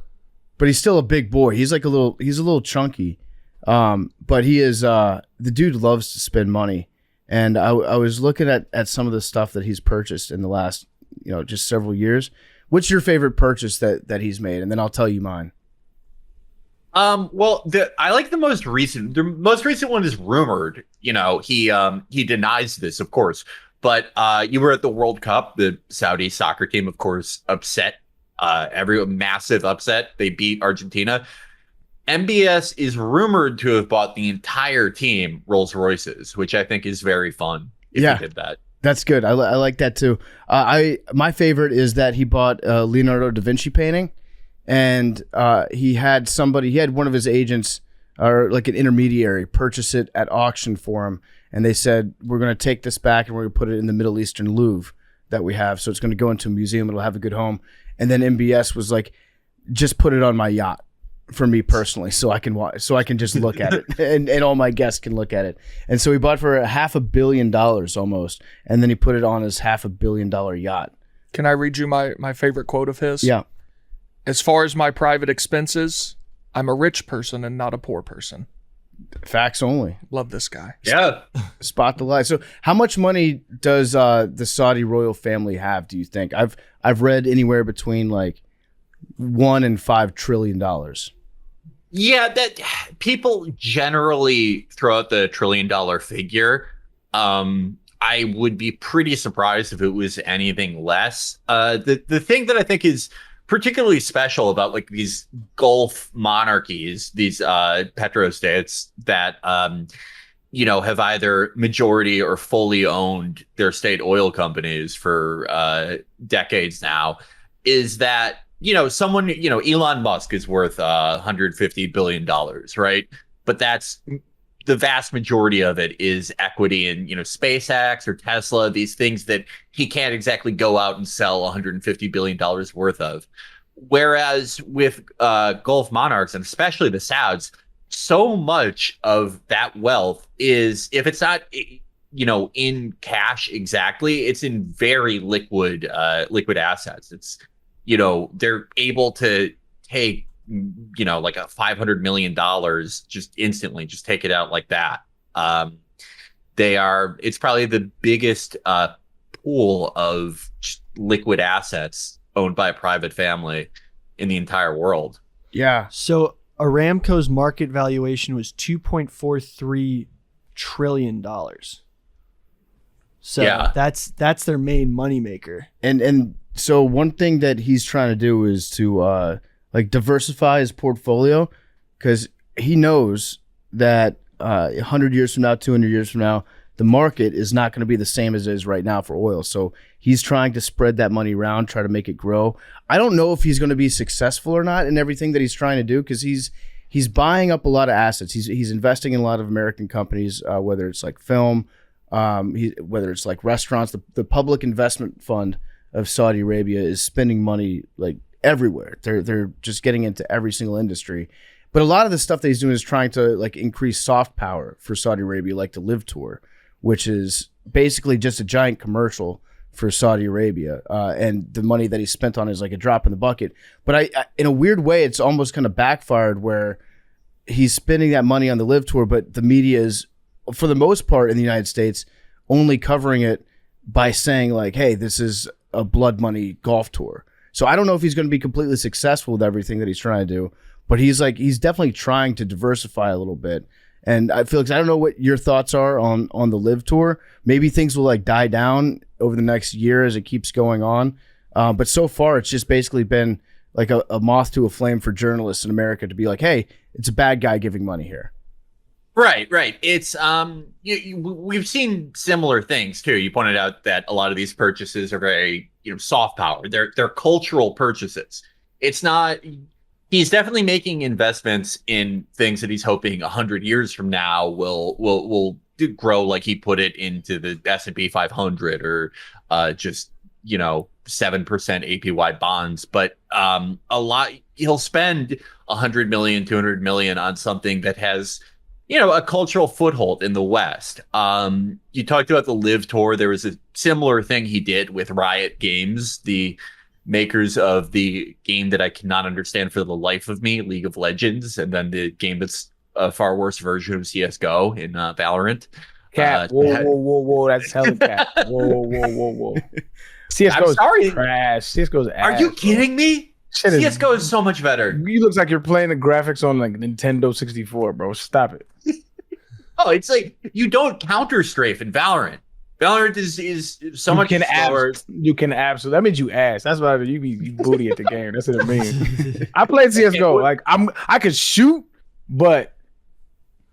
but he's still a big boy. He's a little chunky. But he is the dude loves to spend money. And I was looking at some of the stuff that he's purchased in the last, just several years. What's your favorite purchase that he's made? And then I'll tell you mine. Well, I like the most recent. The most recent one is rumored. He denies this, of course. But you were at the World Cup. The Saudi soccer team, of course, upset. Every massive upset. They beat Argentina. MBS is rumored to have bought the entire team Rolls Royces, which I think is very fun. If he did that. That's good. I like that too. My favorite is that he bought a Leonardo da Vinci painting, and he had one of his agents or like an intermediary purchase it at auction for him, and they said, we're going to take this back and we're going to put it in the Middle Eastern Louvre that we have, so it's going to go into a museum. It'll have a good home. And then MBS was like, just put it on my yacht for me personally, so I can just look at it, and all my guests can look at it. And so he bought for $500 million almost, and then he put it on his $500 million yacht. Can I read you my favorite quote of his? Yeah. As far as my private expenses, I'm a rich person and not a poor person. Facts only. Love this guy. Yeah. Spot the lie. So how much money does the Saudi royal family have, do you think? I've read anywhere between like $1 and $5 trillion. Yeah, that people generally throw out the $1 trillion figure. I would be pretty surprised if it was anything less. The thing that I think is particularly special about like these Gulf monarchies, these petrostates that have either majority or fully owned their state oil companies for decades now, is that someone, Elon Musk is worth $150 billion, right? But that's the vast majority of it is equity in, SpaceX or Tesla, these things that he can't exactly go out and sell $150 billion worth of. Whereas with Gulf monarchs, and especially the Sauds, so much of that wealth is, if it's not, in cash exactly, it's in very liquid assets. It's, they're able to take, like a $500 million just instantly, just take it out like that. It's probably the biggest pool of liquid assets owned by a private family in the entire world. Yeah. So Aramco's market valuation was $2.43 trillion. So yeah, that's their main moneymaker. And so one thing that he's trying to do is to diversify his portfolio, because he knows that 100 years from now, 200 years from now, the market is not going to be the same as it is right now for oil. So he's trying to spread that money around, try to make it grow. I don't know if he's going to be successful or not in everything that he's trying to do, because he's buying up a lot of assets. He's investing in a lot of American companies, whether it's like film, whether it's like restaurants. The Public Investment Fund of Saudi Arabia is spending money like everywhere. They're just getting into every single industry. But a lot of the stuff that he's doing is trying to like increase soft power for Saudi Arabia, like the Live Tour, which is basically just a giant commercial for Saudi Arabia, and the money that he spent on is like a drop in the bucket. But I in a weird way, it's almost kind of backfired where he's spending that money on the Live Tour, but the media is, for the most part in the United States, only covering it by saying like, hey, this is a blood money golf tour. So I don't know if he's going to be completely successful with everything that he's trying to do, but he's definitely trying to diversify a little bit. And I feel like, I don't know what your thoughts are on the Live Tour. Maybe things will like die down over the next year as it keeps going on. But so far, it's just basically been like a moth to a flame for journalists in America to be like, hey, it's a bad guy giving money here. Right. It's we've seen similar things too. You pointed out that a lot of these purchases are very, soft power. They're cultural purchases. It's not. He's definitely making investments in things that he's hoping 100 years from now will grow, like he put it, into the S&P 500 or just 7% APY bonds. But a lot, he'll spend 100 million, 200 million on something that has a cultural foothold in the West. You talked about the Live Tour. There was a similar thing he did with Riot Games, the makers of the game that I cannot understand for the life of me, League of Legends, and then the game that's a far worse version of CSGO in Valorant. Cat, whoa, that's hella cat. Whoa. CSGO is trash. CSGO is ass. Are you kidding me? CSGO is so much better. You looks like you're playing the graphics on like Nintendo 64, bro. Stop it. Oh, it's like you don't counter strafe in Valorant. Valorant is so much slower. You can absolutely. That means you ass. That's why you booty at the game. That's what it means. I played CS:GO. Like I could shoot, but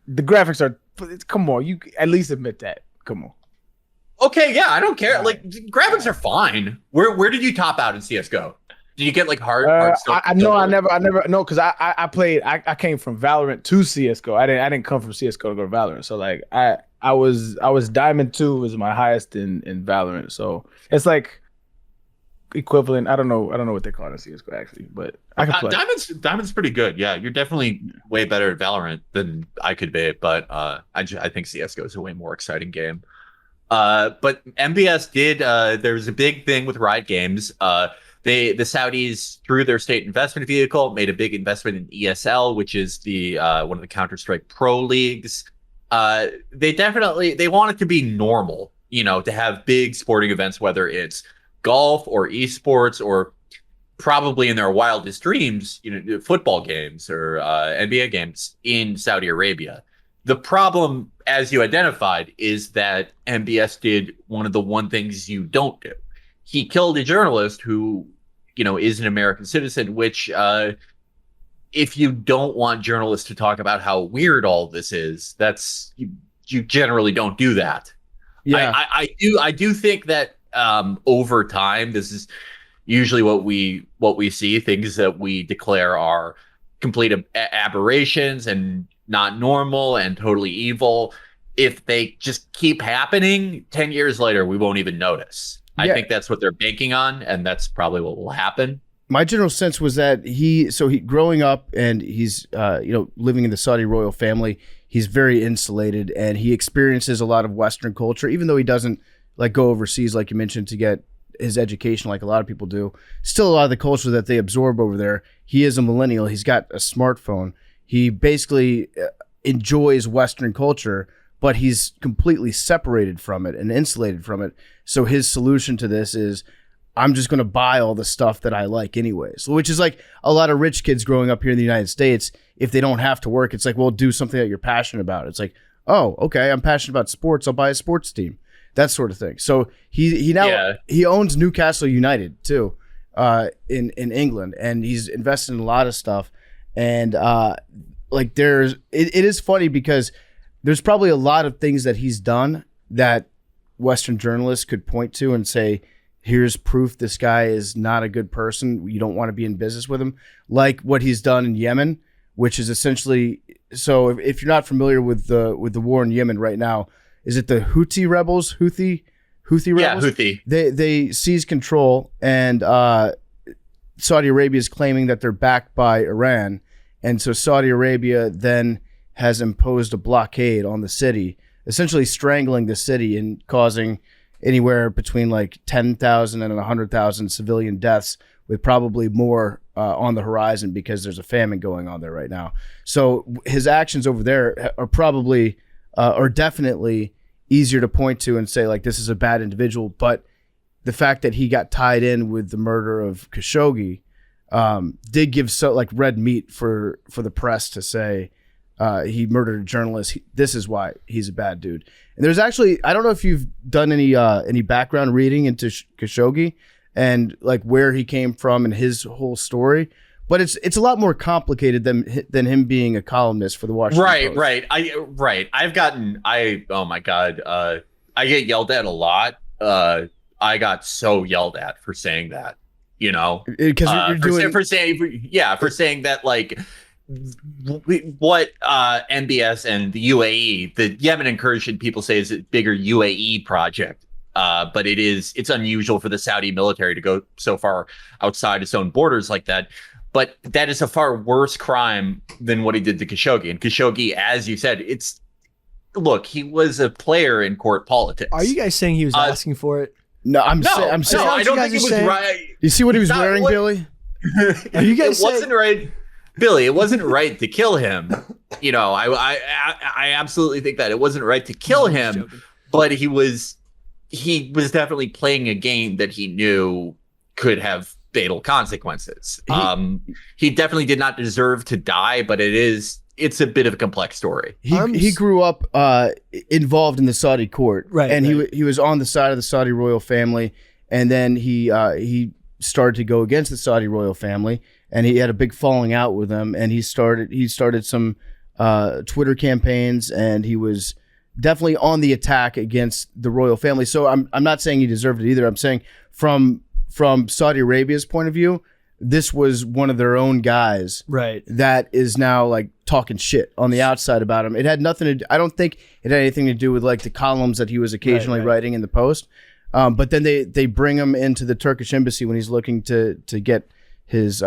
the graphics are. Come on, you at least admit that. Come on. Okay, yeah, I don't care. Like graphics are fine. Where did you top out in CS:GO? Did you get like hard stuff? I never no, because I played. I came from Valorant to CS:GO. I didn't come from CS:GO to go to Valorant. So like I was Diamond 2 was my highest in Valorant. So it's like equivalent. I don't know what they call it in CS:GO actually, but I can play. Diamond's pretty good. Yeah, you're definitely way better at Valorant than I could be, but I think CS:GO is a way more exciting game. But MBS did there was a big thing with Riot Games. The Saudis, through their state investment vehicle, made a big investment in ESL, which is the one of the Counter-Strike pro leagues. They want it to be normal, to have big sporting events, whether it's golf or esports or probably in their wildest dreams, football games or NBA games in Saudi Arabia. The problem, as you identified, is that MBS did one of the one things you don't do. He killed a journalist who, is an American citizen, which if you don't want journalists to talk about how weird all this is, that's you generally don't do that. Yeah, I do think that over time, this is usually what we see, things that we declare are complete aberrations and not normal and totally evil. If they just keep happening, 10 years later, we won't even notice. I think that's what they're banking on, and that's probably what will happen. My general sense was that he growing up and he's living in the Saudi royal family, he's very insulated and he experiences a lot of Western culture, even though he doesn't like go overseas like you mentioned to get his education like a lot of people do. Still a lot of the culture that they absorb over there. He is a millennial. He's got a smartphone. He basically enjoys Western culture, but he's completely separated from it and insulated from it. So his solution to this is, I'm just going to buy all the stuff that I like anyways, which is like a lot of rich kids growing up here in the United States. If they don't have to work, it's like, well, do something that you're passionate about. It's like, oh, okay, I'm passionate about sports. I'll buy a sports team, that sort of thing. So he owns Newcastle United too, in England, and he's invested in a lot of stuff. And it is funny because there's probably a lot of things that he's done that Western journalists could point to and say, here's proof this guy is not a good person. You don't want to be in business with him. Like what he's done in Yemen, which is essentially, so if you're not familiar with the war in Yemen right now, is it the Houthi rebels? Houthi rebels? Yeah, Houthi. They seize control, and Saudi Arabia is claiming that they're backed by Iran. And so Saudi Arabia then has imposed a blockade on the city, essentially strangling the city and causing anywhere between like 10,000 and 100,000 civilian deaths, with probably more on the horizon because there's a famine going on there right now. So his actions over there are probably or definitely easier to point to and say like this is a bad individual. But the fact that he got tied in with the murder of Khashoggi did give red meat for the press to say he murdered a journalist. This is why he's a bad dude. And there's actually, I don't know if you've done any background reading into Khashoggi and like where he came from and his whole story, but it's a lot more complicated than him being a columnist for the Washington Post. Right. Oh my God. I get yelled at a lot. I got so yelled at for saying that, because for saying that like what MBS and the UAE, the Yemen incursion, people say is a bigger UAE project. But it's unusual for the Saudi military to go so far outside its own borders like that. But that is a far worse crime than what he did to Khashoggi. And Khashoggi, as you said, he was a player in court politics. Are you guys saying he was asking for it? No, I'm saying. I don't think it was right. You see what he was wearing, Billy? Are you guys wasn't right. Billy, it wasn't right to kill him. I absolutely think that it wasn't right to kill him, but he was definitely playing a game that he knew could have fatal consequences. He definitely did not deserve to die, but it's a bit of a complex story. He grew up involved in the Saudi court, right? And he was on the side of the Saudi royal family, and then he started to go against the Saudi royal family, and he had a big falling out with them, and he started some Twitter campaigns, and he was definitely on the attack against the royal family. So I'm not saying he deserved it either. I'm saying from Saudi Arabia's point of view, this was one of their own guys, right? That is now like talking shit on the outside about him. It had nothing to do, I don't think it had anything to do with like the columns that he was occasionally writing in the Post. But then they bring him into the Turkish embassy when he's looking to get his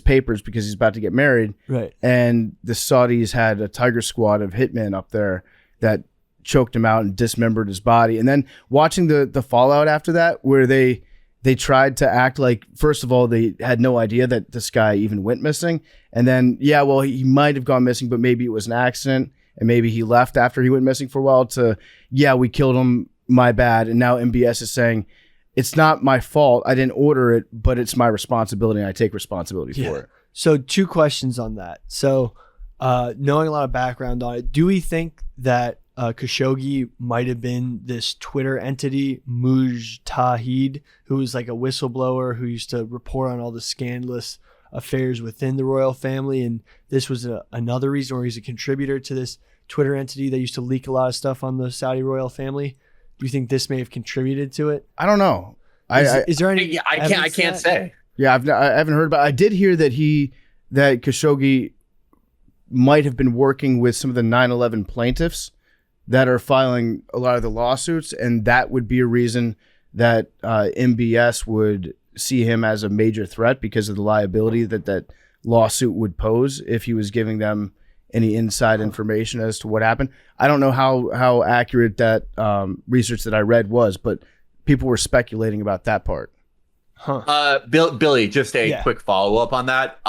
papers because he's about to get married. Right. And the Saudis had a tiger squad of hitmen up there that choked him out and dismembered his body. And then watching the fallout after that, where they tried to act like, first of all, they had no idea that this guy even went missing. And then, he might have gone missing, but maybe it was an accident. And maybe he left after he went missing for a while we killed him, my bad. And now MBS is saying, it's not my fault. I didn't order it, but it's my responsibility. And I take responsibility for it. So 2 questions on that. So knowing a lot of background on it, do we think that Khashoggi might have been this Twitter entity, Mujtahid, who was like a whistleblower who used to report on all the scandalous affairs within the royal family, and this was another reason, or he's a contributor to this Twitter entity that used to leak a lot of stuff on the Saudi royal family? Do you think this may have contributed to it? I don't know. Is there any? I can't say. Yeah, I haven't heard about it. I did hear that Khashoggi might have been working with some of the 9/11 plaintiffs that are filing a lot of the lawsuits, and that would be a reason that MBS would see him as a major threat because of the liability that lawsuit would pose if he was giving them any inside information as to what happened. I don't know how accurate that research that I read was, but people were speculating about that part. Billy, just a quick follow-up on that.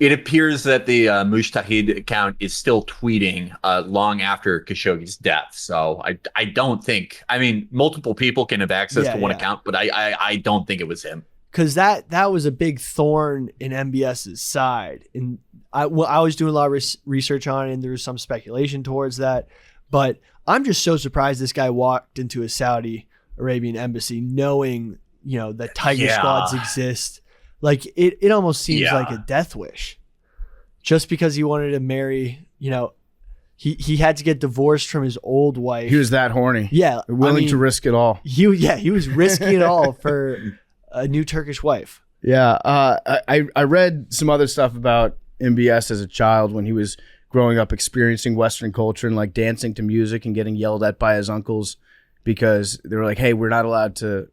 It appears that the Mujtahid account is still tweeting long after Khashoggi's death. So I don't think, multiple people can have access to one account, but I don't think it was him. Because that was a big thorn in MBS's side. And I was doing a lot of research on it, and there was some speculation towards that. But I'm just so surprised this guy walked into a Saudi Arabian embassy knowing, that tiger squads exist. Like it almost seems like a death wish, just because he wanted to marry. He had to get divorced from his old wife. He was that horny. Yeah, willing to risk it all. He was risking it all for a new Turkish wife. Yeah, I read some other stuff about MBS as a child when he was growing up, experiencing Western culture and like dancing to music and getting yelled at by his uncles because they were like, "Hey, we're not allowed to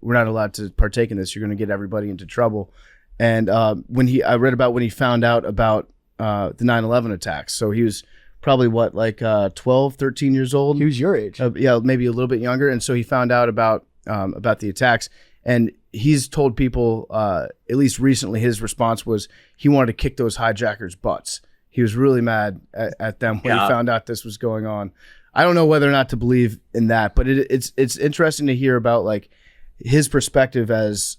partake in this. You're going to get everybody into trouble." And I read about when he found out about the 9/11 attacks. So he was probably what, like 12, 13 years old. He was your age. Yeah, maybe a little bit younger. And so he found out about the attacks. And he's told people, at least recently, his response was he wanted to kick those hijackers' butts. He was really mad at them when he found out this was going on. I don't know whether or not to believe in that, but it's interesting to hear about like his perspective as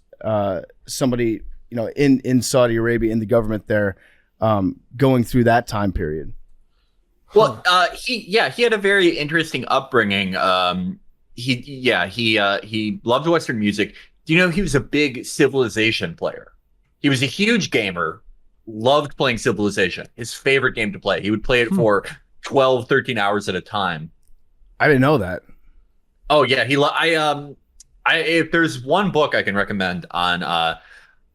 somebody, you know, in Saudi Arabia, in the government there, going through that time period. Well, he had a very interesting upbringing. He loved Western music. Do you know he was a big Civilization player? He was a huge gamer, loved playing Civilization. His favorite game to play. He would play it for 12, 13 hours at a time. I didn't know that. Oh yeah, if there's one book I can recommend on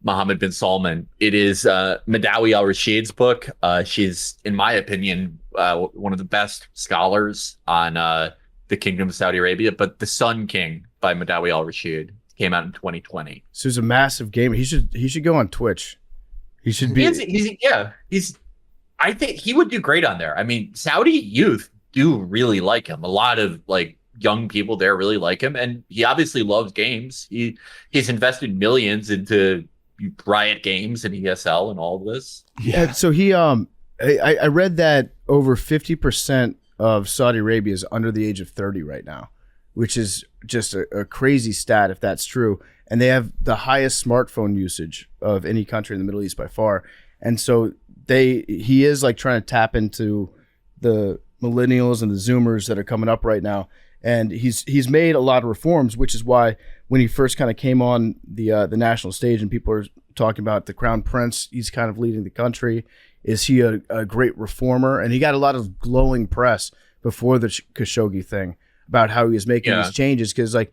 Mohammed bin Salman, it is Madawi al-Rashid's book. She's, in my opinion, one of the best scholars on the Kingdom of Saudi Arabia. But The Sun King by Madawi al-Rashid came out in 2020. So he's a massive gamer. He should go on Twitch. He should be. I think he would do great on there. I mean, Saudi youth do really like him. A lot of like young people there really like him, and he obviously loves games. He's invested millions into Riot Games and ESL and all of this. Yeah. So he I read that over 50% of Saudi Arabia is under the age of 30 right now, which is just a crazy stat if that's true. And they have the highest smartphone usage of any country in the Middle East by far. And so he is like trying to tap into the millennials and the Zoomers that are coming up right now. And he's made a lot of reforms, which is why when he first kind of came on the national stage and people are talking about the Crown Prince, he's kind of leading the country. Is he a great reformer? And he got a lot of glowing press before the Khashoggi thing about how he was making these changes, because like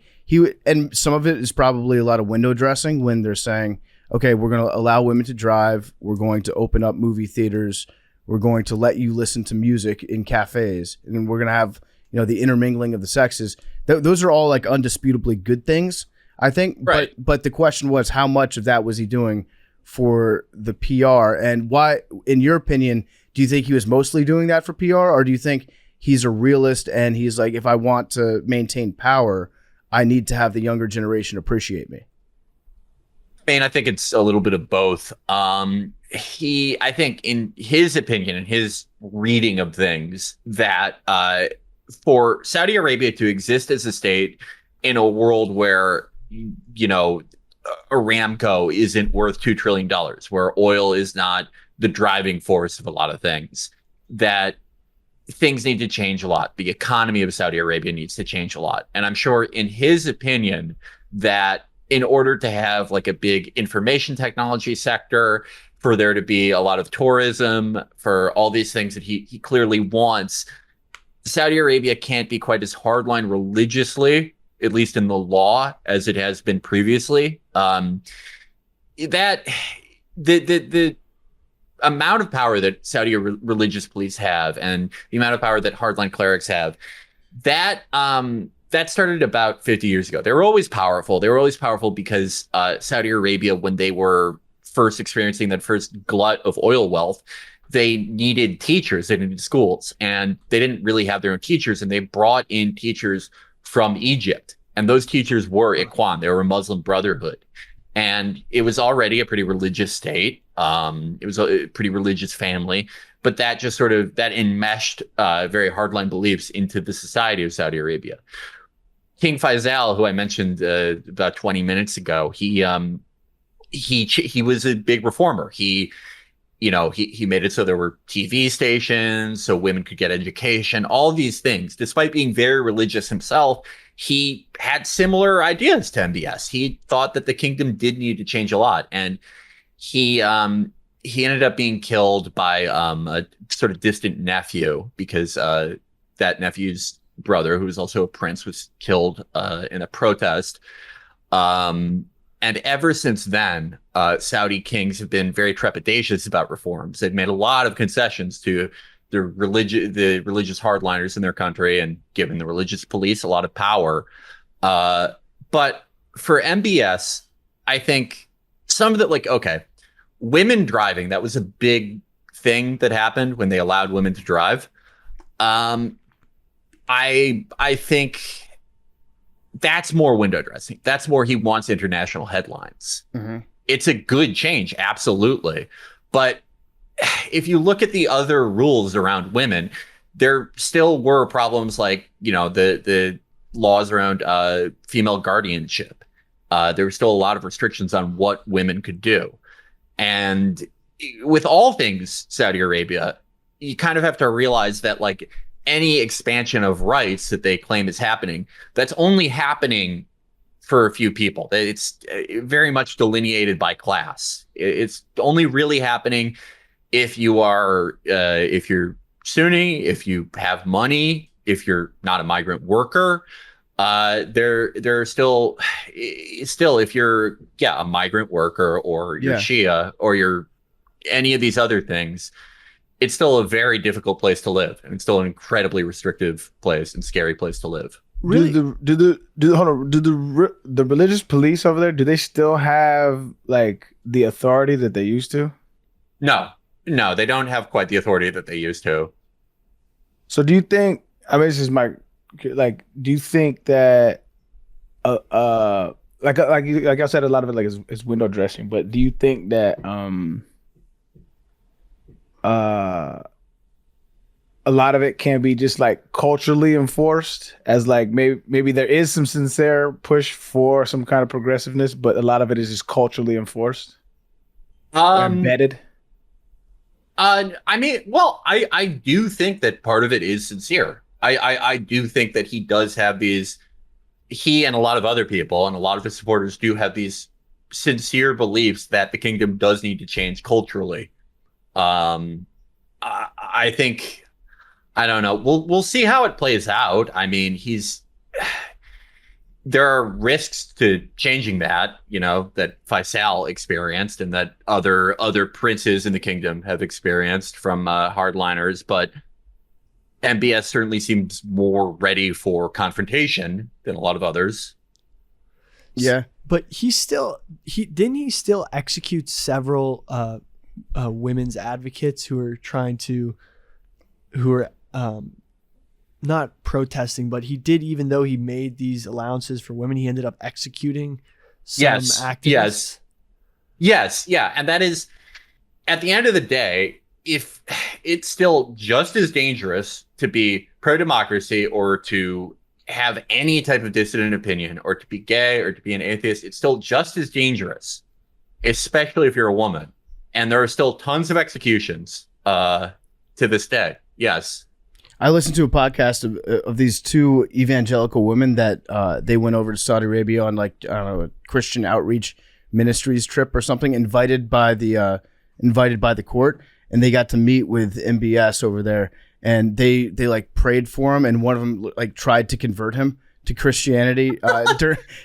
and some of it is probably a lot of window dressing when they're saying, okay, we're going to allow women to drive, we're going to open up movie theaters, we're going to let you listen to music in cafes, and we're going to have, you know, the intermingling of the sexes. Those are all like undisputably good things, I think. Right. But the question was, how much of that was he doing for the PR, and why, in your opinion, do you think he was mostly doing that for PR, or do you think he's a realist and he's like, if I want to maintain power, I need to have the younger generation appreciate me? I mean, I think it's a little bit of both. I think in his opinion and his reading of things, that for Saudi Arabia to exist as a state in a world where, you know, Aramco isn't worth $2 trillion, where oil is not the driving force of a lot of things, that things need to change a lot. The economy of Saudi Arabia needs to change a lot. And I'm sure in his opinion that in order to have like a big information technology sector, for there to be a lot of tourism, for all these things that he clearly wants, Saudi Arabia can't be quite as hardline religiously, at least in the law, as it has been previously. That the amount of power that Saudi religious police have, and the amount of power that hardline clerics have, that started about 50 years ago. They were always powerful. They were always powerful because Saudi Arabia, when they were first experiencing that first glut of oil wealth, they needed teachers, they needed schools, and they didn't really have their own teachers, and they brought in teachers from Egypt. And those teachers were Ikhwan. They were a Muslim Brotherhood. And it was already a pretty religious state. It was a pretty religious family, but that just sort of, that enmeshed very hardline beliefs into the society of Saudi Arabia. King Faisal, who I mentioned about 20 minutes ago, he was a big reformer. He made it so there were TV stations, so women could get education, all these things. Despite being very religious himself, he had similar ideas to MBS. He thought that the kingdom did need to change a lot. And he ended up being killed by a sort of distant nephew, because that nephew's brother, who was also a prince, was killed in a protest. And ever since then, Saudi kings have been very trepidatious about reforms. They've made a lot of concessions to the religious hardliners in their country, and given the religious police a lot of power. But for MBS, I think some of that, okay, women driving, that was a big thing that happened when they allowed women to drive. I think that's more window dressing. That's more he wants international headlines. Mm-hmm. It's a good change, absolutely. But if you look at the other rules around women, there still were problems like, the laws around female guardianship. There were still a lot of restrictions on what women could do. And with all things Saudi Arabia, you kind of have to realize that like any expansion of rights that they claim is happening, that's only happening for a few people. It's very much delineated by class. It's only really happening if you are, if you're Sunni, if you have money, if you're not a migrant worker. There are still if you're a migrant worker or you're Shia or you're any of these other things, it's still a very difficult place to live, and it's still an incredibly restrictive place and scary place to live. Really? Do the religious police over there, do they still have like the authority that they used to? No, they don't have quite the authority that they used to. So do you think, this is my, do you think that like I said, a lot of it is window dressing, but do you think that a lot of it can be just like culturally enforced, as like maybe there is some sincere push for some kind of progressiveness, but a lot of it is just culturally enforced, embedded? I do think that part of it is sincere. I do think that he does have he and a lot of other people and a lot of his supporters do have these sincere beliefs that the kingdom does need to change culturally. I think, I don't know. We'll see how it plays out. I mean, there are risks to changing that, that Faisal experienced and that other princes in the kingdom have experienced from hardliners. But MBS certainly seems more ready for confrontation than a lot of others. Yeah. But he still execute several women's advocates who are not protesting, but he did, even though he made these allowances for women, he ended up executing some activists. Yes. Yeah. And that is, at the end of the day, if it's still just as dangerous to be pro-democracy or to have any type of dissident opinion or to be gay or to be an atheist, it's still just as dangerous, especially if you're a woman. And there are still tons of executions to this day. Yes. I listened to a podcast of these two evangelical women that they went over to Saudi Arabia on like, I don't know, a Christian outreach ministries trip or something, invited by the court, and they got to meet with MBS over there, and they like prayed for him, and one of them like tried to convert him to Christianity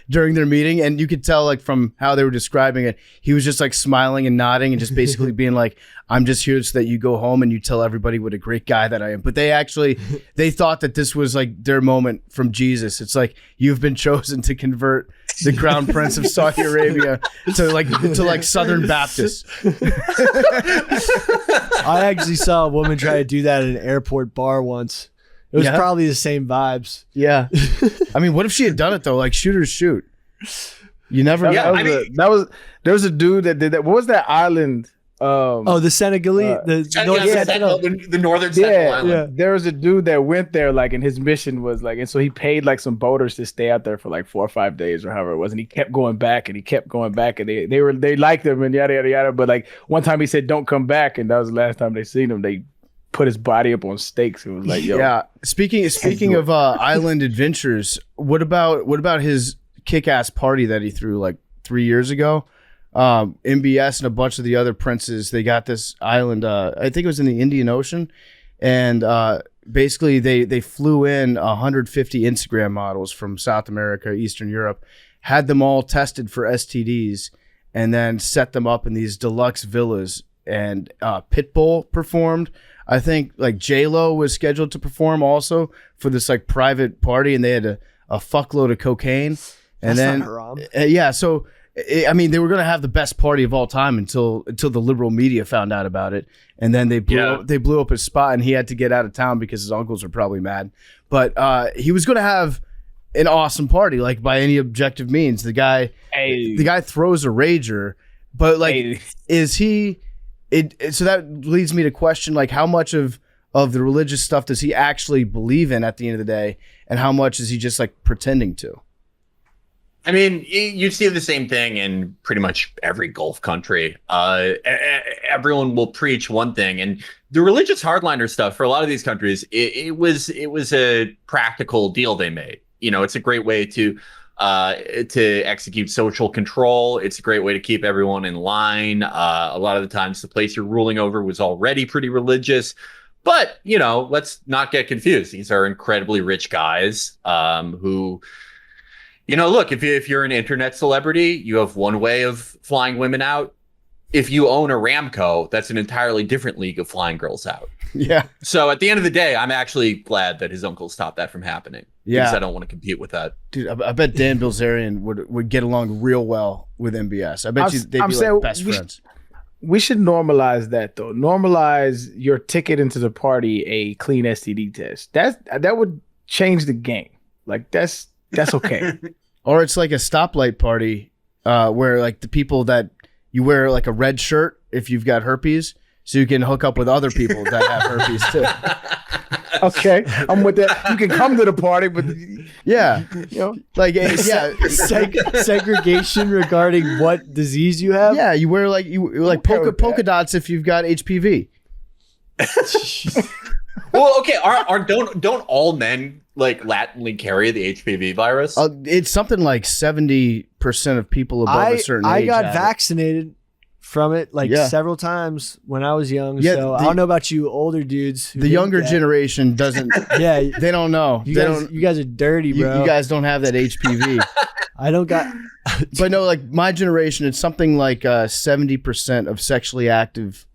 during their meeting, and you could tell like from how they were describing it, he was just like smiling and nodding and just basically being like, I'm just here so that you go home and you tell everybody what a great guy that I am. But they thought that this was like their moment from Jesus. It's like, you've been chosen to convert the crown prince of Saudi Arabia to Southern Baptist. I actually saw a woman try to do that at an airport bar once. It was probably the same vibes. Yeah. I mean, what if she had done it though? Like, shooters shoot. You never know. There was a dude that did that. What was that island? The Senegalese, the northern Sentinel Island. Yeah. There was a dude that went there, like, and his mission was like, and so he paid like some boaters to stay out there for like 4 or 5 days or however it was, and he kept going back and they liked him and yada yada yada. But like one time he said, "Don't come back," and that was the last time they seen him. They put his body up on stakes. It was like, yo. Yeah. Speaking of island adventures, what about his kick-ass party that he threw like 3 years ago? MBS and a bunch of the other princes, they got this island, I think it was in the Indian Ocean, and basically they flew in 150 Instagram models from South America, Eastern Europe, had them all tested for STDs, and then set them up in these deluxe villas, and Pitbull performed. I think like J-Lo was scheduled to perform also for this like private party, and they had a fuckload of cocaine. And That's then not haram. Yeah, so I mean, they were going to have the best party of all time until the liberal media found out about it, and then they blew up his spot, and he had to get out of town because his uncles were probably mad. But he was going to have an awesome party, like by any objective means. The guy throws a rager, but like, is he? So that leads me to question, like, how much of the religious stuff does he actually believe in at the end of the day, and how much is he just like pretending to? I mean, you see the same thing in pretty much every Gulf country. Everyone will preach one thing, and the religious hardliner stuff for a lot of these countries, it was a practical deal they made. You know, it's a great way to execute social control. It's a great way to keep everyone in line. A lot of the times, the place you're ruling over was already pretty religious. But, you know, let's not get confused. These are incredibly rich guys who, you know, look, if you're an internet celebrity, you have one way of flying women out. If you own a Ramco, that's an entirely different league of flying girls out. Yeah. So at the end of the day, I'm actually glad that his uncle stopped that from happening. Yeah. Because I don't want to compete with that. Dude, I bet Dan Bilzerian would get along real well with MBS. I bet they'd be like best friends. We should normalize that, though. Normalize your ticket into the party a clean STD test. That would change the game. Like that's okay. Or it's like a stoplight party where like the people that you wear like a red shirt if you've got herpes, so you can hook up with other people that have herpes too. Okay, I'm with that. You can come to the party, but yeah, you know, like yeah, segregation regarding what disease you have. Yeah, you wear like polka dots if you've got HPV. Well, okay, don't all men like latently carry the HPV virus? It's something like 70% of people above a certain age. I got vaccinated from it several times when I was young. Yeah, so I don't know about you older dudes. The younger generation doesn't. Yeah, they don't know. You guys are dirty, bro. You guys don't have that HPV. I don't got. But no, like my generation, it's something like 70% of sexually active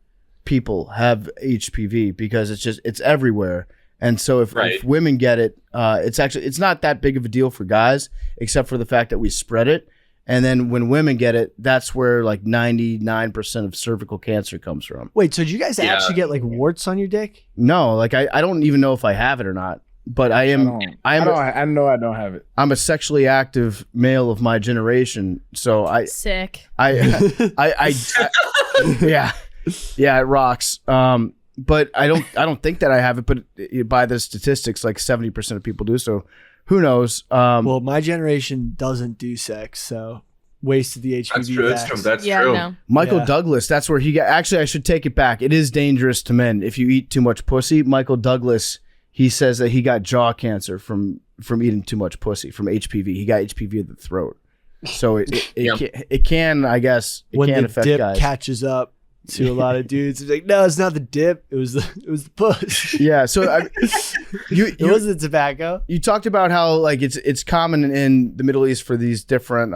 people have HPV because it's everywhere. And so if women get it, it's not that big of a deal for guys, except for the fact that we spread it. And then when women get it, that's where like 99% of cervical cancer comes from. Wait, so did you guys actually get like warts on your dick? No, like I don't even know if I have it or not. But I know I don't have it. I'm a sexually active male of my generation, so sick. Yeah, it rocks. But I don't think that I have it. But by the statistics, like 70% of people do. So who knows? Well, my generation doesn't do sex, so wasted the HPV. That's true. No. Michael Douglas, that's where he got. Actually, I should take it back. It is dangerous to men if you eat too much pussy. Michael Douglas, he says that he got jaw cancer from eating too much pussy, from HPV. He got HPV of the throat. So it can, I guess, when can the affect dip guys. catches up to a lot of dudes, it's like, no, it's not the dip. It was the push. Yeah. So it wasn't tobacco. You talked about how like it's common in the Middle East for these different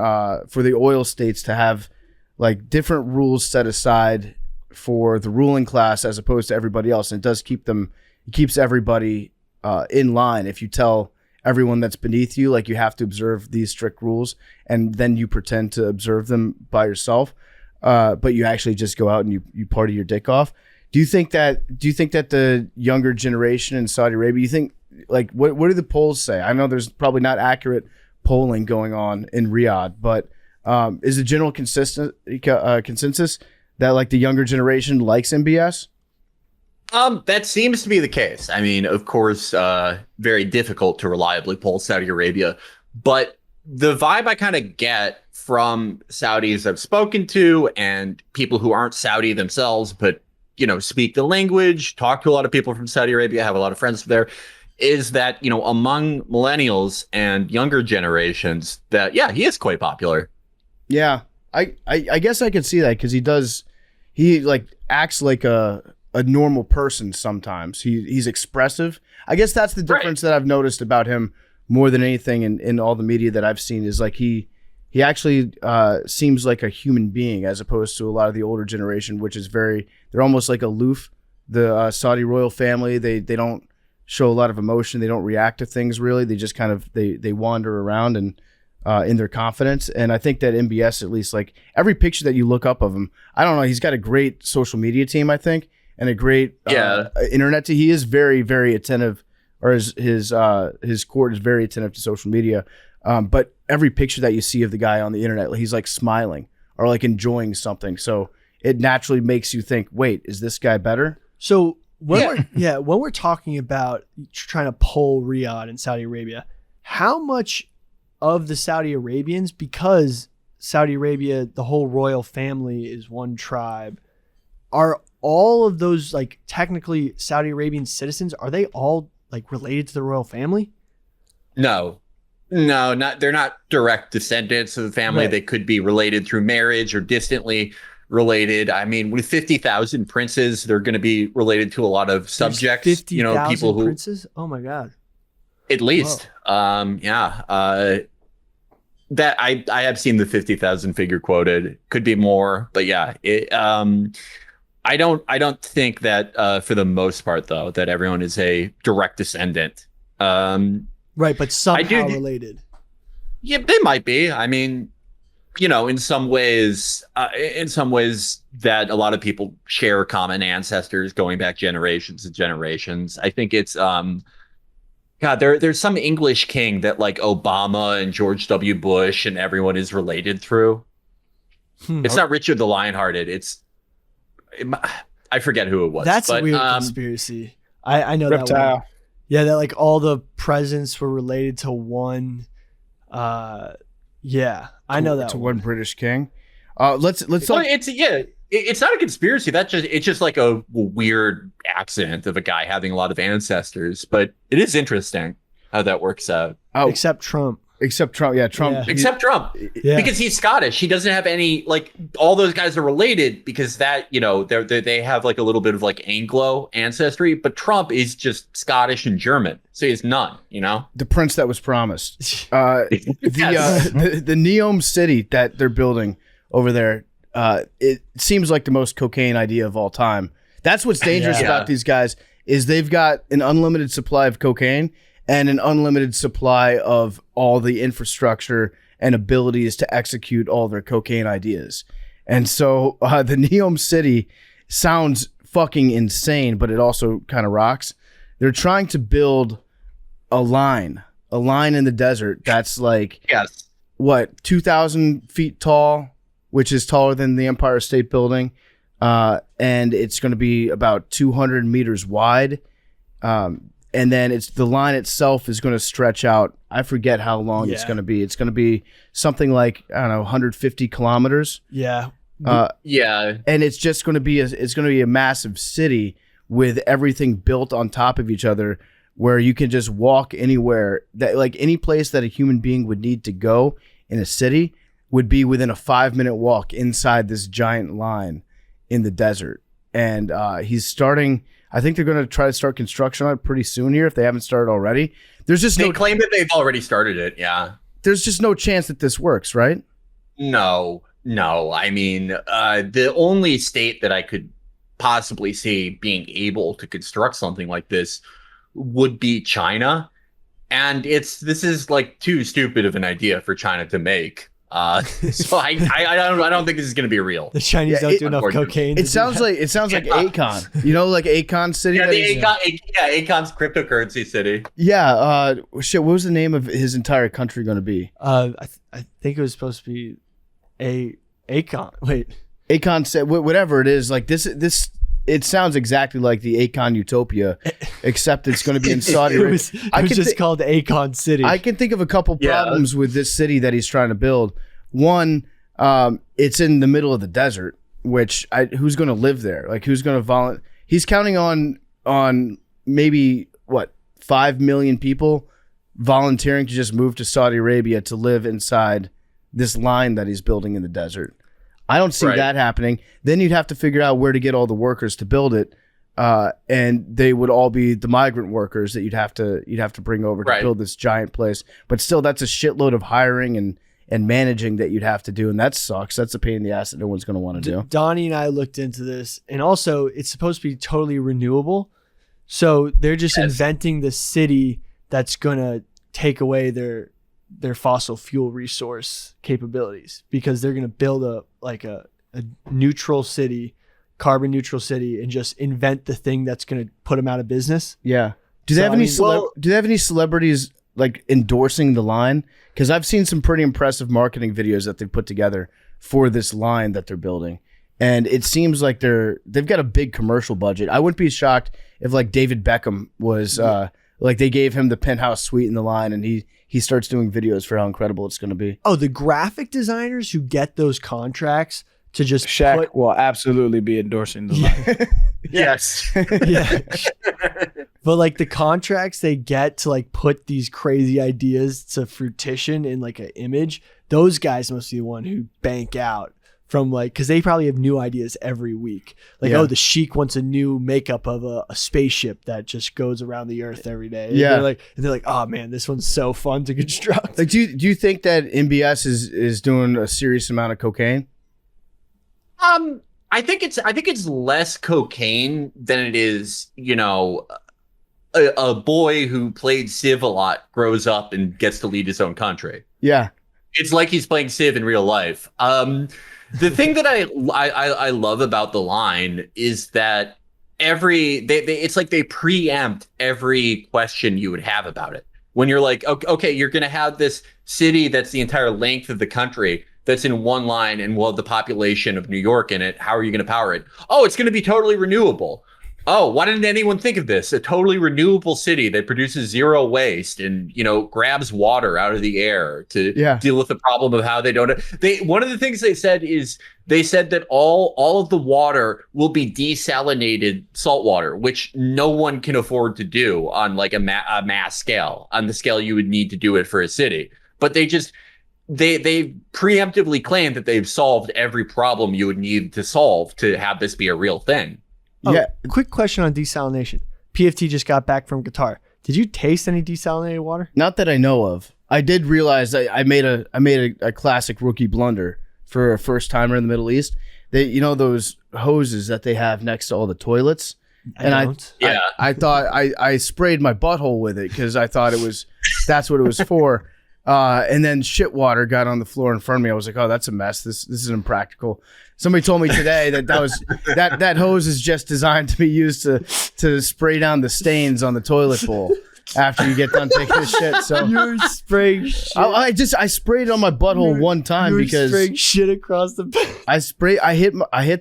for the oil states to have like different rules set aside for the ruling class as opposed to everybody else, and it keeps everybody in line. If you tell everyone that's beneath you like you have to observe these strict rules, and then you pretend to observe them by yourself. But you actually just go out and you party your dick off. Do you think that the younger generation in Saudi Arabia, you think like what do the polls say? I know there's probably not accurate polling going on in Riyadh, but is the general consensus that like the younger generation likes MBS? That seems to be the case. I mean, of course, very difficult to reliably poll Saudi Arabia, but the vibe I kind of get from Saudis I've spoken to and people who aren't Saudi themselves, but, you know, speak the language, talk to a lot of people from Saudi Arabia, have a lot of friends there, is that, you know, among millennials and younger generations that, yeah, he is quite popular. Yeah, I guess I could see that because he like acts like a normal person sometimes. He's expressive. I guess that's the difference that I've noticed about him more than anything in all the media that I've seen is like he actually seems like a human being as opposed to a lot of the older generation, which is they're almost like aloof. The Saudi royal family, they don't show a lot of emotion. They don't react to things really. They just kind of they wander around, and in their confidence. And I think that MBS, at least, like every picture that you look up of him, I don't know, he's got a great social media team, I think, and a great internet team. He is very, very attentive, or his court is very attentive to social media. But every picture that you see of the guy on the internet, he's like smiling or like enjoying something. So it naturally makes you think, wait, is this guy better? So when we're talking about trying to pull Riyadh in Saudi Arabia, how much of the Saudi Arabians, because Saudi Arabia, the whole royal family is one tribe, are all of those like technically Saudi Arabian citizens, are they all like related to the royal family? No, not they're not direct descendants of the family. Right. They could be related through marriage or distantly related. I mean, with 50,000 princes, they're going to be related to a lot of subjects. 50,000 people who princes? Oh my God. at least. That I have seen the 50,000 figure quoted. Could be more, but yeah. I don't think that for the most part though that everyone is a direct descendant. Right, but somehow related. Yeah, they might be. I mean, in some ways that a lot of people share common ancestors going back generations and generations. I think it's God, there's some English king that like Obama and George W. Bush and everyone is related through. It's not Richard the Lionhearted. I forget who it was. That's a weird conspiracy. I know Reptile. that one. Yeah, that like all the presidents were related to one. Yeah, I know that to one. one British king. Let's Well, talk. it's not a conspiracy. It's just like a weird accident of a guy having a lot of ancestors. But it is interesting how that works out. Except Trump. Except Trump. Yeah, Trump. Yeah. Except Trump, because he's Scottish. He doesn't have any, like, all those guys are related because that, they have like a little bit of like Anglo ancestry, but Trump is just Scottish and German, so he has none. The prince that was promised. The Neom city that they're building over there. It seems like the most cocaine idea of all time. That's what's dangerous about these guys is they've got an unlimited supply of cocaine and an unlimited supply of all the infrastructure and abilities to execute all their cocaine ideas. And so the Neom city sounds fucking insane, but it also kind of rocks. They're trying to build a line in the desert that's like, 2,000 feet tall, which is taller than the Empire State Building. And it's going to be about 200 meters wide. And then the line itself is going to stretch out. I forget how long it's going to be. It's going to be something like, I don't know, 150 kilometers. Yeah. And it's just going to be a massive city with everything built on top of each other, where you can just walk anywhere. That, like, any place that a human being would need to go in a city would be within a 5-minute walk inside this giant line in the desert. And he's starting. I think they're going to try to start construction on it pretty soon here if they haven't started already. They claim that they've already started it. Yeah. There's just no chance that this works, right? No. I mean, the only state that I could possibly see being able to construct something like this would be China. And this is like too stupid of an idea for China to make. So I don't think this is going to be real. The Chinese don't do enough cocaine. It sounds like Akon. Like Akon City. Yeah, Akon's cryptocurrency city. Yeah. Shit. What was the name of his entire country going to be? I think it was supposed to be Akon. Wait. Akon said whatever it is. Like this. It sounds exactly like the Akon Utopia, except it's going to be in Saudi Arabia. It was just called Akon City. I can think of a couple problems with this city that he's trying to build. One, it's in the middle of the desert, who's going to live there? Like, who's going to volunteer? He's counting on maybe 5 million people volunteering to just move to Saudi Arabia to live inside this line that he's building in the desert. I don't see that happening. Then you'd have to figure out where to get all the workers to build it, and they would all be the migrant workers that you'd have to bring over to build this giant place. But still, that's a shitload of hiring and managing that you'd have to do, and that sucks. That's a pain in the ass that no one's going to want to do. Donnie and I looked into this, and also it's supposed to be totally renewable. So they're just inventing the city that's going to take away their their fossil fuel resource capabilities, because they're going to build a neutral city, carbon neutral city, and just invent the thing that's going to put them out of business. Yeah. Do they have any celebrities like endorsing the line? Because I've seen some pretty impressive marketing videos that they've put together for this line that they're building, and it seems like they've got a big commercial budget. I wouldn't be shocked if like David Beckham was like they gave him the penthouse suite in the line, and he starts doing videos for how incredible it's going to be. Oh, the graphic designers who get those contracts to just Shaq will absolutely be endorsing the line. Yes. yeah. But like the contracts they get to like put these crazy ideas to fruition in like an image, those guys must be the one who bank out from like, because they probably have new ideas every week. Like, oh, the Sheik wants a new makeup of a spaceship that just goes around the earth every day. Yeah. And they're like, oh man, this one's so fun to construct. Like, do you think that MBS is doing a serious amount of cocaine? I think it's less cocaine than it is, a boy who played Civ a lot grows up and gets to lead his own country. Yeah. It's like he's playing Civ in real life. The thing that I love about the line is that it's like they preempt every question you would have about it. When you're like, okay, you're going to have this city that's the entire length of the country that's in one line and will have the population of New York in it. How are you going to power it? Oh, it's going to be totally renewable. Oh, why didn't anyone think of this? A totally renewable city that produces zero waste and, grabs water out of the air to deal with the problem of how they don't. One of the things they said that all of the water will be desalinated salt water, which no one can afford to do on like a mass scale, on the scale you would need to do it for a city. But they preemptively claim that they've solved every problem you would need to solve to have this be a real thing. Oh, yeah. Quick question on desalination. PFT just got back from Qatar. Did you taste any desalinated water? Not that I know of. I did realize I made a classic rookie blunder for a first timer in the Middle East. They, those hoses that they have next to all the toilets. I thought I sprayed my butthole with it because I thought that's what it was for. And then shit water got on the floor in front of me. I was like, oh, that's a mess. This is impractical. Somebody told me today that hose is just designed to be used to spray down the stains on the toilet bowl after you get done taking a shit. So you're spraying shit. I sprayed it on my butthole one time because spraying shit across the bed. I hit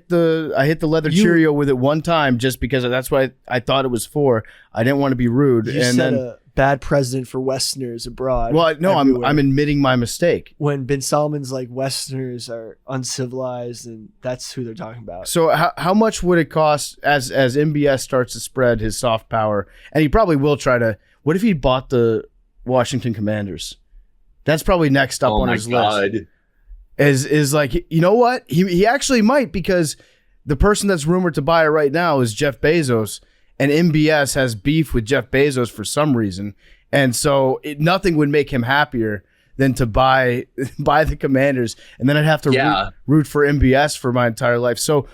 the leather Cheerio with it one time just because that's what I thought it was for. I didn't want to be rude. You set a bad precedent for Westerners abroad. Well, no, I'm admitting my mistake. When Bin Salman's like Westerners are uncivilized, and that's who they're talking about. So how much would it cost as MBS starts to spread his soft power? And he probably will try to. What if he bought the Washington Commanders? That's probably next up on his list. Is like, you know what? He actually might, because the person that's rumored to buy it right now is Jeff Bezos. And MBS has beef with Jeff Bezos for some reason. And so nothing would make him happier than to buy the Commanders. And then I'd have to root for MBS for my entire life. So,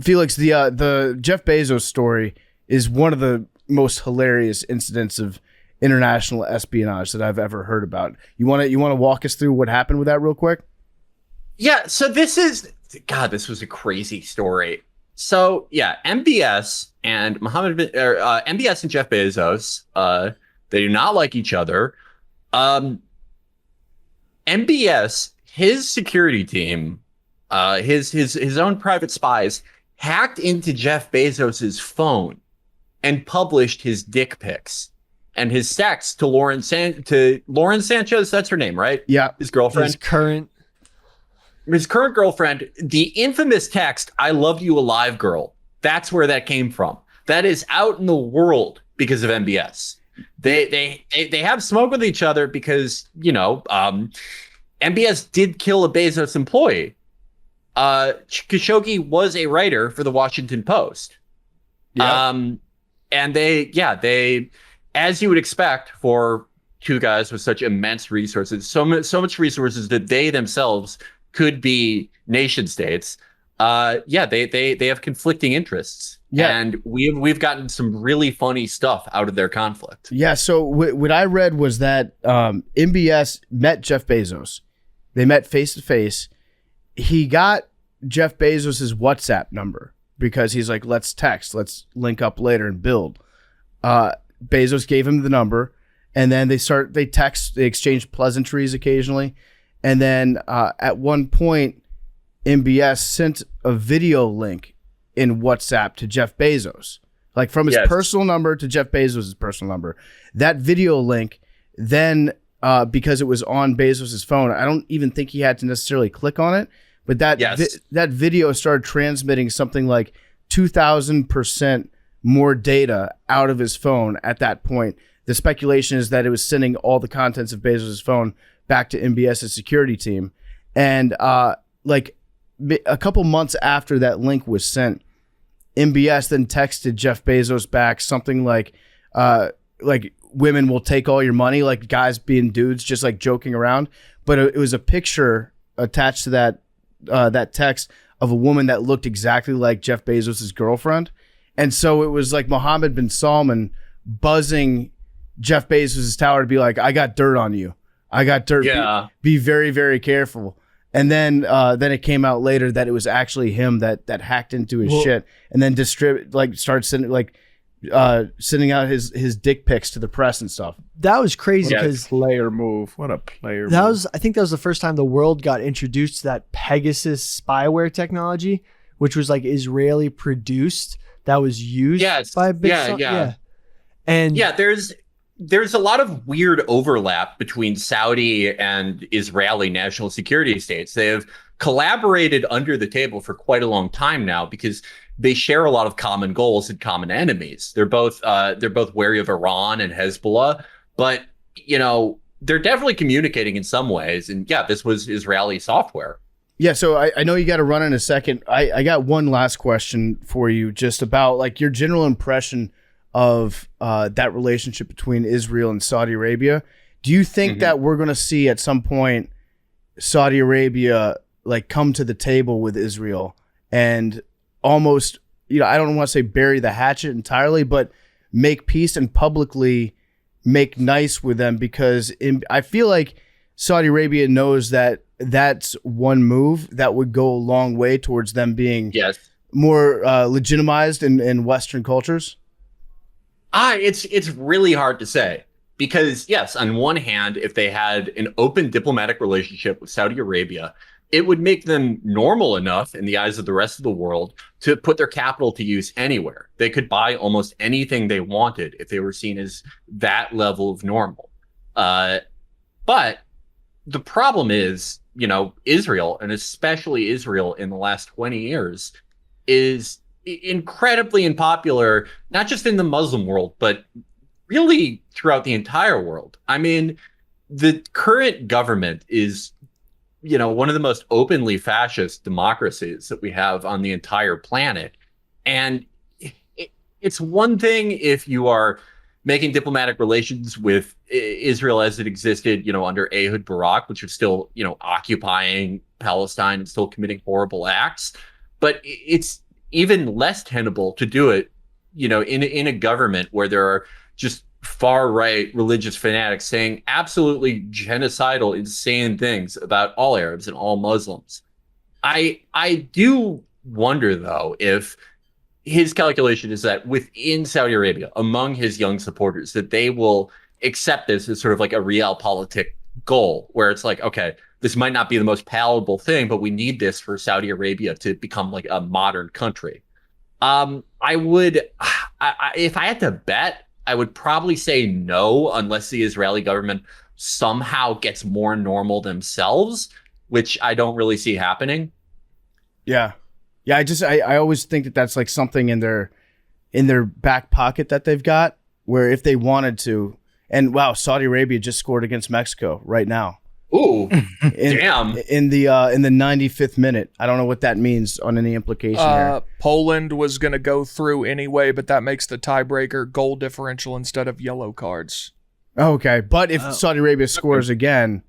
Felix, the Jeff Bezos story is one of the most hilarious incidents of international espionage that I've ever heard about. You want to walk us through what happened with that real quick? Yeah. So this was a crazy story. So yeah, MBS and MBS and Jeff Bezos, they do not like each other. MBS, his security team, his own private spies hacked into Jeff Bezos's phone and published his dick pics and his sex to Lauren Sanchez. That's her name, right? Yeah, his girlfriend. His current girlfriend, the infamous text, "I love you alive, girl." That's where that came from. That is out in the world because of MBS. They have smoke with each other because, MBS did kill a Bezos employee. Khashoggi was a writer for the Washington Post. Yeah. And they, as you would expect for two guys with such immense resources, so much resources that they themselves could be nation states. yeah, they have conflicting interests. Yeah. And we've gotten some really funny stuff out of their conflict. Yeah. So what I read was that MBS met Jeff Bezos. They met face to face. He got Jeff Bezos's WhatsApp number because he's like, let's text, let's link up later and build. Bezos gave him the number, and then they text, they exchange pleasantries occasionally. And then at one point, MBS sent a video link in WhatsApp to Jeff Bezos, like from his personal number to Jeff Bezos' personal number. That video link then, because it was on Bezos' phone, I don't even think he had to necessarily click on it, but that that video started transmitting something like 2,000% more data out of his phone at that point. The speculation is that it was sending all the contents of Bezos' phone back to MBS's security team. And like a couple months after that link was sent, MBS then texted Jeff Bezos back something like women will take all your money, like guys being dudes, just like joking around. But it was a picture attached to that text of a woman that looked exactly like Jeff Bezos' girlfriend. And so it was like Mohammed bin Salman buzzing Jeff Bezos' tower to be like, I got dirt on you. I got dirt. Yeah. Be very, very careful. And then it came out later that it was actually him that hacked into his shit and then started sending out his dick pics to the press and stuff. That was crazy because player move. What a player that move. was. I think that was the first time the world got introduced to that Pegasus spyware technology, which was like Israeli produced. That was used by big And there's a lot of weird overlap between Saudi and Israeli national security states. They have collaborated under the table for quite a long time now because they share a lot of common goals and common enemies. They're both wary of Iran and Hezbollah, but they're definitely communicating in some ways. And yeah, this was Israeli software. Yeah, so I know you got to run in a second. I got one last question for you, just about like your general impression of that relationship between Israel and Saudi Arabia. Do you think that we're going to see at some point Saudi Arabia like come to the table with Israel and almost, I don't want to say bury the hatchet entirely, but make peace and publicly make nice with them? Because I feel like Saudi Arabia knows that that's one move that would go a long way towards them being more legitimized in Western cultures. It's really hard to say because yes, on one hand, if they had an open diplomatic relationship with Saudi Arabia, it would make them normal enough in the eyes of the rest of the world to put their capital to use anywhere. They could buy almost anything they wanted if they were seen as that level of normal. But the problem is, Israel, and especially Israel in the last 20 years, is incredibly unpopular, not just in the Muslim world, but really throughout the entire world. I mean, the current government is, one of the most openly fascist democracies that we have on the entire planet. And it's one thing if you are making diplomatic relations with Israel as it existed, under Ehud Barak, which was still, occupying Palestine and still committing horrible acts. But it's even less tenable to do it, in a government where there are just far right religious fanatics saying absolutely genocidal, insane things about all Arabs and all Muslims. I do wonder, though, if his calculation is that within Saudi Arabia, among his young supporters, that they will accept this as sort of like a realpolitik goal, where it's like, okay, this might not be the most palatable thing, but we need this for Saudi Arabia to become like a modern country. If I had to bet, I would probably say no, unless the Israeli government somehow gets more normal themselves, which I don't really see happening. Yeah. Yeah, I always think that that's like something in their back pocket that they've got, where if they wanted to, and wow, Saudi Arabia just scored against Mexico right now. Ooh, damn! In the 95th minute. I don't know what that means on any implication here. Poland was going to go through anyway, but that makes the tiebreaker goal differential instead of yellow cards. Okay, but if Saudi Arabia scores again,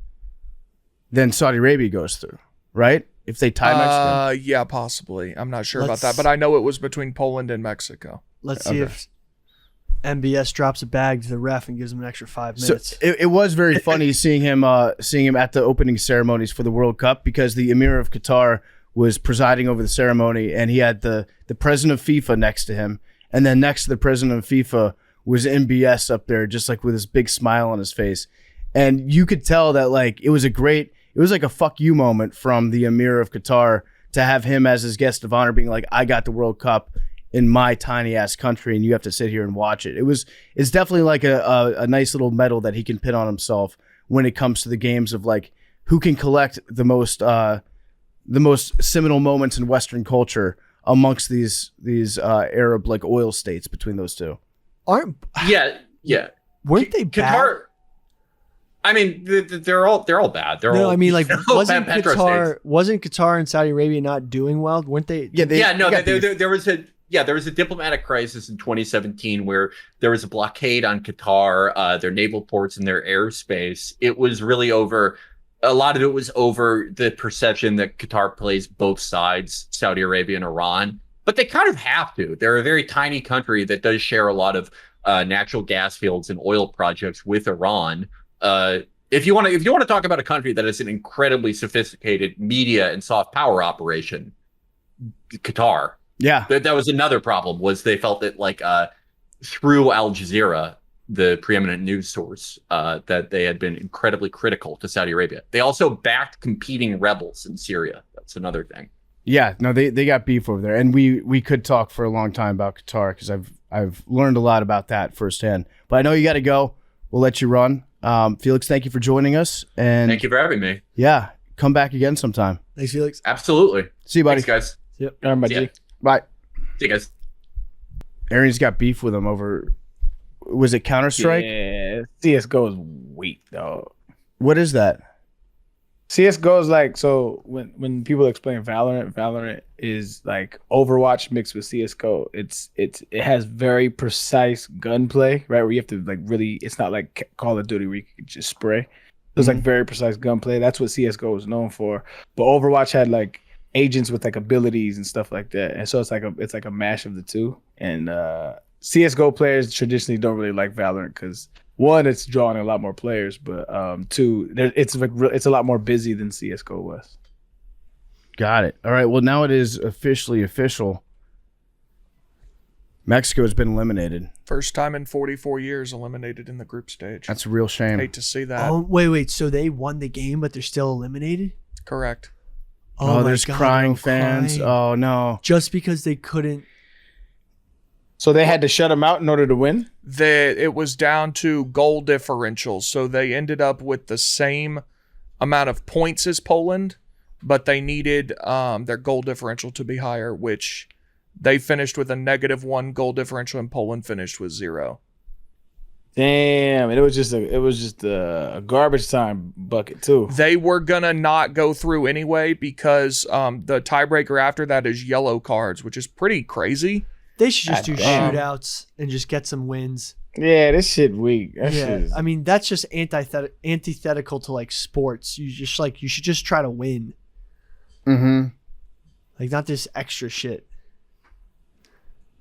then Saudi Arabia goes through, right? if they tie Mexico? Yeah, possibly. I'm not sure about Let's- that, but I know it was between Poland and Mexico. Let's see if MBS drops a bag to the ref and gives him an extra 5 So minutes. it was very funny seeing him at the opening ceremonies for the World Cup, because the Emir of Qatar was presiding over the ceremony, and he had the president of FIFA next to him, and then next to the president of FIFA was MBS up there, just like with his big smile on his face, and you could tell that like it was like a fuck you moment from the Emir of Qatar to have him as his guest of honor, being like, I got the World Cup in my tiny ass country, and you have to sit here and watch it. It's definitely like a nice little medal that he can pin on himself when it comes to the games of like who can collect the most seminal moments in Western culture amongst these Arab like oil states between those two. Weren't they bad? Qatar. I mean, they're all bad. They're all. No, I mean, like, they're all wasn't bad petro states. Qatar and Saudi Arabia not doing well? Weren't they? Yeah, There was a diplomatic crisis in 2017 where there was a blockade on Qatar, their naval ports and their airspace. It was really a lot of it was over the perception that Qatar plays both sides, Saudi Arabia and Iran. But they kind of have to. They're a very tiny country that does share a lot of natural gas fields and oil projects with Iran. If you want to talk about a country that has an incredibly sophisticated media and soft power operation, Qatar. Yeah. That was another problem, was they felt that like through Al Jazeera, the preeminent news source, that they had been incredibly critical to Saudi Arabia. They also backed competing rebels in Syria. That's another thing. Yeah, no, they got beef over there, and we could talk for a long time about Qatar because I've learned a lot about that firsthand. But I know you got to go. We'll let you run. Felix, thank you for joining us, and Thank you for having me. yeah, come back again sometime. Thanks, Felix. Absolutely. See you, buddy. Thanks, guys. Yep. All right, my See ya. G. Bye. See you guys. Arian's got beef with him over. Was it Counter Strike? Yeah, CS:GO is weak, dog. What is that? CS:GO is like, so when people explain Valorant is like Overwatch mixed with CS:GO. It has very precise gunplay, right? Where you have to like really, it's not like Call of Duty where you can just spray. It's like very precise gunplay. That's what CS:GO is known for. But Overwatch had like agents with like abilities and stuff like that, and so it's like a mash of the two. And CS:GO players traditionally don't really like Valorant because one, it's drawing a lot more players, but two, it's a lot more busy than CS:GO was. Got it. All right. Well, now it is officially official. Mexico has been eliminated. First time in 44 years eliminated in the group stage. That's a real shame. Hate to see that. Oh, wait. So they won the game, but they're still eliminated? Correct. Oh, my there's God, crying they're all fans. crying. Oh no. Just because they couldn't. So they had to shut them out in order to win? It was down to goal differential. So they ended up with the same amount of points as Poland, but they needed their goal differential to be higher, which they finished with a -1 goal differential and Poland finished with 0. Damn, and it was just a garbage time bucket too. They were gonna not go through anyway because the tiebreaker after that is yellow cards, which is pretty crazy. They should just do Goddamn. shootouts and just get some wins. Yeah, this shit weak. That Yeah, shit is- I mean that's just antithetical to like sports. You should just try to win, Mm-hmm. like not this extra shit.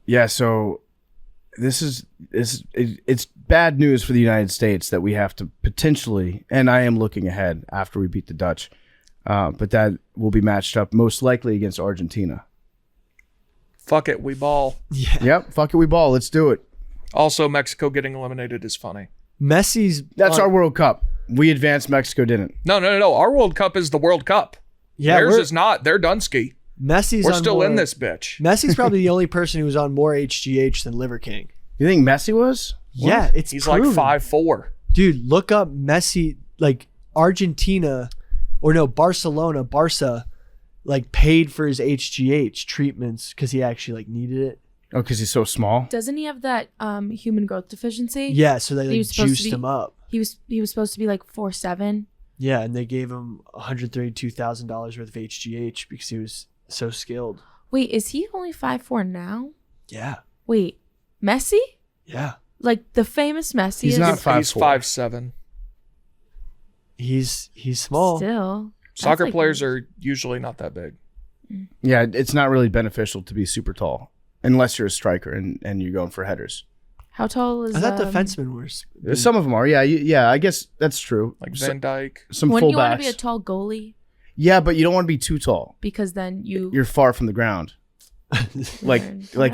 Yeah. So it's bad news for the United States that we have to potentially, and I am looking ahead after we beat the Dutch, but that will be matched up most likely against Argentina. Fuck it, we ball. Yeah, Yep. Fuck it. We ball. Let's do it. Also, Mexico getting eliminated is funny. Messi's That's our World Cup. We advanced. Mexico didn't. No. Our World Cup is the World Cup. Yeah, Theirs we're- is not. They're Dunsky. Messi's We're on still more, in this bitch. Messi's probably the only person who's on more HGH than Liver King. You think Messi was? Yeah, it's He's proven. like 5'4". Dude, look up Messi, like Argentina, or no, Barca, like paid for his HGH treatments because he actually like needed it. Oh, because he's so small. Doesn't he have that human growth deficiency? Yeah, so they He like was supposed to juiced be- him up. He was supposed to be like 4'7". Yeah, and they gave him $132,000 worth of HGH because he was so skilled. Wait, is he only 5'4" now? Yeah, Wait, Messi? yeah. Like the famous Messi He's is not 5'4". He's 5'7". He's small. still. Soccer like players huge. are usually not that big. Yeah, it's not really beneficial to be super tall unless you're a striker and you're going for headers. How tall is? I thought defensemen were. Some of them are. Yeah. I guess that's true. Like Van Dyke. Some Wouldn't you want to fullbacks. be a tall goalie? Yeah, but you don't want to be too tall. Because then You're far from the ground. Like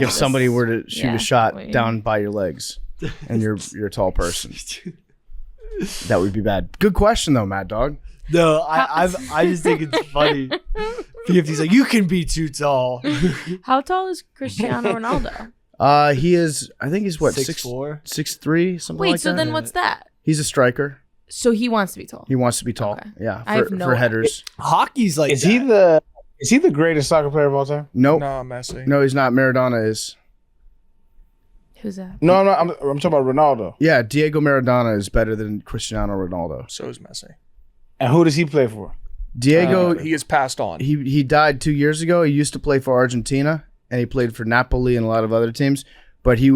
if somebody were to shoot Yeah, a shot wait. down by your legs, and you're a tall person, that would be bad. Good question though, Mad Dog. No, I just think it's funny. PFT's like, you can be too tall. How tall is Cristiano Ronaldo? He is. I think he's what 6'4"? 6'3", something Wait, like so that. then what's that? He's a striker. So he wants to be tall. He wants to be tall. Okay. Yeah, I have no for idea. headers. Hockey's like Is that. he the greatest soccer player of all time? Nope. No, Messi. No, he's not. Maradona is. Who's that? No, I'm talking about Ronaldo. Yeah, Diego Maradona is better than Cristiano Ronaldo. So is Messi. And who does he play for? Diego, He is passed on. he died 2 years ago. He used to play for Argentina, and he played for Napoli and a lot of other teams. But he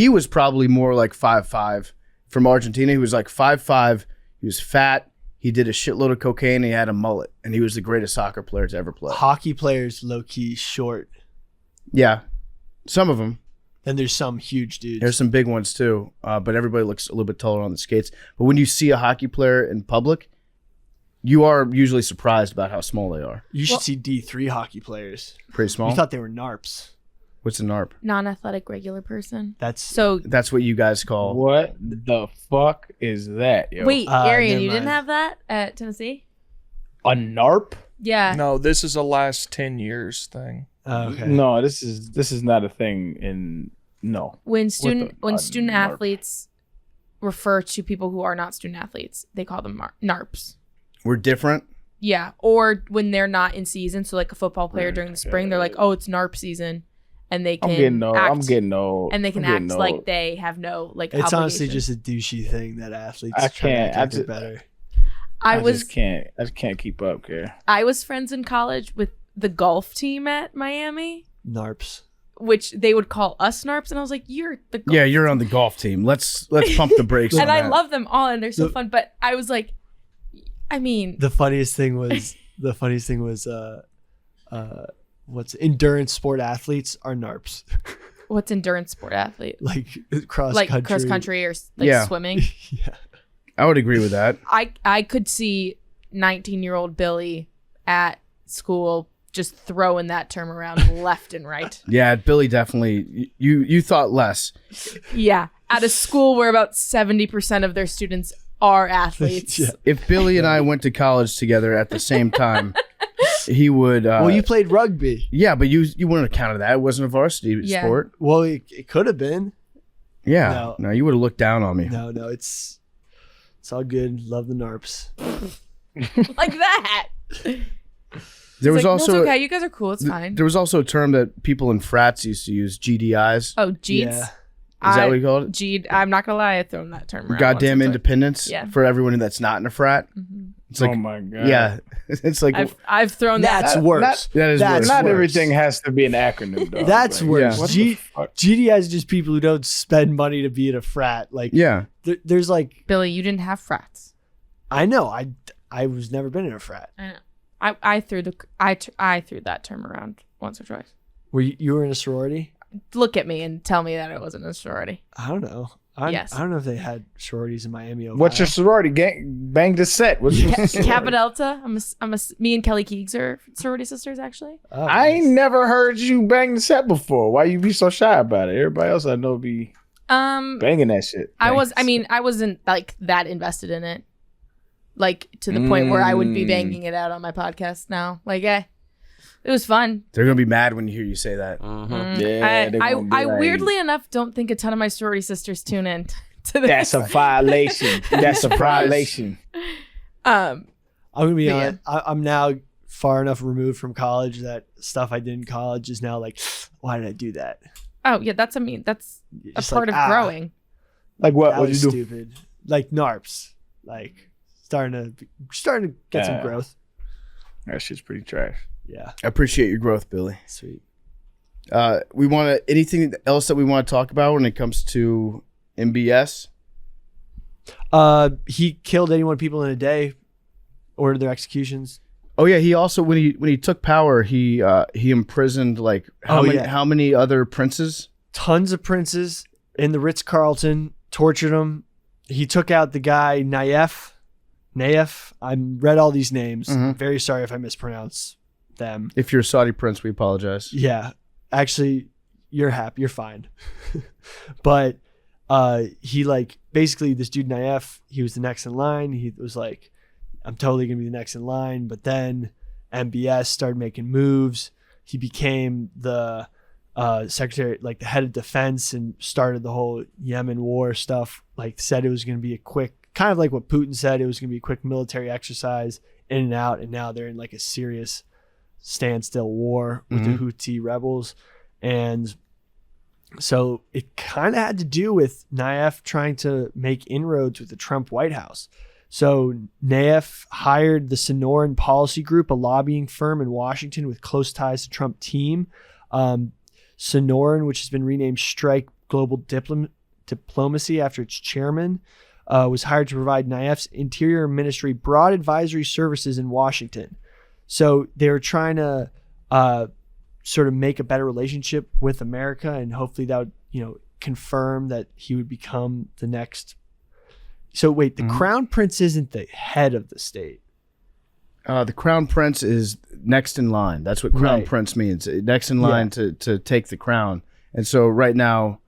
was probably more like 5'5" from Argentina. He was like 5'5". He was fat. He did a shitload of cocaine. And he had a mullet, and he was the greatest soccer player to ever play. Hockey players low key short. Yeah, some of them. Then there's some huge dudes. There's some big ones too, but everybody looks a little bit taller on the skates. But when you see a hockey player in public, you are usually surprised about how small they are. You should see D3 hockey players. Pretty small. You thought they were NARPs. What's a NARP? Non-athletic regular person. That's So That's what you guys call. What the fuck is that, yo? wait, Arian, never you didn't mind. have that at Tennessee? a NARP? Yeah. No, this is a last 10 years thing. okay. No, this is not a thing in no. When a student NARP? athletes refer to people who are not student athletes, they call them NARPs. We're different. Yeah, or when they're not in season, so like a football player during the spring, they're like, "Oh, it's NARP season," and they can I'm getting old. act, I'm getting old. and they can I'm getting act like old. they have no like. It's honestly obligation. just a douchey thing that athletes I try to can't- act I like they're just- better. I was just can't keep up, here. I was friends in college with the golf team at Miami, NARPs. which they would call us NARPs, and I was like, "You're the golf Yeah, you're on the golf team. Let's pump the brakes. and on I that. love them all, and they're so The- fun. But I was like, I mean, The funniest thing was what's endurance sport athletes are NARPs. what's endurance sport athlete? like cross Like country. cross country or like Yeah. swimming. Yeah. I would agree with that. I could see 19-year-old Billy at school just throwing that term around left and right. Yeah, Billy definitely. You thought less. Yeah, at a school where about 70% of their students are athletes. Yeah. If Billy and I went to college together at the same time, he would. Well, you played rugby. Yeah, but you wouldn't have counted that. It wasn't a varsity Yeah. sport. Well, it could have been. Yeah. No, you would have looked down on me. No, it's all good. Love the NARPs. Like that. There was It's like, also no, it's okay. You guys are cool. It's fine. there was also a term that people in frats used to use, GDIs. Oh, Jeeds. Yeah. Is that what you called it? Jeed. I'm not gonna lie. I've thrown that term around. Goddamn once or twice. independence Yeah. for everyone that's not in a frat. It's like, oh my god. yeah, it's like I've thrown that. That's Not- worse. that is That's worse. Not worse. everything has to be an acronym, though. That's Like, worse. what the fuck? GDI is just people who don't spend money to be in a frat. Like, Yeah, there's like, Billy, you didn't have frats. I know, I was never been in a frat. I know. I threw that term around once or twice. Were you were in a sorority? Look at me and tell me that it wasn't a sorority. I don't know. Yes. I don't know if they had sororities in Miami. Ohio. What's your sorority? Bang the set. What's your sorority? Kappa Delta. Me and Kelly Keegs are sorority sisters, actually. Oh, I ain't nice. never heard you bang the set before. Why you be so shy about it? Everybody else I know be banging that shit. I Bang. wasn't like that invested in it, like to the point where I would be banging it out on my podcast now. Like, it was fun. they're gonna be mad when you hear you say that. Yeah, they I gonna be like, weirdly enough don't think a ton of my sorority sisters tune in to this. That's a violation. That's a violation. Um, I'm gonna be But honest. I'm now far enough removed from college that stuff I did in college is now like, why did I do that? oh yeah, that's a Just part like, of growing. Like what? That What was you do? stupid. Like NARPs. Like starting to get some Yeah. growth. That shit's pretty trash. Yeah, I appreciate your growth, Billy. sweet. We want to anything else that we want to talk about when it comes to MBS? He killed 81 people in a day, ordered their executions. Oh yeah, he also when he took power, he imprisoned like how many other princes? Tons of princes in the Ritz-Carlton, tortured them. He took out the guy Nayef. I read all these names. I'm very sorry if I mispronounce them. If you're a Saudi prince, we apologize. Yeah, actually, you're happy. You're fine. But he like basically this dude Nayef, he was the next in line. He was like, I'm totally gonna be the next in line. But then MBS started making moves. He became the secretary, like the head of defense, and started the whole Yemen war stuff. Like said it was gonna be a quick, kind of like what Putin said, it was gonna be a quick military exercise in and out. And now they're in like a serious standstill war with the Houthi rebels. And so it kind of had to do with Nayef trying to make inroads with the Trump White House. So Nayef hired the Sonoran Policy Group, a lobbying firm in Washington with close ties to Trump team. Sonoran, which has been renamed Strike Global Diplomacy after its chairman, was hired to provide Nayef's Interior Ministry broad advisory services in Washington. So they were trying to sort of make a better relationship with America, and hopefully that would, confirm that he would become the next. So wait, the crown prince isn't the head of the state. The crown prince is next in line. That's what crown Right. prince means. Next in line to take the crown. And so right now,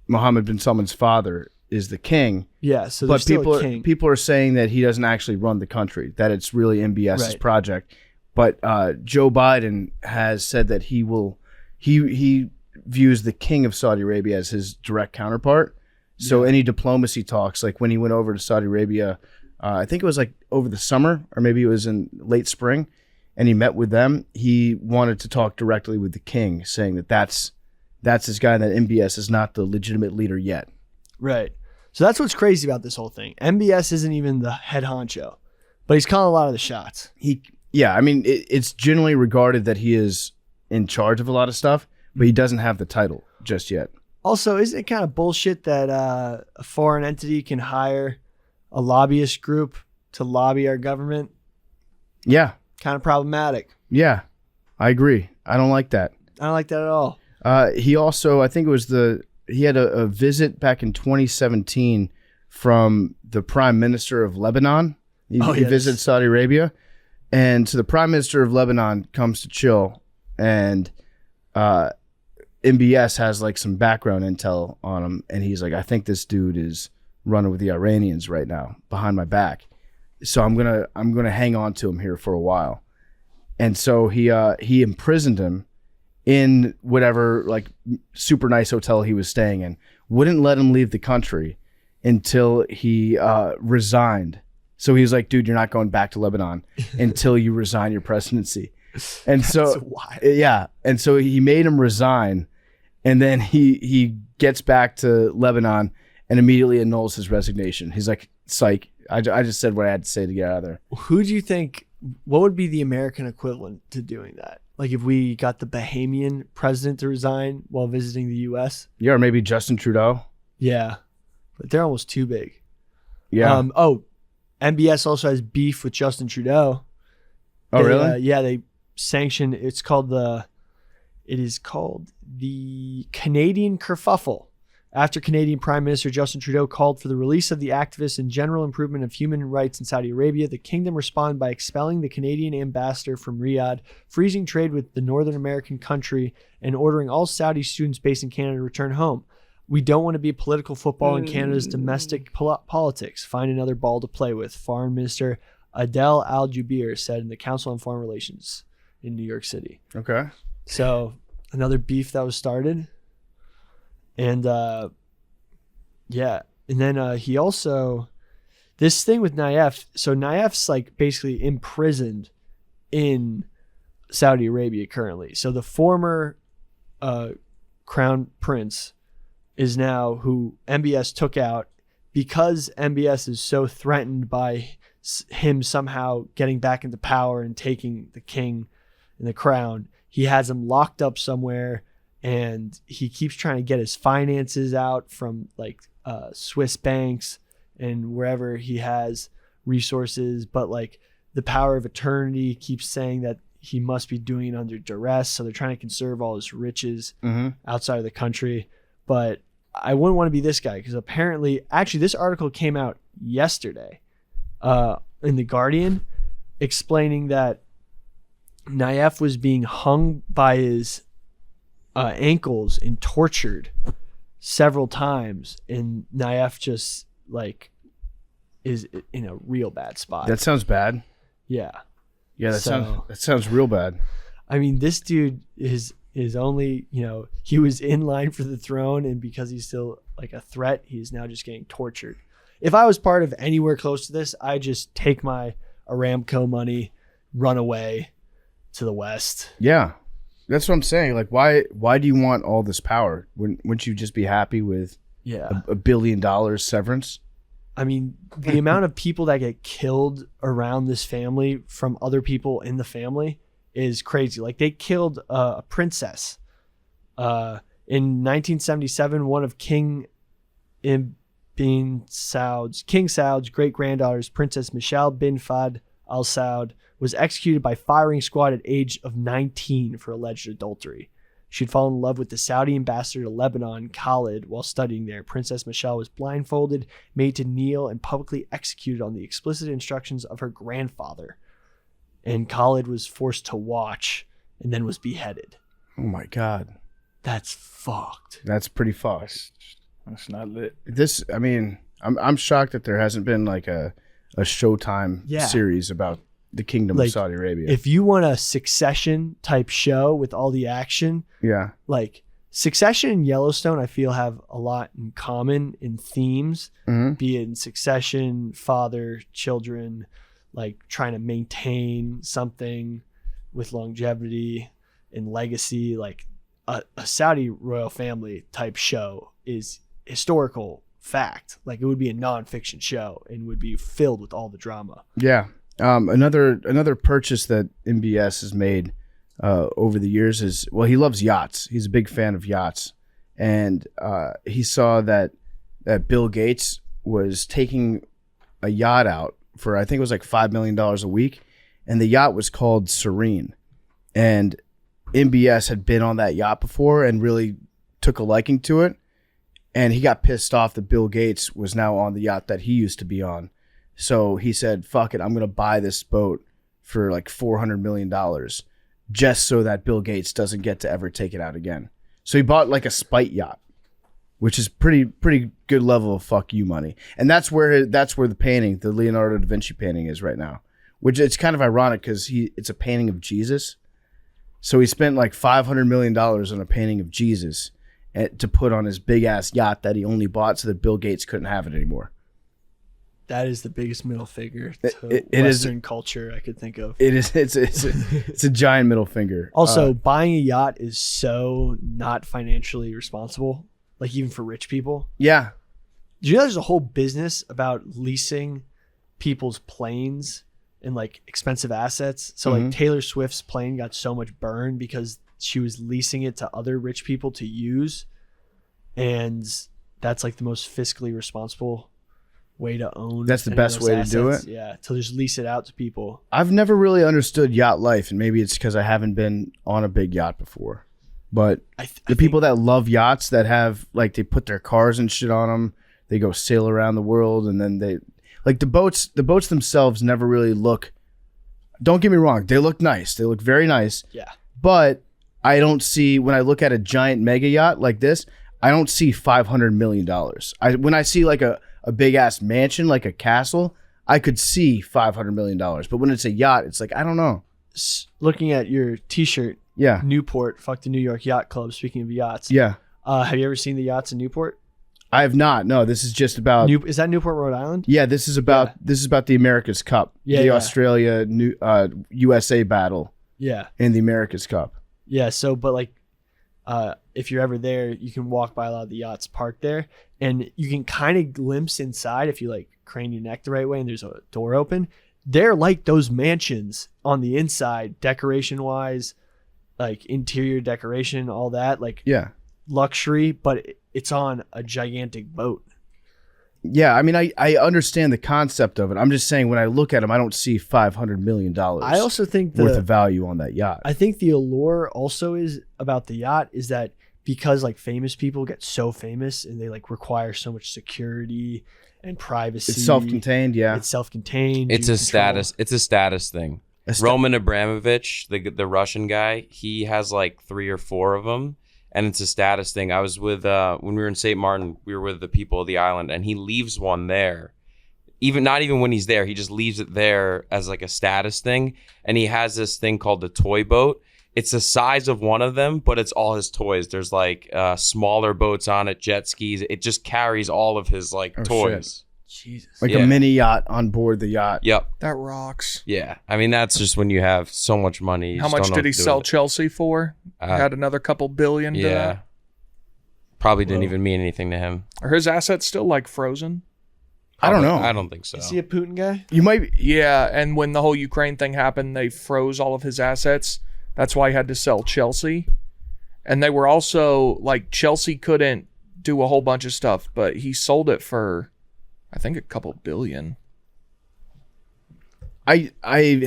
Mohammed bin Salman's father is the king. Yeah, so But there's still a king. people are saying that he doesn't actually run the country, that it's really MBS's Right. project. But Joe Biden has said that he views the king of Saudi Arabia as his direct counterpart. So any diplomacy talks, like when he went over to Saudi Arabia, I think it was like over the summer, or maybe it was in late spring, and he met with them, he wanted to talk directly with the king, saying that that's his guy, and that MBS is not the legitimate leader yet. Right. So that's what's crazy about this whole thing. MBS isn't even the head honcho, but he's calling a lot of the shots. It's generally regarded that he is in charge of a lot of stuff, but he doesn't have the title just yet. Also, isn't it kind of bullshit that a foreign entity can hire a lobbyist group to lobby our government? Yeah. Kind of problematic. Yeah, I agree. I don't like that. I don't like that at all. He also, I think it was he had a visit back in 2017 from the Prime Minister of Lebanon. He visited Saudi Arabia. And so the Prime Minister of Lebanon comes to chill, and MBS has like some background intel on him, and he's like, I think this dude is running with the Iranians right now behind my back. So I'm gonna hang on to him here for a while. And so he imprisoned him in whatever like super nice hotel he was staying in, wouldn't let him leave the country until he resigned. So he was like, dude, you're not going back to Lebanon until you resign your presidency. And so, yeah. And so he made him resign, and then he gets back to Lebanon and immediately annuls his resignation. He's like, psych. I just said what I had to say to get out of there. Who do you think, what would be the American equivalent to doing that? Like if we got the Bahamian president to resign while visiting the U.S.? Yeah, or maybe Justin Trudeau. Yeah. But they're almost too big. Yeah. MBS also has beef with Justin Trudeau. Oh, really? They sanctioned, it is called the Canadian Kerfuffle. After Canadian Prime Minister Justin Trudeau called for the release of the activists and general improvement of human rights in Saudi Arabia, the kingdom responded by expelling the Canadian ambassador from Riyadh, freezing trade with the Northern American country, and ordering all Saudi students based in Canada to return home. We don't want to be political football in Canada's domestic politics. Find another ball to play with, Foreign Minister Adel Al-Jubeir said in the Council on Foreign Relations in New York City. Okay. So another beef that was started. And and then he also, this thing with Nayef, so Nayef's like basically imprisoned in Saudi Arabia currently. So the former crown prince is now who MBS took out because MBS is so threatened by him somehow getting back into power and taking the king and the crown. He has him locked up somewhere, and he keeps trying to get his finances out from like Swiss banks and wherever he has resources. But like the power of attorney keeps saying that he must be doing it under duress. So they're trying to conserve all his riches outside of the country. But I wouldn't want to be this guy because apparently, actually, this article came out yesterday in The Guardian explaining that Naif was being hung by his ankles and tortured several times. And Naif just like is in a real bad spot. That sounds bad. Yeah. Yeah, that sounds real bad. I mean, this dude is only, he was in line for the throne, and because he's still like a threat, he's now just getting tortured. If I was part of anywhere close to this, I just take my Aramco money, run away to the West. Yeah. That's what I'm saying. Like, why do you want all this power? Wouldn't you just be happy with $1 billion severance? I mean, the amount of people that get killed around this family from other people in the family is crazy. Like, they killed a princess. In 1977, one of King Saud's great-granddaughters, Princess Michelle bin Fahd Al Saud, was executed by firing squad at age of 19 for alleged adultery. She'd fallen in love with the Saudi ambassador to Lebanon, Khalid, while studying there. Princess Michelle was blindfolded, made to kneel, and publicly executed on the explicit instructions of her grandfather. And Khalid was forced to watch and then was beheaded. Oh my God. That's fucked. That's pretty fucked. That's not lit. I'm shocked that there hasn't been like a Showtime series about the Kingdom of Saudi Arabia. If you want a Succession type show with all the action, like Succession and Yellowstone, I feel have a lot in common in themes, be it in Succession, father, children, like trying to maintain something with longevity and legacy. Like a Saudi royal family type show is historical fact. Like, it would be a nonfiction show and would be filled with all the drama. Yeah. Another purchase that MBS has made over the years is, well, he loves yachts. He's a big fan of yachts. And he saw that Bill Gates was taking a yacht out for, I think it was like $5 million a week. And the yacht was called Serene. And MBS had been on that yacht before and really took a liking to it. And he got pissed off that Bill Gates was now on the yacht that he used to be on. So he said, fuck it, I'm going to buy this boat for like $400 million just so that Bill Gates doesn't get to ever take it out again. So he bought like a spite yacht, which is pretty good level of fuck you money. And that's where the painting, the Leonardo da Vinci painting, is right now, which it's kind of ironic because it's a painting of Jesus. So he spent like $500 million on a painting of Jesus to put on his big ass yacht that he only bought so that Bill Gates couldn't have it anymore. That is the biggest middle finger to Western culture I could think of. It is. It's a giant middle finger. Also, buying a yacht is so not financially responsible. Like, even for rich people. Yeah. Do you know there's a whole business about leasing people's planes and like expensive assets? So like Taylor Swift's plane got so much burn because she was leasing it to other rich people to use, and that's like the most fiscally responsible way to own. That's the best way to do it. Yeah, to just lease it out to people. I've never really understood yacht life, and maybe it's because I haven't been on a big yacht before. But the people that love yachts, that have like, they put their cars and shit on them, they go sail around the world, and then they like the boats themselves never really look. Don't get me wrong, they look nice. They look very nice. Yeah. But I don't see, when I look at a giant mega yacht like this, I don't see $500 million. When I see like a big ass mansion, like a castle, I could see $500 million. But when it's a yacht, it's like, I don't know. Looking at your t-shirt, Newport, fuck the New York Yacht Club, speaking of yachts. Yeah. Have you ever seen the yachts in Newport? I have not. No, this is just about. Is that Newport, Rhode Island? Yeah, this is about the America's Cup. The Australia USA battle. Yeah. In the America's Cup. Yeah, so but like if you're ever there, you can walk by a lot of the yachts parked there, and you can kind of glimpse inside if you like crane your neck the right way and there's a door open. They're like those mansions on the inside, decoration wise, like interior decoration, all that, like luxury, but it's on a gigantic boat. Yeah, I mean, I understand the concept of it. I'm just saying when I look at him, I don't see $500 million I also think worth of value on that yacht. I think the allure also is about the yacht is that because like famous people get so famous and they like require so much security and privacy. It's self-contained, yeah. It's self-contained. It's you a control- status. It's a status thing. Roman Abramovich, the Russian guy, he has like 3 or 4 of them, and it's a status thing. I was with when we were in St. Martin, we were with the people of the island, and he leaves one there. Not even when he's there, he just leaves it there as like a status thing. And he has this thing called the toy boat. It's the size of one of them, but it's all his toys. There's like smaller boats on it, jet skis. It just carries all of his like toys. Jesus. Like a mini yacht on board the yacht. Yep. That rocks. Yeah. I mean, that's just when you have so much money. you How just don't much know did what he to do sell with it. Chelsea for? Had another couple billion to Yeah. that? Probably didn't even mean anything to him. Are his assets still like frozen? I don't know. I don't think so. Is he a Putin guy? You might. Yeah, and when the whole Ukraine thing happened, they froze all of his assets. That's why he had to sell Chelsea. And they were also like Chelsea couldn't do a whole bunch of stuff, but he sold it for I think a couple billion. I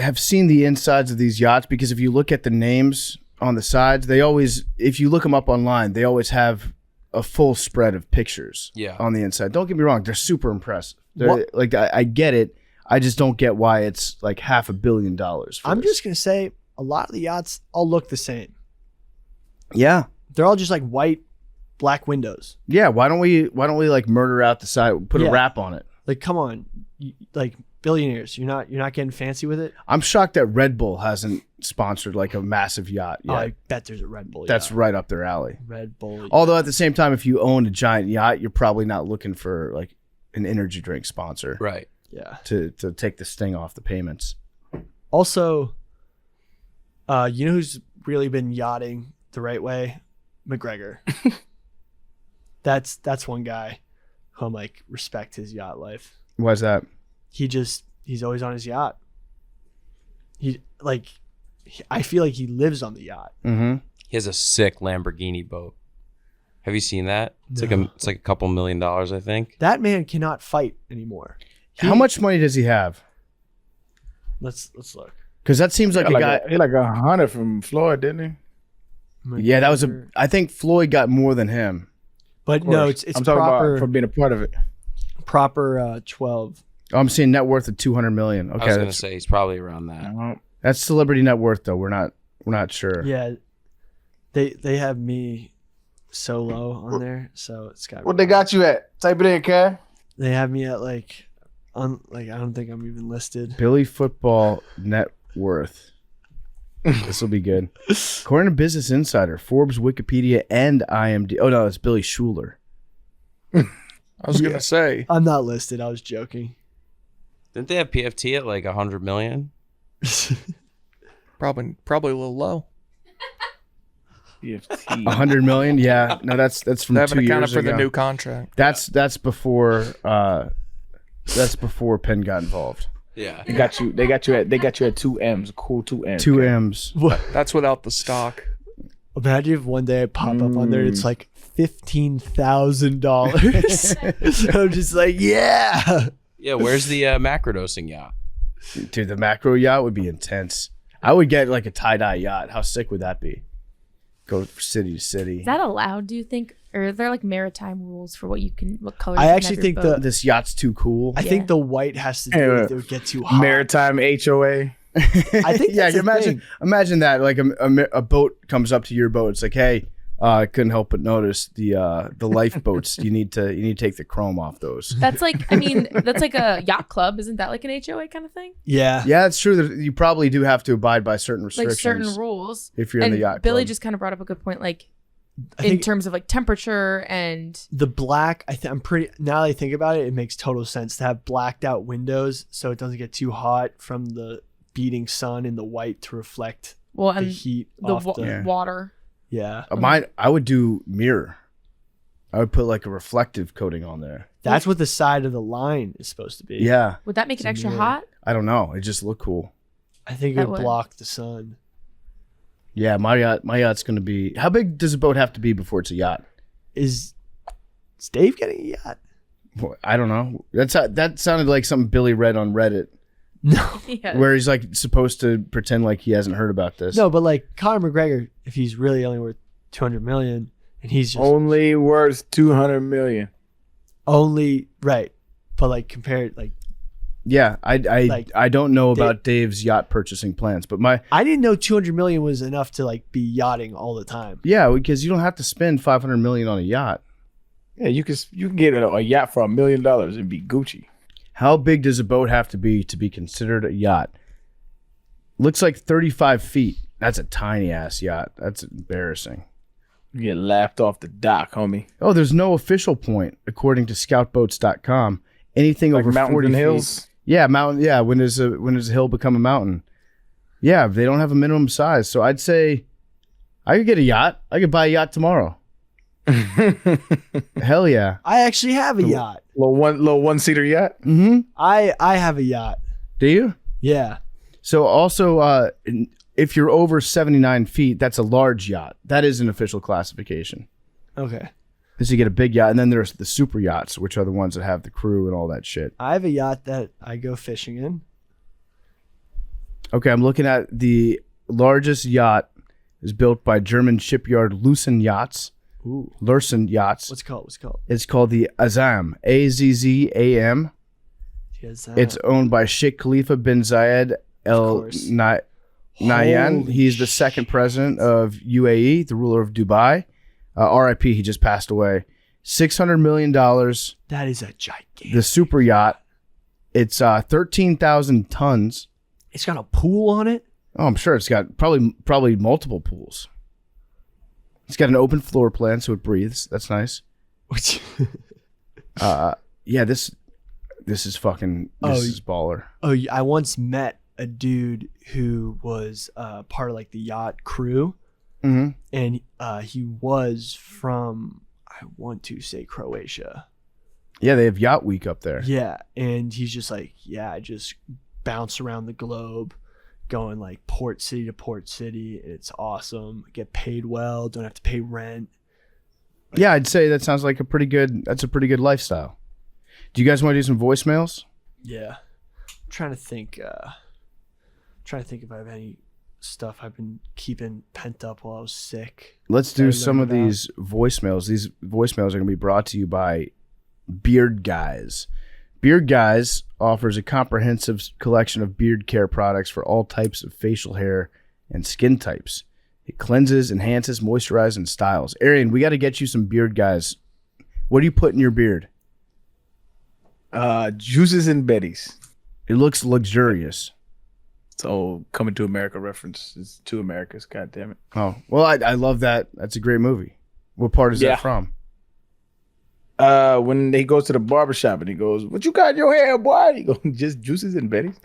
have seen the insides of these yachts because if you look at the names on the sides, they always, if you look them up online, they always have a full spread of pictures on the inside. Don't get me wrong, they're super impressive. Like I get it. I just don't get why it's like $500 million. I'm just gonna say a lot of the yachts all look the same. Yeah. They're all just like white, black windows. Yeah. Why don't we like murder out the side, put a wrap on it? Like, come on, like billionaires. You're not getting fancy with it. I'm shocked that Red Bull hasn't sponsored like a massive yacht yet. Oh, I bet there's a Red Bull. That's yacht. right up their alley. Red Bull. Although at the same time, if you own a giant yacht, you're probably not looking for like an energy drink sponsor, Right. Yeah. to take the sting off the payments. Also, you know who's really been yachting the right way? McGregor. That's one guy who I'm like respect his yacht life. Why's that? He's always on his yacht. I feel like he lives on the yacht. Mm-hmm. He has a sick Lamborghini boat. Have you seen that? It's No. like a couple $1 million, I think. That man cannot fight anymore. How much money does he have? Let's look. Because that seems like a guy. He like 100 from Floyd, didn't he? Yeah, that was I think Floyd got more than him. But no, it's I'm talking proper about for being a part of it. proper 12. Oh, I'm seeing net worth of 200 million. Okay, I was going to say he's probably around that. that's celebrity net worth though. We're not sure. Yeah, they have me so low on there, so it's got. What they got you at? Type it in, Ken. They have me at I don't think I'm even listed. Billy football net worth. This will be good. According to Business Insider, Forbes, Wikipedia, and IMDb. Oh no, it's Billy Schuler. I was gonna say I'm not listed. I was joking. Didn't they have PFT at like 100 million? probably a little low. PFT. 100 million. Yeah, no, that's from They 2 haven't accounted years for ago. the new contract. That's before Penn got involved. Yeah. They got you at 2 M's. Cool 2 M's. 2 M's. That's without the stock. Imagine if one day I pop up on there, it's like $15,000. I'm just like, yeah. Yeah, where's the macrodosing yacht? Dude, the macro yacht would be intense. I would get like a tie-dye yacht. How sick would that be? Go from city to city. Is that allowed, do you think? Or are there like maritime rules for what colors I you can actually have your think boat? This yacht's too cool. I think the white has to do with it would get too hot. Maritime HOA. I think yeah, that's the imagine that. Like a boat comes up to your boat. It's like, hey, I couldn't help but notice the lifeboats. You need to take the chrome off those. That's like, I mean, that's like a yacht club. Isn't that like an HOA kind of thing? Yeah. Yeah, it's true that you probably do have to abide by certain Like restrictions. certain rules. If you're in And the yacht Billy club. just kind of brought up a good point, like I in think terms of like temperature and the black, I'm pretty, now that I think about it, it makes total sense to have blacked out windows so it doesn't get too hot from the beating sun and the white to reflect the and heat the off the. water. Yeah. Mine, I would do mirror. I would put like a reflective coating on there. That's what the side of the line is supposed to be. Yeah, Would that make it It's a extra mirror. hot? I don't know. It just looked cool. I think it That would would. block the sun. Yeah, my yacht's gonna be. How big does a boat have to be before it's a yacht? Is Dave getting a yacht? Well, I don't know. That sounded like something Billy read on Reddit, No, Yeah. where he's like supposed to pretend like he hasn't heard about this. no, but like Conor McGregor, if he's really only worth 200 million, and he's just Only worth 200 million. only right, but like compared, like Yeah, Like, I don't know about Dave's yacht purchasing plans, but I didn't know 200 million was enough to like be yachting all the time. because you don't have to spend 500 million on a yacht. Yeah, you can get a yacht for $1 million and be Gucci. How big does a boat have to be considered a yacht? Looks like 35 feet. That's a tiny ass yacht. That's embarrassing. You get laughed off the dock, homie. Oh, there's no official point according to scoutboats.com. Anything Like over mountains 40 and feet. hills. Yeah, mountain. Yeah, when does a hill become a mountain? Yeah, they don't have a minimum size. So I'd say I could get a yacht. I could buy a yacht tomorrow. Hell yeah. I actually have a yacht. Little one-seater yacht. Mm-hmm. I have a yacht. Do you? Yeah. So also, if you're over 79 feet, that's a large yacht. That is an official classification. Okay. So you get a big yacht, and then there's the super yachts, which are the ones that have the crew and all that shit. I have a yacht that I go fishing in. Okay, I'm looking at the largest yacht is built by German shipyard Lucen Yachts. Ooh. Lursen Yachts. What's it called? What's it called? It's called the Azam, Azzam. Yes, It's owned by Sheikh Khalifa bin Zayed Al course. Nahyan. Holy He's the second president of UAE, the ruler of Dubai. RIP, he just passed away. $600 million. that is a gigantic. The super yacht. It's 13,000 tons. It's got a pool on it. Oh, I'm sure it's got probably multiple pools. It's got an open floor plan, so it breathes. That's nice. Which Yeah, this is fucking. This is baller. oh, I once met a dude who was part of like the yacht crew, Mm-hmm. and he was from, I want to say, Croatia. Yeah, they have Yacht Week up there. Yeah, and he's just like, yeah, I just bounce around the globe, going like port city to port city. And it's awesome. Get paid well. Don't have to pay rent. Yeah, I'd say that sounds like that's a pretty good lifestyle. Do you guys want to do some voicemails? Yeah, I'm trying to think. If I have any stuff I've been keeping pent up while I was sick. Let's do Gotta some learn of about. these voicemails. These voicemails are going to be brought to you by Beard Guys. Beard Guys offers a comprehensive collection of beard care products for all types of facial hair and skin types. It cleanses, enhances, moisturizes, and styles. Arian, we got to get you some Beard Guys. What do you put in your beard? Juices and Betties. It looks luxurious. So Coming to America reference is to Americas. God damn it. Oh, well, I love that. That's a great movie. What part is Yeah. that from? When he goes to the barbershop and he goes, "What you got in your hair, boy?" He goes, "Just Juices and Betties."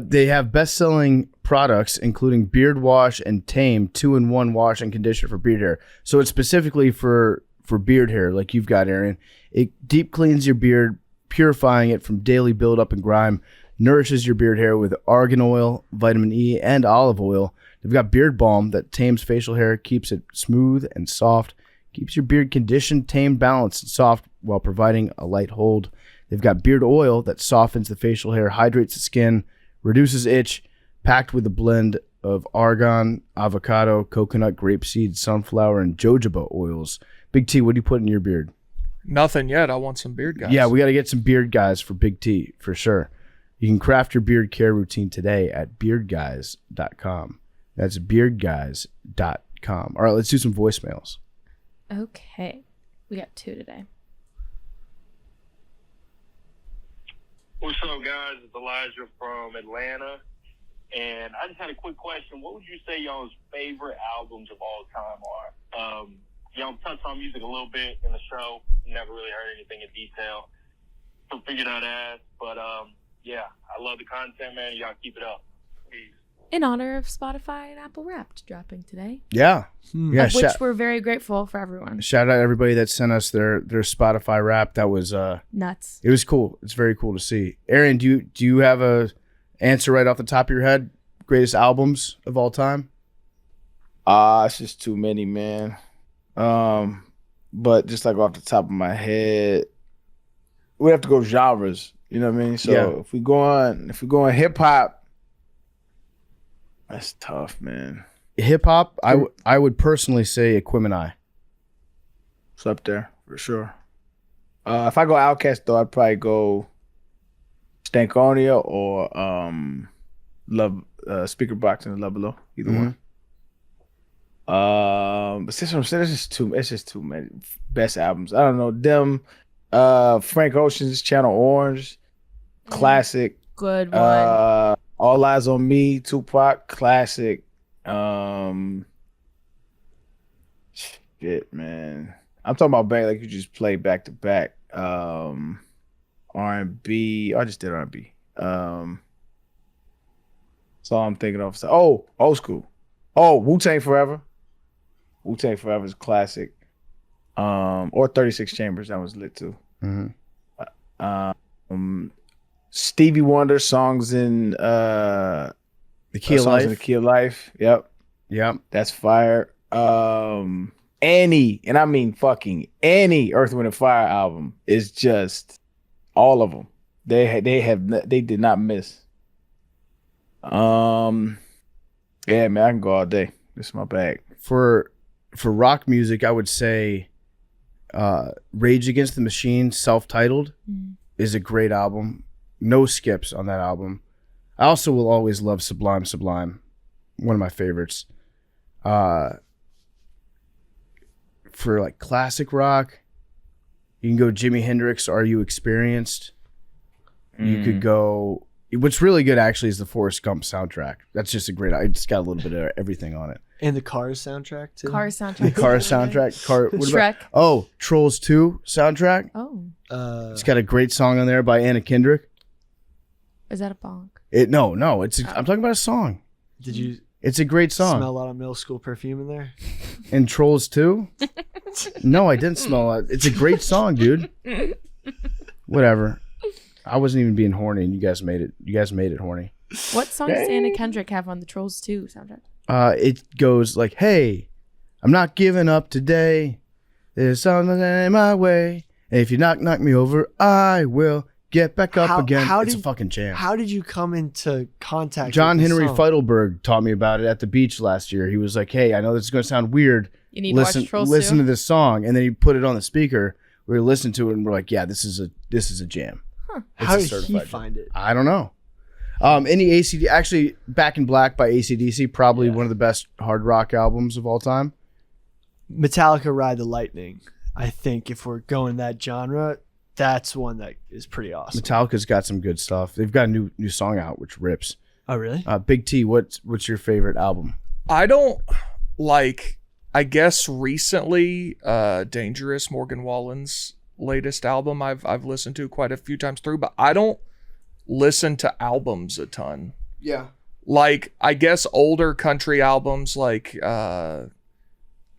They have best-selling products, including Beard Wash and Tame 2-in-1 wash and conditioner for beard hair. So it's specifically for beard hair, like you've got, Arian. It deep cleans your beard, purifying it from daily buildup and grime, nourishes your beard hair with argan oil, vitamin E, and olive oil. They've got Beard Balm that tames facial hair, keeps it smooth and soft, keeps your beard conditioned, tamed, balanced, and soft while providing a light hold. They've got Beard Oil that softens the facial hair, hydrates the skin, reduces itch, packed with a blend of argan, avocado, coconut, grapeseed, sunflower, and jojoba oils. Big T, what do you put in your beard? Nothing yet. I want some Beard Guys. Yeah, we got to get some Beard Guys for Big T, for sure. You can craft your beard care routine today at beardguys.com. That's beardguys.com. All right, let's do some voicemails. Okay. We got 2 today. What's up, guys? It's Elijah from Atlanta. And I just had a quick question. What would you say y'all's favorite albums of all time are? Y'all touched on music a little bit in the show. Never really heard anything in detail. So figured I'd ask. But, yeah, I love the content, man. Y'all keep it up. Peace. In honor of Spotify and Apple Wrapped dropping today. Yeah. Yeah, Of which we're very grateful for everyone. shout out everybody that sent us their Spotify rap. That was Nuts. it was cool. It's very cool to see. Arian, do you have a answer right off the top of your head? Greatest albums of all time? It's just too many, man. But just like off the top of my head, we have to go genres. You know what I mean? So Yeah. if we go on hip hop, that's tough, man. Hip hop, I would personally say Equimini. It's up there for sure. If I go Outkast though, I'd probably go Stankonia or Love Speaker Box and Love Below. Either one. But since I'm saying, it's just too many best albums. I don't know them. Frank Ocean's Channel Orange, classic. Good one. All Eyes on Me, Tupac, classic. Shit, man. I'm talking about back like you just play back to back. R&B. I just did R&B. That's all I'm thinking of. So, old school. Oh, Wu-Tang Forever. Wu-Tang Forever is classic. Or 36 Chambers, that was lit too. Stevie Wonder, Songs in The Key of Songs in Life. the Key of Life. Yep. That's fire. Any, and I mean fucking any Earth, Wind and Fire album is just all of them. They did not miss. Yeah, man, I can go all day. This is my bag. For rock music, I would say Rage Against the Machine, self-titled, is a great album. No skips on that album. I also will always love Sublime, one of my favorites. For like classic rock, you can go Jimi Hendrix, Are You Experienced? You could go... What's really good, actually, is the Forrest Gump soundtrack. That's just a great... It's got a little bit of everything on it. And the Cars soundtrack too. Cars soundtrack. The Cars soundtrack. What Shrek. about, Trolls 2 soundtrack. Oh, It's got a great song on there by Anna Kendrick. is that a bonk? No. I'm talking about a song. Did you It's a great song. smell a lot of middle school perfume in there? And Trolls 2? No, I didn't smell it. It's a great song, dude. Whatever. I wasn't even being horny, and you guys made it. You guys made it horny. What song does Anna Kendrick have on the Trolls 2 soundtrack? It goes like, "Hey, I'm not giving up today. There's something in my way. And if you knock me over, I will get back up again." It's a fucking jam. How did you come into contact John with this Henry song? Feidelberg taught me about it at the beach last year. He was like, "Hey, I know this is going to sound weird. You need to watch Trolls 2? Listen to this song." And then he put it on the speaker. We were listening to it, and we're like, "Yeah, this is a jam." It's How a did he certified find it? I don't know. Any ACD, actually, Back in Black by AC/DC, probably one of the best hard rock albums of all time. Metallica Ride the Lightning. I think if we're going that genre, that's one that is pretty awesome. Metallica's got some good stuff. They've got a new song out, which rips. Oh, really? Big T, what's your favorite album? I don't like, I guess recently, Dangerous, Morgan Wallen's latest album I've listened to quite a few times through, but I don't listen to albums a ton. Yeah. Like, I guess older country albums like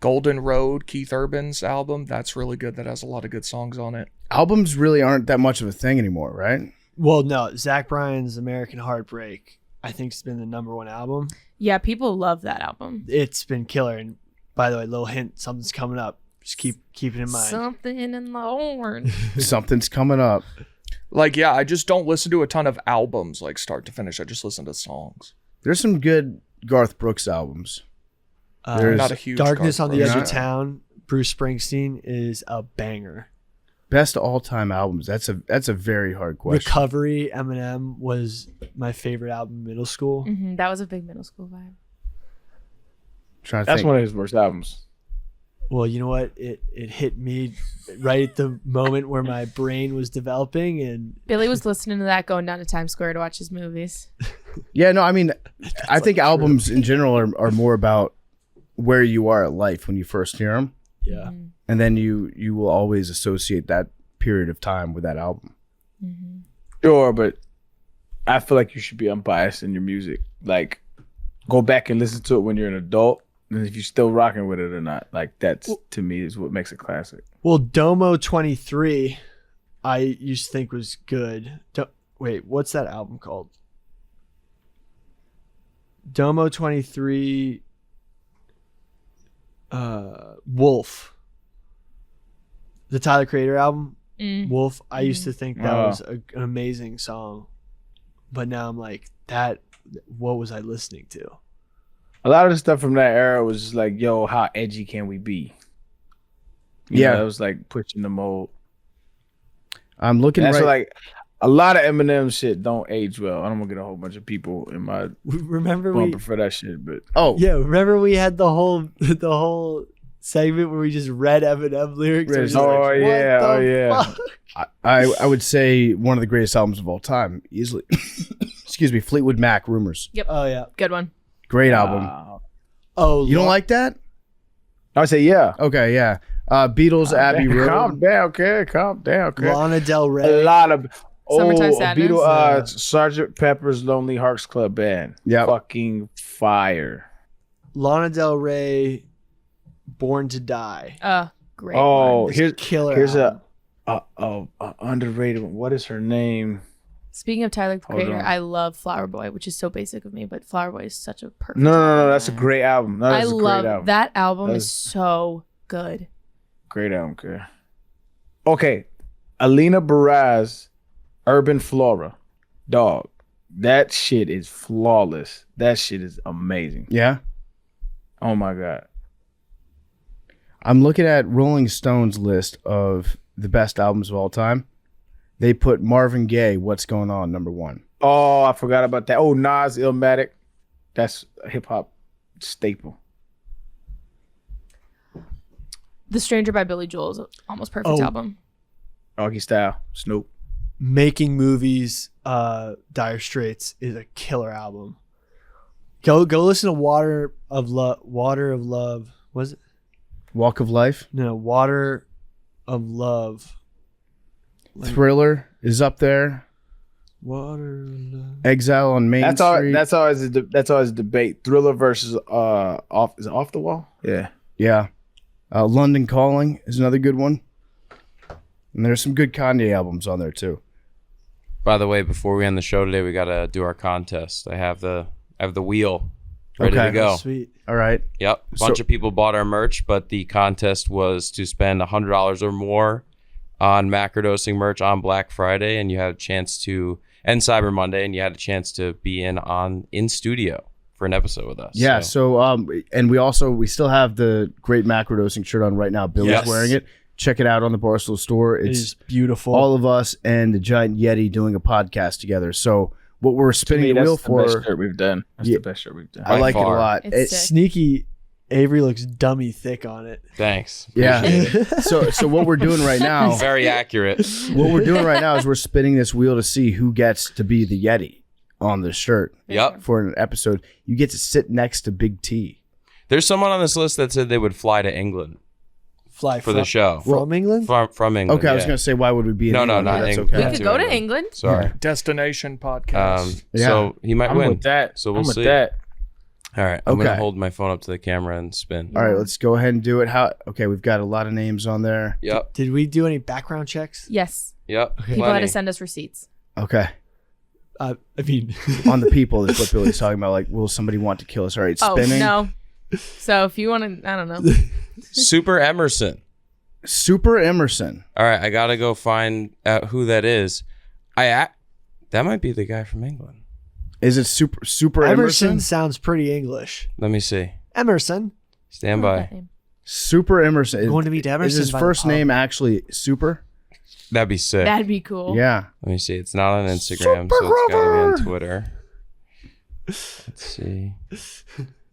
Golden Road, Keith Urban's album, that's really good. That has a lot of good songs on it. Albums really aren't that much of a thing anymore, right? Well, no. Zach Bryan's American Heartbreak, I think, has been the #1 album. Yeah, people love that album. It's been killer. And by the way, little hint, something's coming up. Just keep it in mind. Something in the horn. Something's coming up. Like, yeah, I just don't listen to a ton of albums, like start to finish. I just listen to songs. There's some good Garth Brooks albums. I'm not a huge Darkness Garth on the Brooks Edge of fan. Town, Bruce Springsteen, is a banger. Best all-time albums. That's a very hard question. Recovery, Eminem, was my favorite album in middle school. That was a big middle school vibe. Trying to That's think. one of his worst albums. Well, you know what? It hit me right at the moment where my brain was developing, and Billy was listening to that going down to Times Square to watch his movies. Yeah, no, I mean, I think albums in general are more about where you are at life when you first hear them, yeah. and then you will always associate that period of time with that album. Sure, but I feel like you should be unbiased in your music. Like, go back and listen to it when you're an adult, and if you're still rocking with it or not. Like, that's, to me, is what makes it classic. Well, Domo 23, I used to think was good. Wait, what's that album called? Domo 23, Wolf. The Tyler Creator album. Wolf. I used to think that Oh. was an amazing song, but now I'm like, that. What was I listening to? A lot of the stuff from that era was just like, yo, how edgy can we be? Yeah. It was like pushing the mold. I'm looking That's right. like a lot of Eminem shit don't age well. I'm gonna get a whole bunch of people in my Remember we? bumper for that shit, but oh, Yeah, remember we had the whole segment where we just read Eminem lyrics. Right. and just Oh, like, what yeah, the oh, yeah. fuck? I would say one of the greatest albums of all time, easily. Excuse me, Fleetwood Mac, Rumors. Oh yeah. Good one. Great album. Oh, You don't like that? I would say yeah. Okay, yeah. Beatles, Abbey Road. Calm down, okay. Calm down, okay. Lana Del A Rey? lot of Summertime Sadness. Sgt. Pepper's Lonely Hearts Club Band. Yep. Fucking fire. Lana Del Rey, Born to Die. Great. Oh, one. It's killer. here's album. a underrated one. What is her name? Speaking of Tyler the Hold Creator, on. I love Flower Boy, which is so basic of me, but Flower Boy is such a perfect. No, album. that's a great album. No, I that's a love great album. that album. That Is is- so good. Great album, okay. Okay. Alina Baraz, Urban Flora. Dog. That shit is flawless. That shit is amazing. Yeah. Oh my God. I'm looking at Rolling Stone's list of the best albums of all time. They put Marvin Gaye, What's Going On, number 1. Oh, I forgot about that. Oh, Nas, Illmatic. That's a hip hop staple. The Stranger by Billy Joel is almost perfect Oh. album. Doggy Style, Snoop. Making Movies, Dire Straits is a killer album. Go listen to Water of Love. Was it? Walk of Life. No, Water of Love. Thriller is up there. Water of Love. Exile on Main That's Street. always a debate. Thriller versus off the wall. Yeah. Yeah. London Calling is another good one. And there's some good Kanye albums on there too. By the way, before we end the show today, we gotta do our contest. I have the wheel ready Okay. to go. Sweet. All right. Yep. A bunch of people bought our merch, but the contest was to spend $100 or more on Macrodosing merch on Black Friday, and you had a chance to, and Cyber Monday, and you had a chance to be in studio for an episode with us. Yeah. So, and we still have the great Macrodosing shirt on right now. Billy's Yes. wearing it. Check it out on the Barstool store. It It's is beautiful. all of us and the Giant Yeti doing a podcast together. So what we're To spinning me, the that's wheel the for, best shirt we've done. That's Yeah. the best shirt we've done. I By like it a far. lot. It's sick. Sneaky. Avery looks dummy thick on it. Thanks. Yeah. Appreciate it. So what we're doing right now, Very accurate. what we're doing right now is we're spinning this wheel to see who gets to be the Yeti on the shirt Yep. for an episode. You get to sit next to Big T. There's someone on this list that said they would fly to England Fly for the show. from England. From England. Okay, I was yeah. going to say, why would we be in No, England? not That's England. okay. We Yeah. could go to England. Sorry. Destination podcast. Yeah. So he might I'm win. with that. So we'll I'm with see. that. All right. I'm gonna Okay. hold my phone up to the camera and spin. All right, let's go ahead and do it. Okay, we've got a lot of names on there. Yep. Did we do any background checks? Yes. Yep. People had Plenty. to send us receipts. Okay. I mean, On the people is what Billy's talking about. Like, will somebody want to kill us? All right, spinning. Oh no. So if you want to, I don't know. Super Emerson. Super Emerson. All right, I gotta go find out who that is. That might be the guy from England. Is it Super Emerson Emerson? sounds pretty English. Let me see. Emerson. Stand I love by. that name. Super Emerson. Going to meet Is Emerson his by the first pub. name actually Super? That'd be sick. That'd be cool. Yeah. Let me see. It's not on Instagram, so it's gotta be on Twitter. Let's see.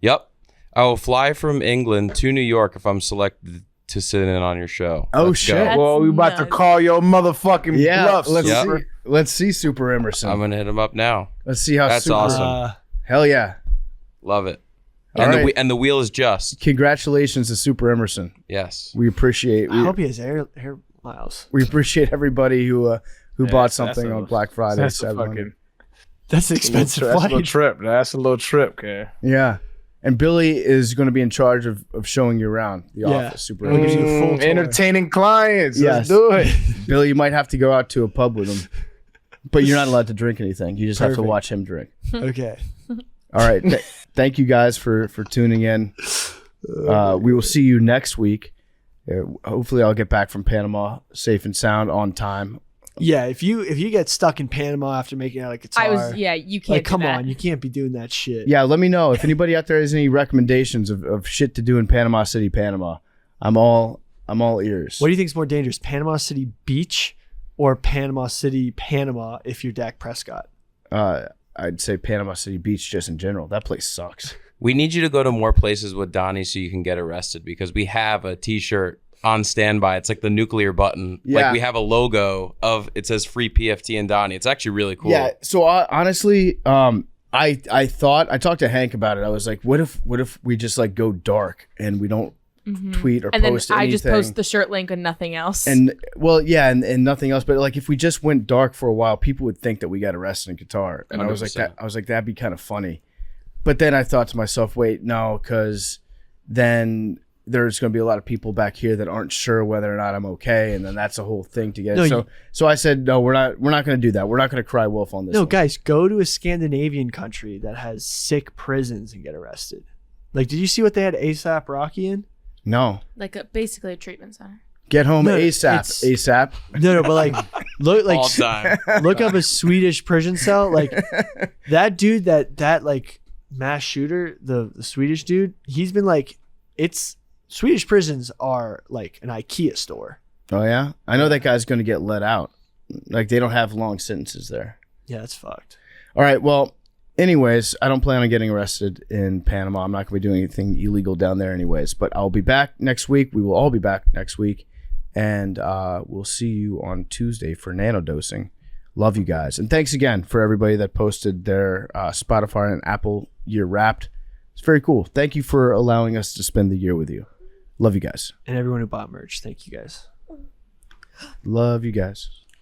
Yep. I will fly from England to New York if I'm selected to sit in on your show. Oh, Let's shit. go. That's Well, we about to nuts. call your motherfucking Yeah. bluff. Let's Yep. see. Let's see Super Emerson. I'm gonna hit him up now. Let's see how That's Super. awesome. Hell yeah. Love it. All And right. the wheel is just. Congratulations to Super Emerson. Yes. We appreciate I hope he has hair miles. we appreciate everybody who bought that's something a- on Black Friday. That's a 700. fucking That's an expensive that's a little flight. trip. That's a little trip, okay. Yeah. And Billy is going to be in charge of showing you around the Yeah. office. Super We'll give Emerson. you a full tour. Entertaining clients. Yes. Let's do it. Billy, you might have to go out to a pub with him, but you're not allowed to drink anything. You just have to Perfect. watch him drink. Okay. All right. Thank you guys for tuning in. We will see you next week. hopefully I'll get back from Panama safe and sound on time. Yeah, if you get stuck in Panama after making out like Qatar, you can't. like, come do that. on, you can't be doing that shit. Yeah, let me know if anybody out there has any recommendations of shit to do in Panama City, Panama. I'm all ears. What do you think is more dangerous, Panama City Beach or Panama City, Panama? If you're Dak Prescott, I'd say Panama City Beach just in general. That place sucks. We need you to go to more places with Donnie so you can get arrested, because we have a T-shirt on standby. It's like the nuclear button. Yeah. Like we have a logo of, it says free PFT and Donnie. It's actually really cool. Yeah. So honestly, I talked to Hank about it. I was like, what if we just like go dark and we don't tweet or And then post I anything? just post the shirt link and nothing else. And well, yeah, and nothing else. But like, if we just went dark for a while, people would think that we got arrested in Qatar. And I was like, 100%. that'd be kind of funny. But then I thought to myself, wait, no, because then there's going to be a lot of people back here that aren't sure whether or not I'm okay, and then that's a whole thing to get. No, So I said, no, we're not going to do that. We're not going to cry wolf on this. no, one. guys, go to a Scandinavian country that has sick prisons and get arrested. Like, did you see what they had ASAP Rocky in? No, like basically a treatment center. get home No, ASAP. it's- ASAP. No, but like, All time. look up a Swedish prison cell. Like that dude, that like mass shooter, the Swedish dude. He's been like, it's Swedish prisons are like an IKEA store. Oh yeah, I know that guy's going to get let out. Like they don't have long sentences there. Yeah, that's fucked. All right. Well, anyways, I don't plan on getting arrested in Panama. I'm not going to be doing anything illegal down there anyways. But I'll be back next week. We will all be back next week. And we'll see you on Tuesday for Nanodosing. Love you guys. And thanks again for everybody that posted their Spotify and Apple year wrapped. It's very cool. Thank you for allowing us to spend the year with you. Love you guys. And everyone who bought merch, thank you guys. Love you guys.